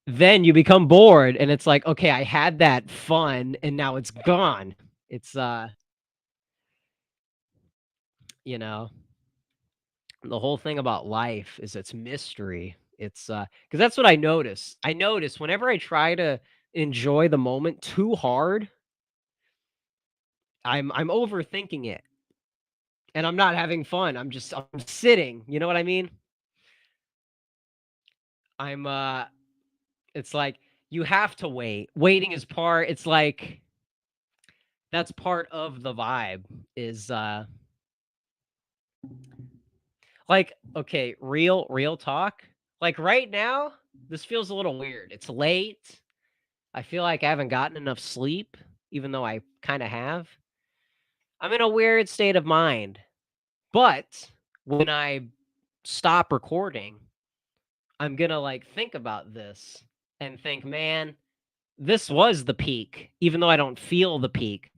S1: then you become bored and it's like, okay, I had that fun and now it's gone. It's you know, the whole thing about life is its mystery. It's because that's what I notice. I notice whenever I try to enjoy the moment too hard, I'm overthinking it and I'm not having fun. I'm sitting. You know what I mean? I'm it's like you have to wait. Waiting is part. It's like that's part of the vibe. Is like okay, real talk. Like right now, this feels a little weird. It's late. I feel like I haven't gotten enough sleep, even though I kind of have. I'm in a weird state of mind. But when I stop recording, I'm gonna like think about this and think, man, this was the peak, even though I don't feel the peak.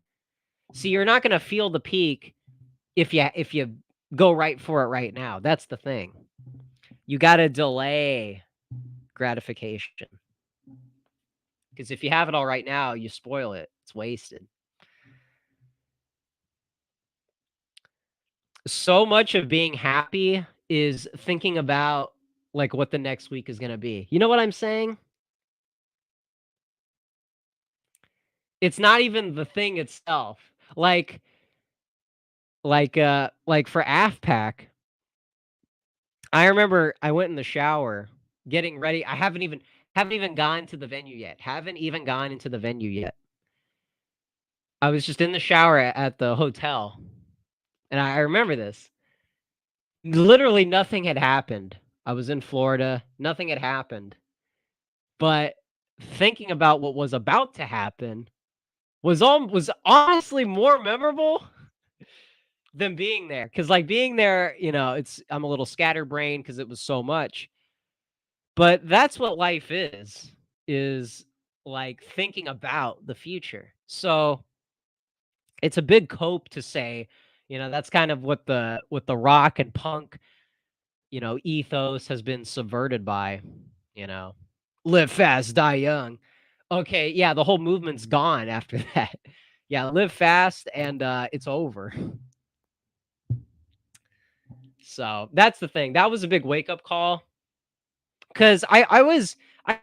S1: See, you're not gonna feel the peak if you go right for it right now. That's the thing. You gotta delay gratification. Because if you have it all right now, you spoil it. It's wasted. So much of being happy is thinking about like what the next week is gonna be. You know what I'm saying? It's not even the thing itself. Like for AFPAC, I remember I went in the shower getting ready. I haven't even gone to the venue yet. Haven't even gone into the venue yet. I was just in the shower at the hotel, and I remember this. Literally nothing had happened. I was in Florida, nothing had happened. But thinking about what was about to happen was honestly more memorable than being there. Cause like being there, I'm a little scatterbrained because it was so much. But that's what life is like thinking about the future. So it's a big cope to say, that's kind of what the rock and punk, ethos has been subverted by, you know. Live fast, die young. Okay, yeah, the whole movement's gone after that. Yeah, live fast and it's over. So that's the thing. That was a big wake up call. Cause I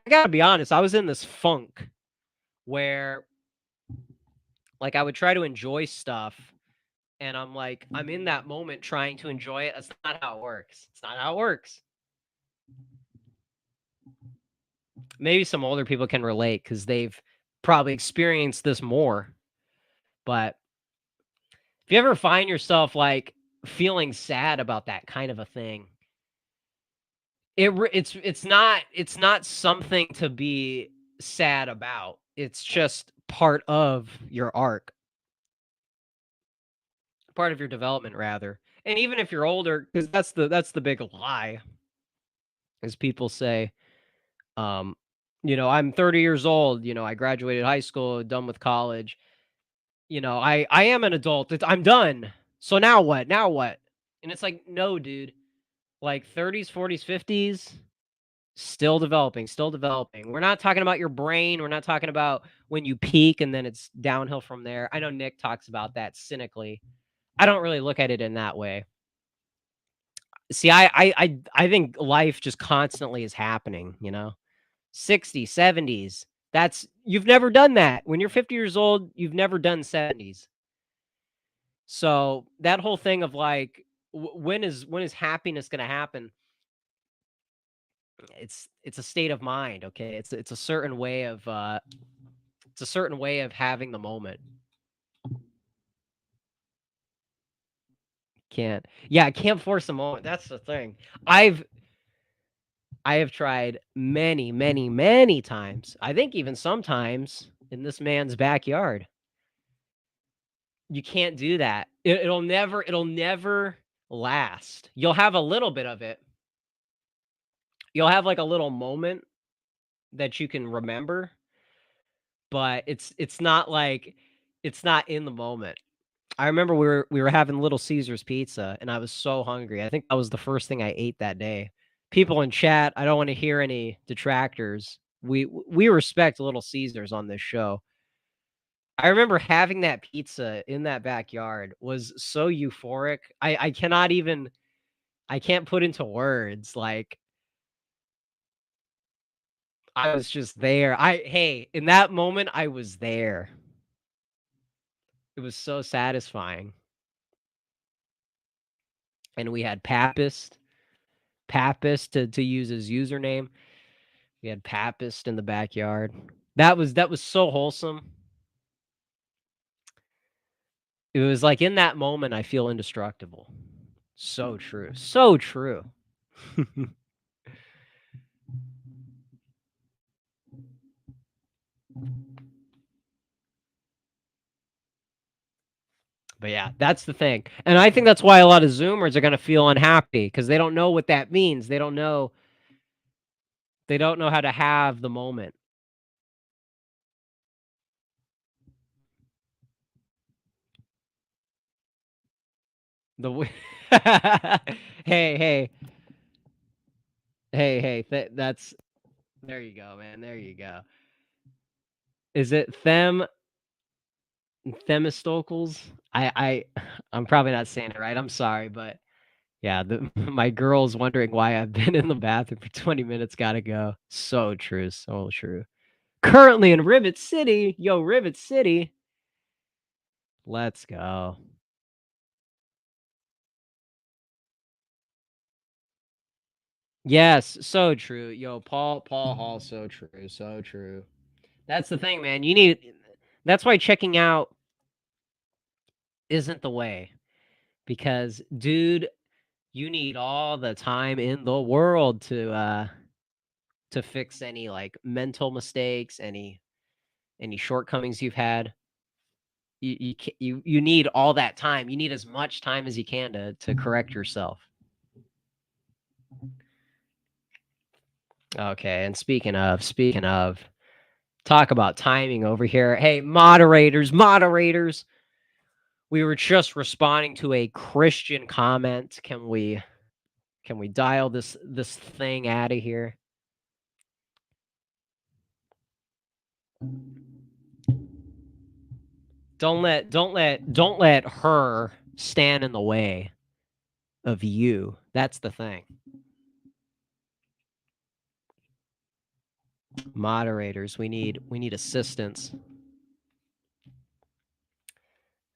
S1: gotta be honest, I was in this funk where like I would try to enjoy stuff and I'm like, I'm in that moment trying to enjoy it. That's not how it works. It's not how it works. Maybe some older people can relate because they've probably experienced this more. But if you ever find yourself like feeling sad about that kind of a thing, it's not something to be sad about. It's just part of your arc, part of your development rather. And even if you're older, because that's the big lie. is people say, um, I'm 30 years old, I graduated high school, done with college. I am an adult. I'm done. So now what? Now what? And it's like, no, dude. Like 30s, 40s, 50s, still developing, still developing. We're not talking about your brain. We're not talking about when you peak and then it's downhill from there. I know Nick talks about that cynically. I don't really look at it in that way. See, I think life just constantly is happening, 60s, 70s. You've never done that. When you're 50 years old, you've never done 70s. So that whole thing of like, when is happiness going to happen? It's a state of mind. Okay. It's a certain way of, having the moment. Yeah, I can't force a moment. That's the thing. I've, I have tried many, many, many times. I think even sometimes in this man's backyard. You can't do that. It'll never last. You'll have a little bit of it. You'll have like a little moment that you can remember, but it's not in the moment. I remember we were having Little Caesars pizza and I was so hungry. I think that was the first thing I ate that day. People in chat, I don't want to hear any detractors. We respect Little Caesars on this show. I remember having that pizza in that backyard was so euphoric. I can't put into words. Like, I was just there. Hey, in that moment I was there. It was so satisfying. And we had Papist to use his username. We had Papist in the backyard. That was so wholesome. It was like in that moment I feel indestructible. So true. So true. But yeah, that's the thing. And I think that's why a lot of Zoomers are going to feel unhappy because they don't know what that means. They don't know how to have the moment. The w- Hey, hey. Hey, hey. That's There you go, man. There you go. Is it Themistocles? I'm probably not saying it right. I'm sorry, but yeah, my girl's wondering why I've been in the bathroom for 20 minutes. Gotta go. So true. So true. Currently in Rivet City. Yo, Rivet City. Let's go. Yes, so true. Yo, Paul Hall, so true. So true. That's the thing, man. That's why checking out isn't the way. Because, dude, you need all the time in the world to fix any like mental mistakes, any shortcomings you've had. You need all that time. You need as much time as you can to correct yourself. Okay, and speaking of, talk about timing over here. Hey, moderators. We were just responding to a Christian comment. Can we dial this thing out of here? Don't let her stand in the way of you. That's the thing. Moderators, we need assistance.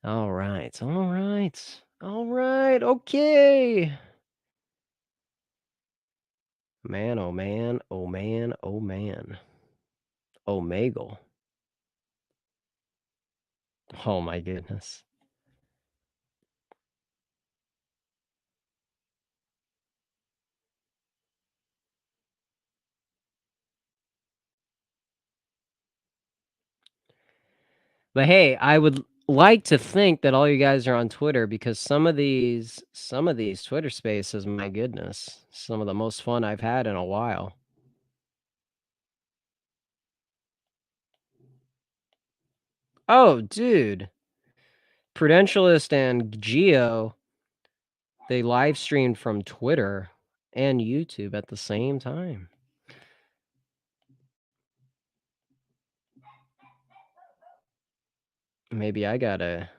S1: All right. All right. All right. Okay. Man, oh man, oh man, oh man. Omegle. Oh my goodness. But hey, like to think that all you guys are on Twitter because some of these Twitter Spaces, my goodness, some of the most fun I've had in a while. Oh, dude. Prudentialist and Geo, they live streamed from Twitter and YouTube at the same time. Maybe I gotta,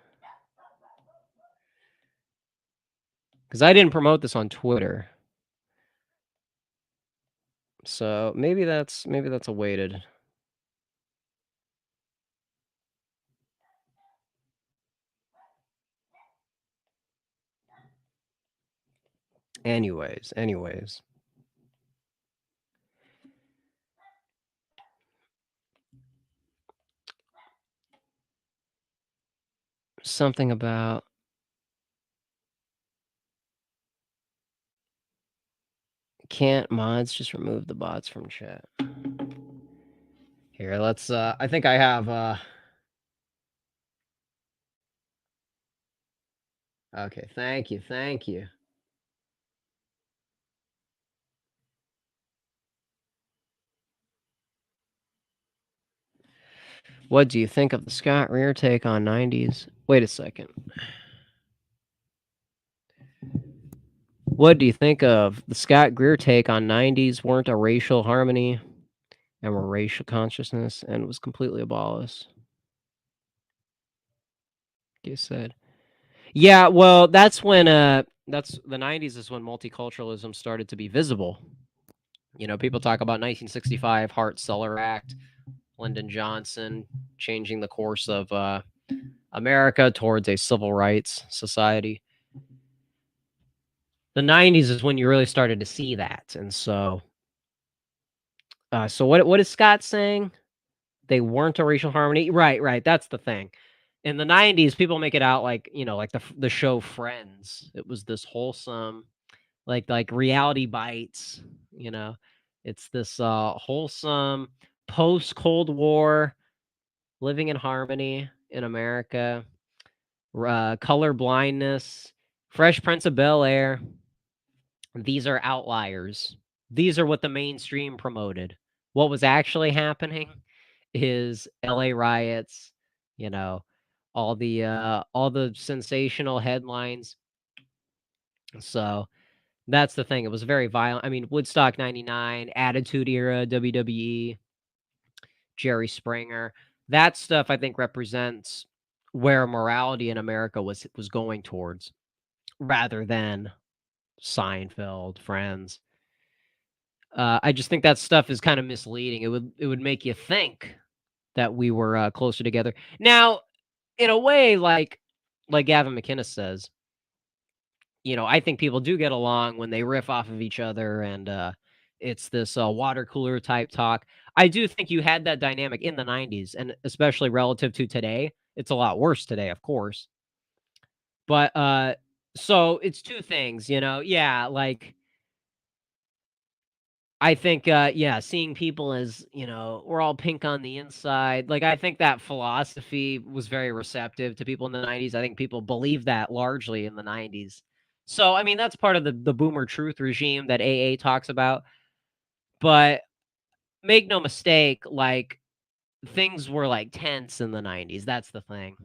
S1: because I didn't promote this on Twitter. So maybe that's a weighted. Anyways. Something about can't mods just remove the bots from chat. Here, let's I think I have okay, thank you. What do you think of the Scott Rear take on 90s? Wait a second. What do you think of the Scott Greer take on 90s weren't a racial harmony and were racial consciousness and was completely abolished? You said. Yeah, well, that's the 90s is when multiculturalism started to be visible. People talk about 1965 Hart-Celler Act, Lyndon Johnson changing the course of America towards a civil rights society. The 90s is when you really started to see that. And so what is Scott saying? They weren't a racial harmony. Right. That's the thing. In the 90s, people make it out like, like the show Friends. It was this wholesome, like Reality Bites, you know. It's this wholesome post Cold War living in harmony in America. Color blindness, Fresh Prince of Bel-Air. These are outliers. These are what the mainstream promoted. What was actually happening is LA riots, you know, all the sensational headlines. So that's the thing. It was very violent. I mean, Woodstock 99, Attitude Era, WWE, Jerry Springer. That stuff I think represents where morality in America was going towards rather than Seinfeld, Friends. I just think that stuff is kind of misleading. It would make you think that we were closer together. Now, in a way, like Gavin McInnes says, I think people do get along when they riff off of each other, and it's this water cooler type talk. I do think you had that dynamic in the '90s, and especially relative to today. It's a lot worse today, of course. But so it's two things, Yeah, like I think, yeah, seeing people as, we're all pink on the inside. Like, I think that philosophy was very receptive to people in the 90s. I think people believed that largely in the 90s. So, I mean, that's part of the boomer truth regime that AA talks about. But make no mistake, like, things were like tense in the 90s. That's the thing.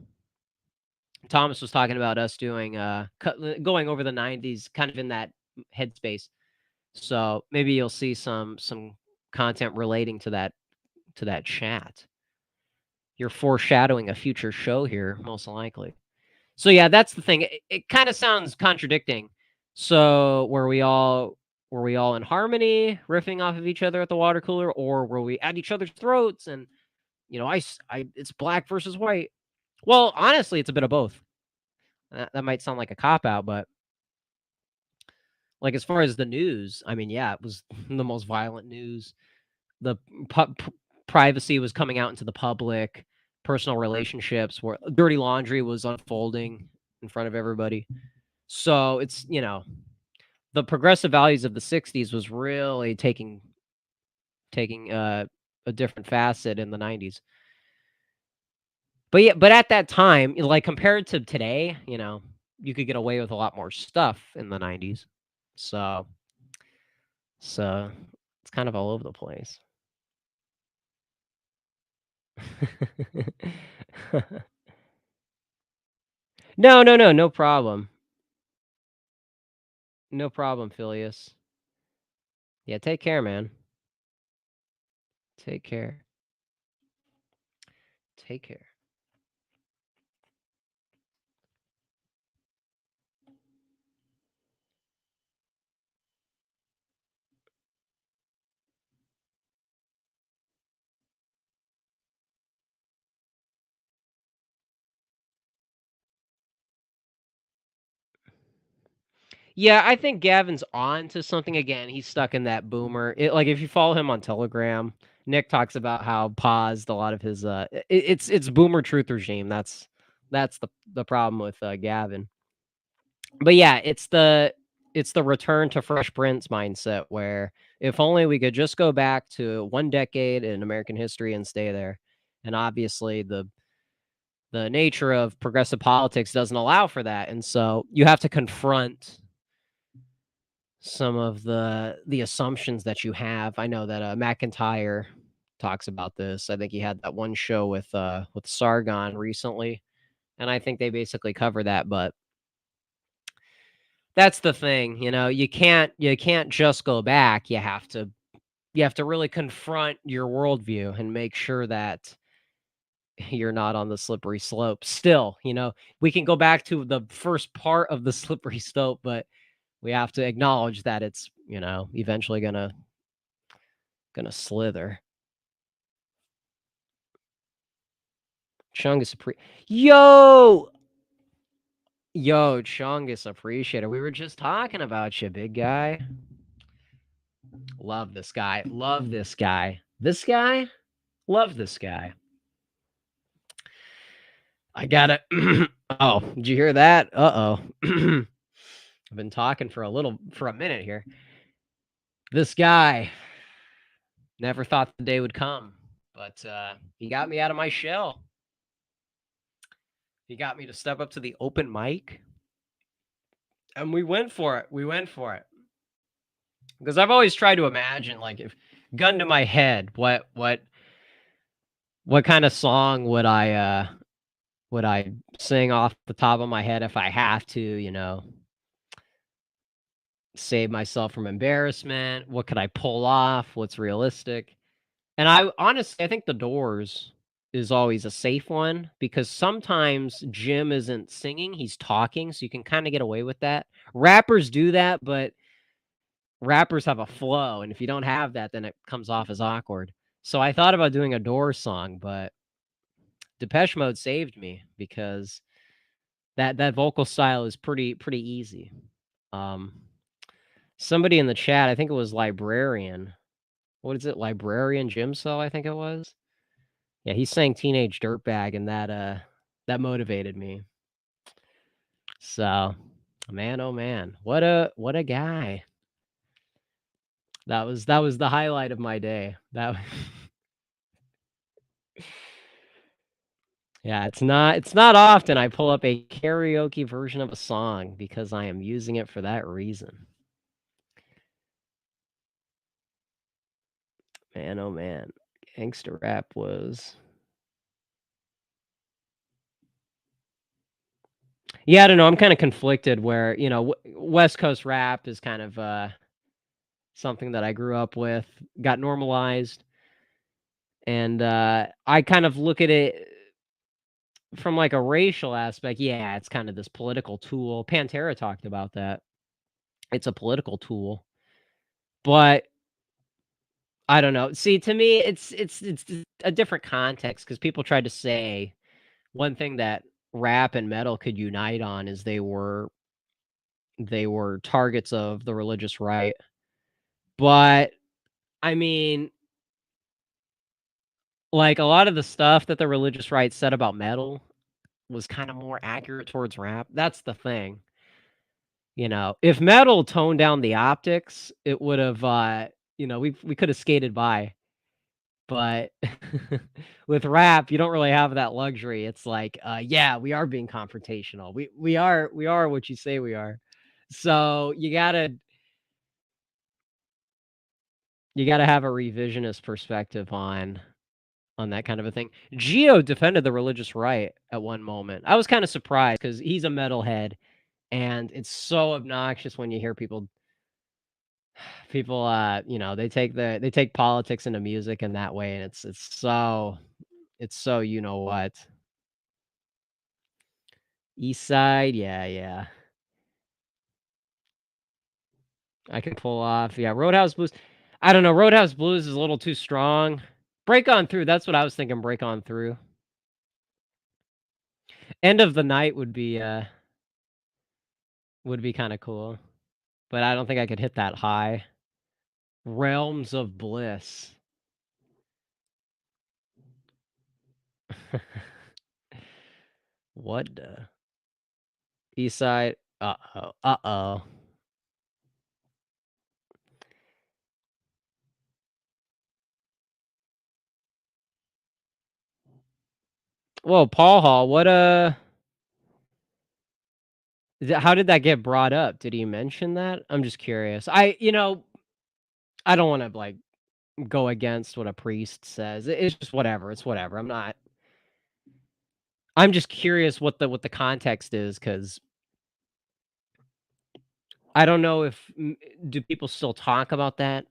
S1: Thomas was talking about us doing, going over the 90s kind of in that headspace. So maybe you'll see some content relating to that chat. You're foreshadowing a future show here, most likely. So yeah, that's the thing. It kind of sounds contradicting. So were we all in harmony, riffing off of each other at the water cooler, or were we at each other's throats and it's black versus white? Well, honestly, it's a bit of both. That might sound like a cop out, but like as far as the news, I mean, yeah, it was the most violent news. The privacy was coming out into the public, personal relationships where dirty laundry was unfolding in front of everybody. So it's, the progressive values of the 60s was really taking a different facet in the 90s. But yeah, but at that time, like, compared to today, you could get away with a lot more stuff in the '90s. So so it's kind of all over the place. No, no, no, no problem. No problem, Phileas. Yeah, take care, man. Take care. Take care. Yeah, I think Gavin's on to something again. He's stuck in that boomer. Like if you follow him on Telegram, Nick talks about how paused a lot of his it's boomer truth regime. That's the problem with Gavin. But yeah, it's the return to Fresh Prince mindset where if only we could just go back to one decade in American history and stay there. And obviously the nature of progressive politics doesn't allow for that. And so you have to confront some of the assumptions that you have. I know that McIntyre talks about this. I think he had that one show with Sargon recently, and I think they basically cover that. But that's the thing, you can't just go back. You have to really confront your worldview and make sure that you're not on the slippery slope. Still, we can go back to the first part of the slippery slope, but we have to acknowledge that it's eventually gonna slither. Chungus Yo! Yo, Chungus Appreciator. We were just talking about you, big guy. Love this guy. Love this guy. This guy? Love this guy. I gotta Oh, did you hear that? Uh-oh. I've been talking for a minute here. This guy never thought the day would come, but he got me out of my shell. He got me to step up to the open mic. And we went for it. We went for it. Because I've always tried to imagine, like, if gun to my head, what kind of song would I sing off the top of my head if I have to, save myself from embarrassment? What could I pull off? What's realistic? And I honestly, I think The Doors is always a safe one because sometimes Jim isn't singing, he's talking, so you can kind of get away with that. Rappers do that, but rappers have a flow, and if you don't have that, then it comes off as awkward. So I thought about doing a Doors song, but Depeche Mode saved me because that vocal style is pretty easy. Um, somebody in the chat, I think it was Librarian. What is it? Librarian Jim Cell, I think it was. Yeah, he sang Teenage Dirtbag, and that motivated me. So, man, oh man, what a guy. That was the highlight of my day. That Yeah, it's not often I pull up a karaoke version of a song because I am using it for that reason. Man, oh man. Gangster rap was Yeah, I don't know, I'm kinda conflicted where, West Coast rap is kind of, something that I grew up with, got normalized, and, I kind of look at it from, like, a racial aspect. Yeah, it's kind of this political tool. Pantera talked about that. It's a political tool, but I don't know. See, to me, it's a different context because people tried to say one thing that rap and metal could unite on is they were targets of the religious right. But I mean, like a lot of the stuff that the religious right said about metal was kind of more accurate towards rap. That's the thing. If metal toned down the optics, it would have we could have skated by. But with rap, you don't really have that luxury. It's like, yeah, we are being confrontational. We are what you say we are. So you gotta have a revisionist perspective on that kind of a thing. Geo defended the religious right at one moment. I was kind of surprised because he's a metalhead, and it's so obnoxious when you hear people they take politics into music in that way, and it's so you know what. East Side, yeah, yeah. I can pull off. Yeah, Roadhouse Blues. I don't know. Roadhouse Blues is a little too strong. Break on through. That's what I was thinking. Break on through. End of the night would be kind of cool, but I don't think I could hit that high. Realms of Bliss. What the East Side? Uh-oh. Uh-oh. Whoa, Paul Hall. How did that get brought up? Did he mention that? I'm just curious. I don't want to like go against what a priest says. It's just whatever. It's whatever. I'm just curious what the context is because I don't know if do people still talk about that?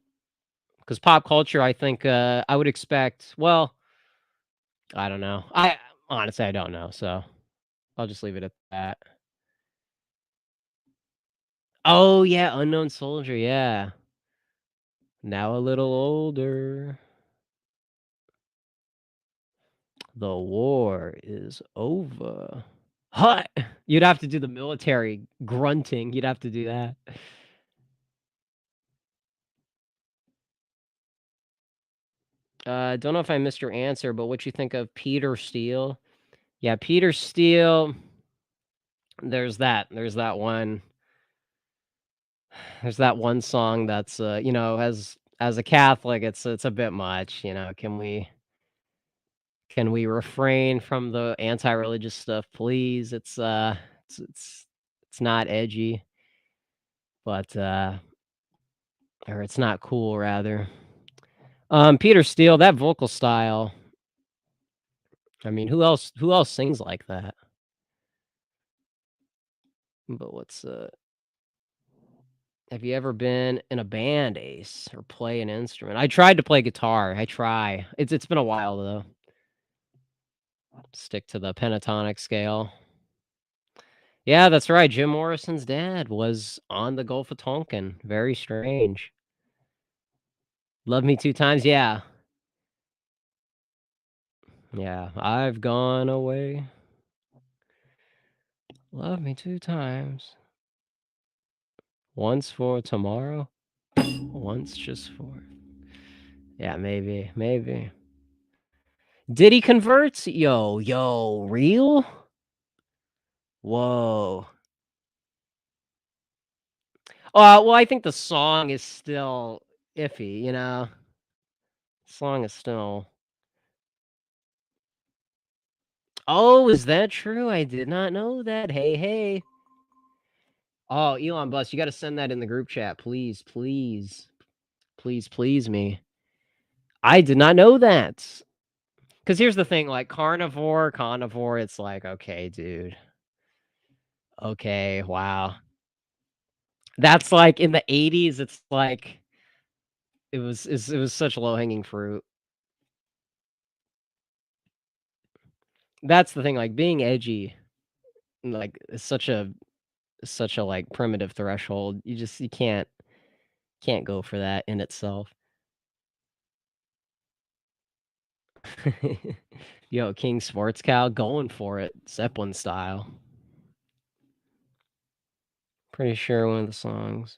S1: Because pop culture, I think I would expect. Well, I don't know. I honestly I don't know. So I'll just leave it at that. Oh yeah, Unknown Soldier. Yeah, now a little older. The war is over. Hut. You'd have to do the military grunting. You'd have to do that. Don't know if I missed your answer, but what you think of Peter Steele? Yeah, Peter Steele. There's that one. There's that one song that's as a Catholic, it's a bit much. Can we refrain from the anti-religious stuff, please? It's not edgy, but or it's not cool rather. Peter Steele, that vocal style. I mean, who else sings like that? But have you ever been in a band, Ace, or play an instrument? I tried to play guitar. I try. It's been a while though. Stick to the pentatonic scale. Yeah, that's right. Jim Morrison's dad was on the Gulf of Tonkin. Very strange. Love Me Two Times. Yeah. Yeah. I've gone away. Love me two times. Once for tomorrow. Once just for. Yeah, maybe. Maybe. Did he convert? Yo, real? Whoa. Well, I think the song is still iffy. Song is still. Oh, is that true? I did not know that. Hey, hey. Oh, Elon Bus, you got to send that in the group chat, please, please, please, please me. I did not know that. Because here's the thing, like carnivore, it's like, okay, dude. Okay, wow. That's like in the 80s, it's like it was such low hanging fruit. That's the thing, like being edgy, like is such a like primitive threshold. You can't go for that in itself. Yo, King Sports Cow going for it, Zeppelin style. Pretty sure one of the songs.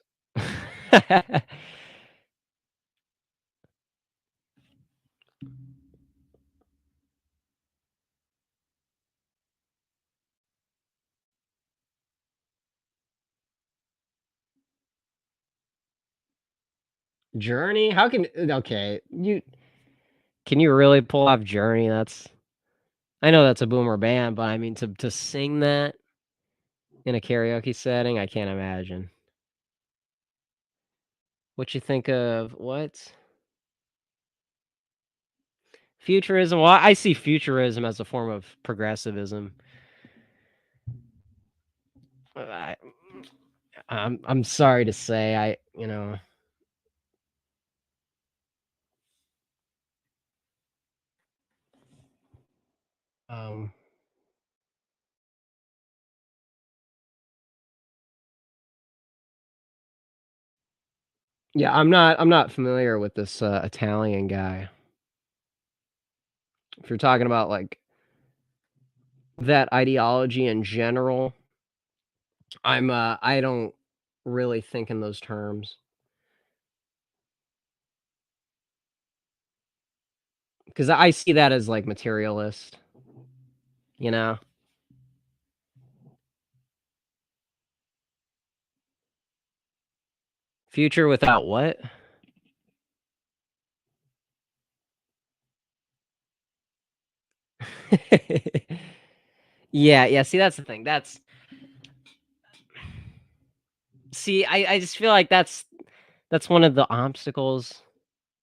S1: Journey? How can okay, Can you really pull off Journey? That's I know that's a boomer band, but I mean to sing that in a karaoke setting, I can't imagine. What you think of what? Futurism? Well, I see futurism as a form of progressivism. I I'm sorry to say, um, yeah, I'm not familiar with this, Italian guy. If you're talking about, like, that ideology in general, I don't really think in those terms, 'cause I see that as, like, materialist, you know? Future without what? Yeah, yeah, see, that's the thing, I just feel like that's one of the obstacles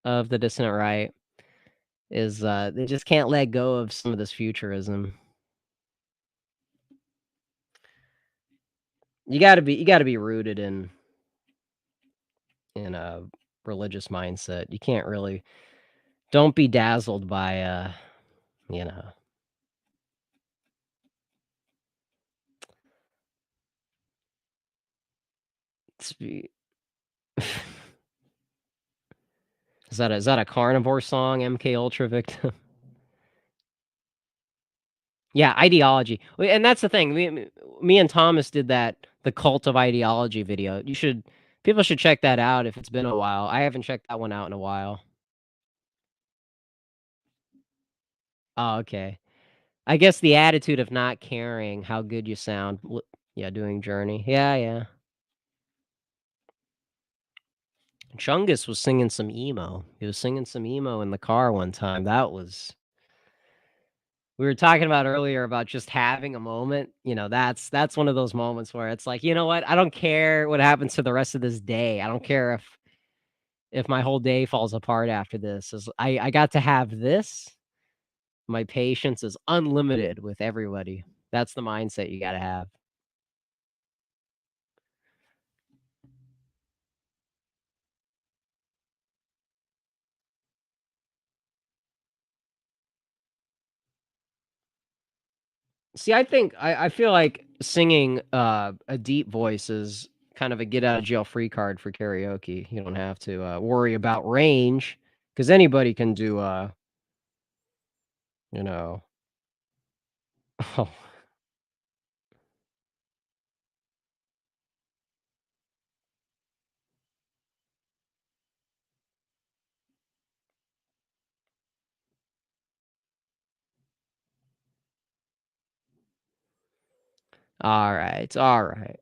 S1: of the dissident right, is, they just can't let go of some of this futurism. You gotta be rooted in a religious mindset. You can't really don't be dazzled by, you know, spe is that a Carnivore song, MK Ultra Victim? Yeah, ideology. And that's the thing. Me and Thomas did the Cult of Ideology video. People should check that out if it's been a while. I haven't checked that one out in a while. Oh, okay. I guess the attitude of not caring how good you sound. Yeah, doing Journey. Yeah, yeah. Chungus was singing some emo. He was singing some emo in the car one time. That was we were talking about earlier about just having a moment. That's one of those moments where it's like, you know what? I don't care what happens to the rest of this day. I don't care if my whole day falls apart after this. I got to have this. My patience is unlimited with everybody. That's the mindset you got to have. See, I feel like singing a deep voice is kind of a get out of jail free card for karaoke. You don't have to worry about range because anybody can do you know. Oh, all right, all right.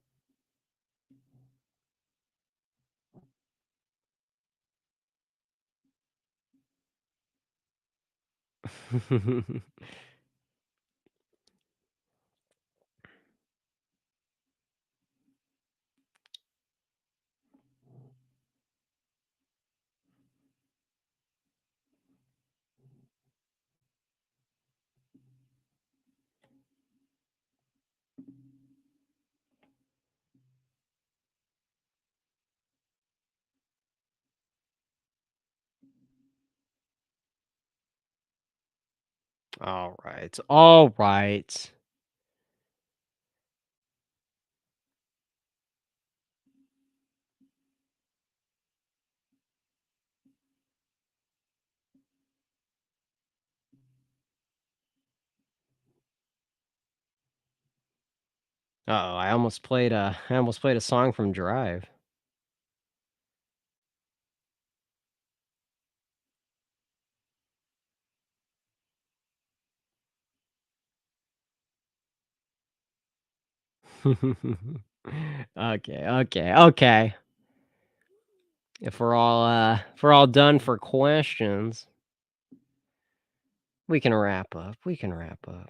S1: All right, all right. Oh, I almost played a song from Drive. Okay, okay, okay. If we're all done for questions, We can wrap up. We can wrap up.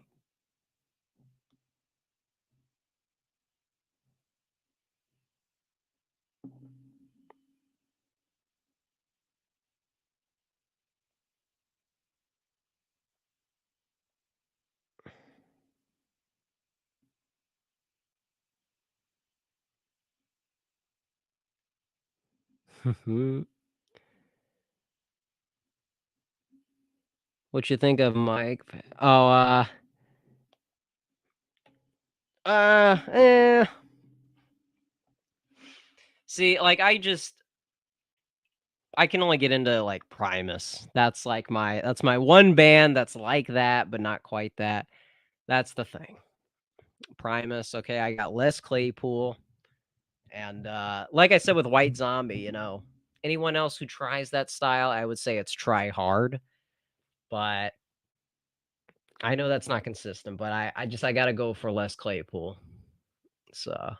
S1: What you think of Mike? Oh, eh. See, like I can only get into like Primus. That's my one band that's like that, but not quite that. That's the thing. Primus, okay, I got Les Claypool. And like I said with White Zombie, anyone else who tries that style, I would say it's try hard. But I know that's not consistent, but I gotta go for Les Claypool. So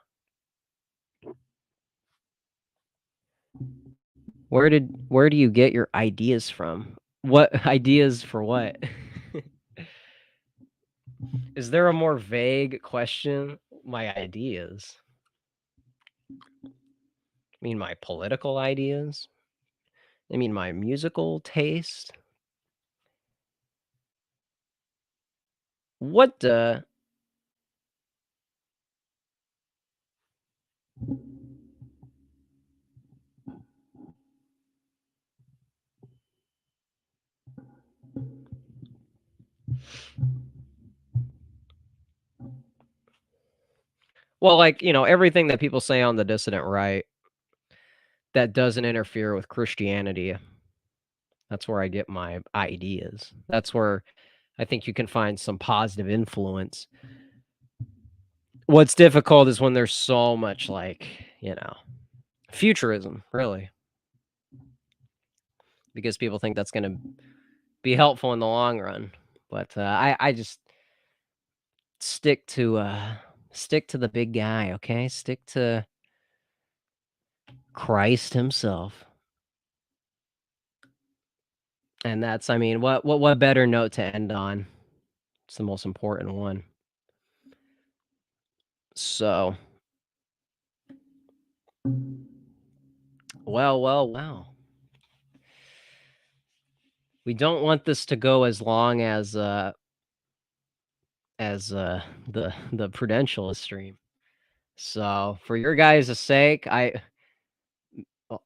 S1: where do you get your ideas from? What ideas for what? Is there a more vague question? My ideas. I mean my political ideas? I mean my musical taste? What well, like, everything that people say on the dissident right that doesn't interfere with Christianity. That's where I get my ideas. That's where I think you can find some positive influence. What's difficult is when there's so much futurism, really. Because people think that's going to be helpful in the long run. But I just stick to the big guy, okay? Stick to Christ himself. And that's, I mean, what better note to end on? It's the most important one. So, well. We don't want this to go as long as the Prudentialist stream. So, for your guys' sake,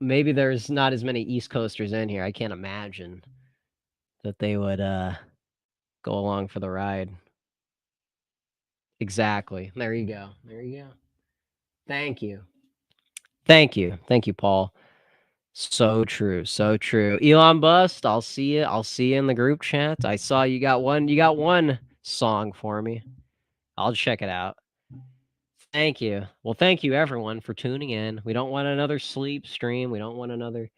S1: maybe there's not as many East Coasters in here. I can't imagine that they would go along for the ride. Exactly. There you go. There you go. Thank you. Thank you. Thank you, Paul. So true. So true. Elon Bust, I'll see you. I'll see you in the group chat. I saw you got one song for me. I'll check it out. Thank you. Well, thank you everyone for tuning in. We don't want another sleep stream. We don't want another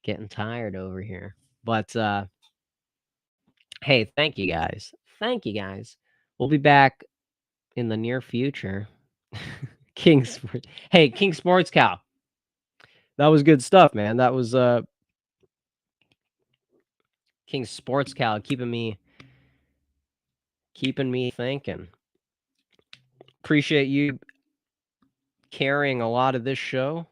S1: getting tired over here. But hey, thank you guys. Thank you guys. We'll be back in the near future. King Hey, King Sports Cow. That was good stuff, man. That was King Sports Cow keeping me thinking. Appreciate you carrying a lot of this show.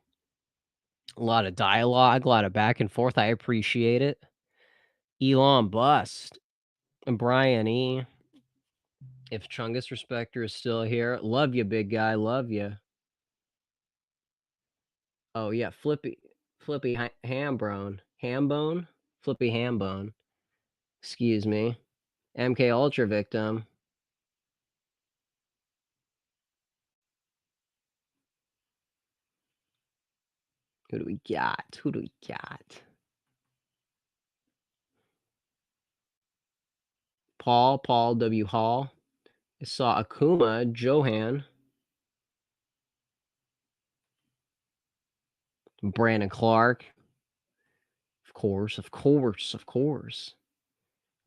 S1: A lot of dialogue, a lot of back and forth. I appreciate it. Elon Bust and Brian E. If Chungus Respecter is still here, love you, big guy. Love you. Oh yeah, Flippy Hambone, Flippy Hambone. Excuse me. MK Ultra victim. Who do we got? Paul W. Hall. I saw Akuma, Johan. Brandon Clark. Of course.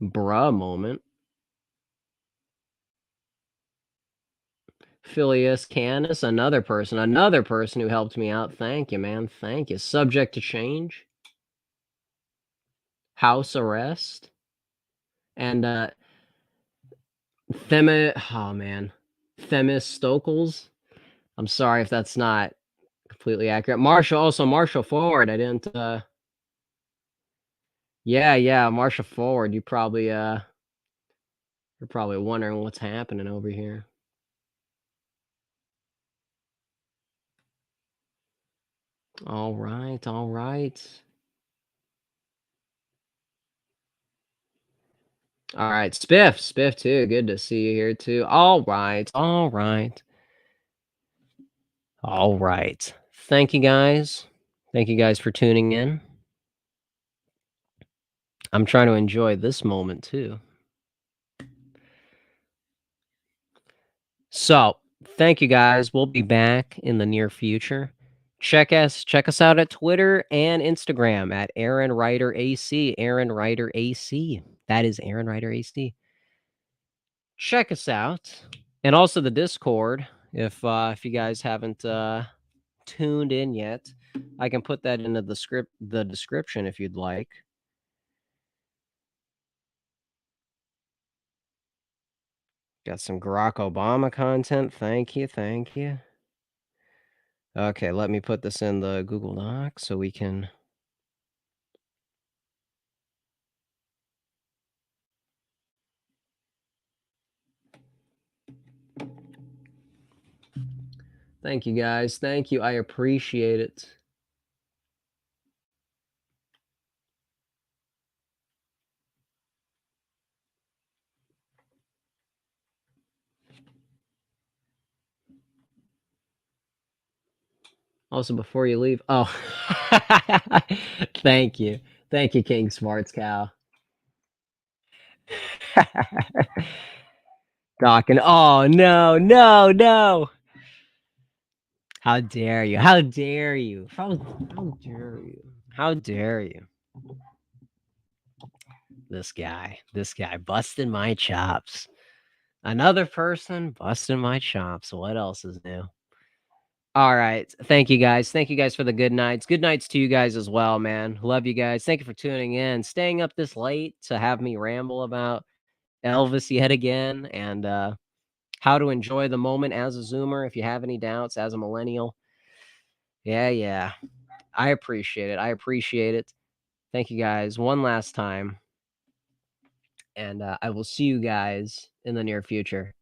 S1: Bruh moment. Phileas Canis, another person who helped me out. Thank you, man. Thank you. Subject to change. House arrest. And Themi oh man. Themistocles. I'm sorry if that's not completely accurate. Marshall Forward. I didn't yeah, Marshall Forward. You're probably wondering what's happening over here. All right, all right. All right, Spiff too. Good to see you here too. All right, all right, all right. Thank you guys. Thank you guys for tuning in. I'm trying to enjoy this moment too. So, thank you guys. We'll be back in the near future. Check us out at Twitter and Instagram at Aaron Ryder AC. Aaron Ryder AC. That is Aaron Ryder AC. Check us out, and also the Discord. If you guys haven't tuned in yet, I can put that into the description if you'd like. Got some Barack Obama content. Thank you, thank you. Okay, let me put this in the Google Doc so we can. Thank you guys. Thank you. I appreciate it. Also, before you leave, oh, thank you. Thank you, King Smarts Cow. Talking. Oh, no, no, no. How dare you? How dare you? How dare you? How dare you? This guy busting my chops. Another person busting my chops. What else is new? All right. Thank you guys. Thank you guys for the good nights. Good nights to you guys as well, man. Love you guys. Thank you for tuning in, staying up this late to have me ramble about Elvis yet again and how to enjoy the moment as a Zoomer. If you have any doubts, as a millennial, yeah. I appreciate it. I appreciate it. Thank you guys one last time. And I will see you guys in the near future.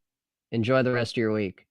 S1: Enjoy the rest of your week.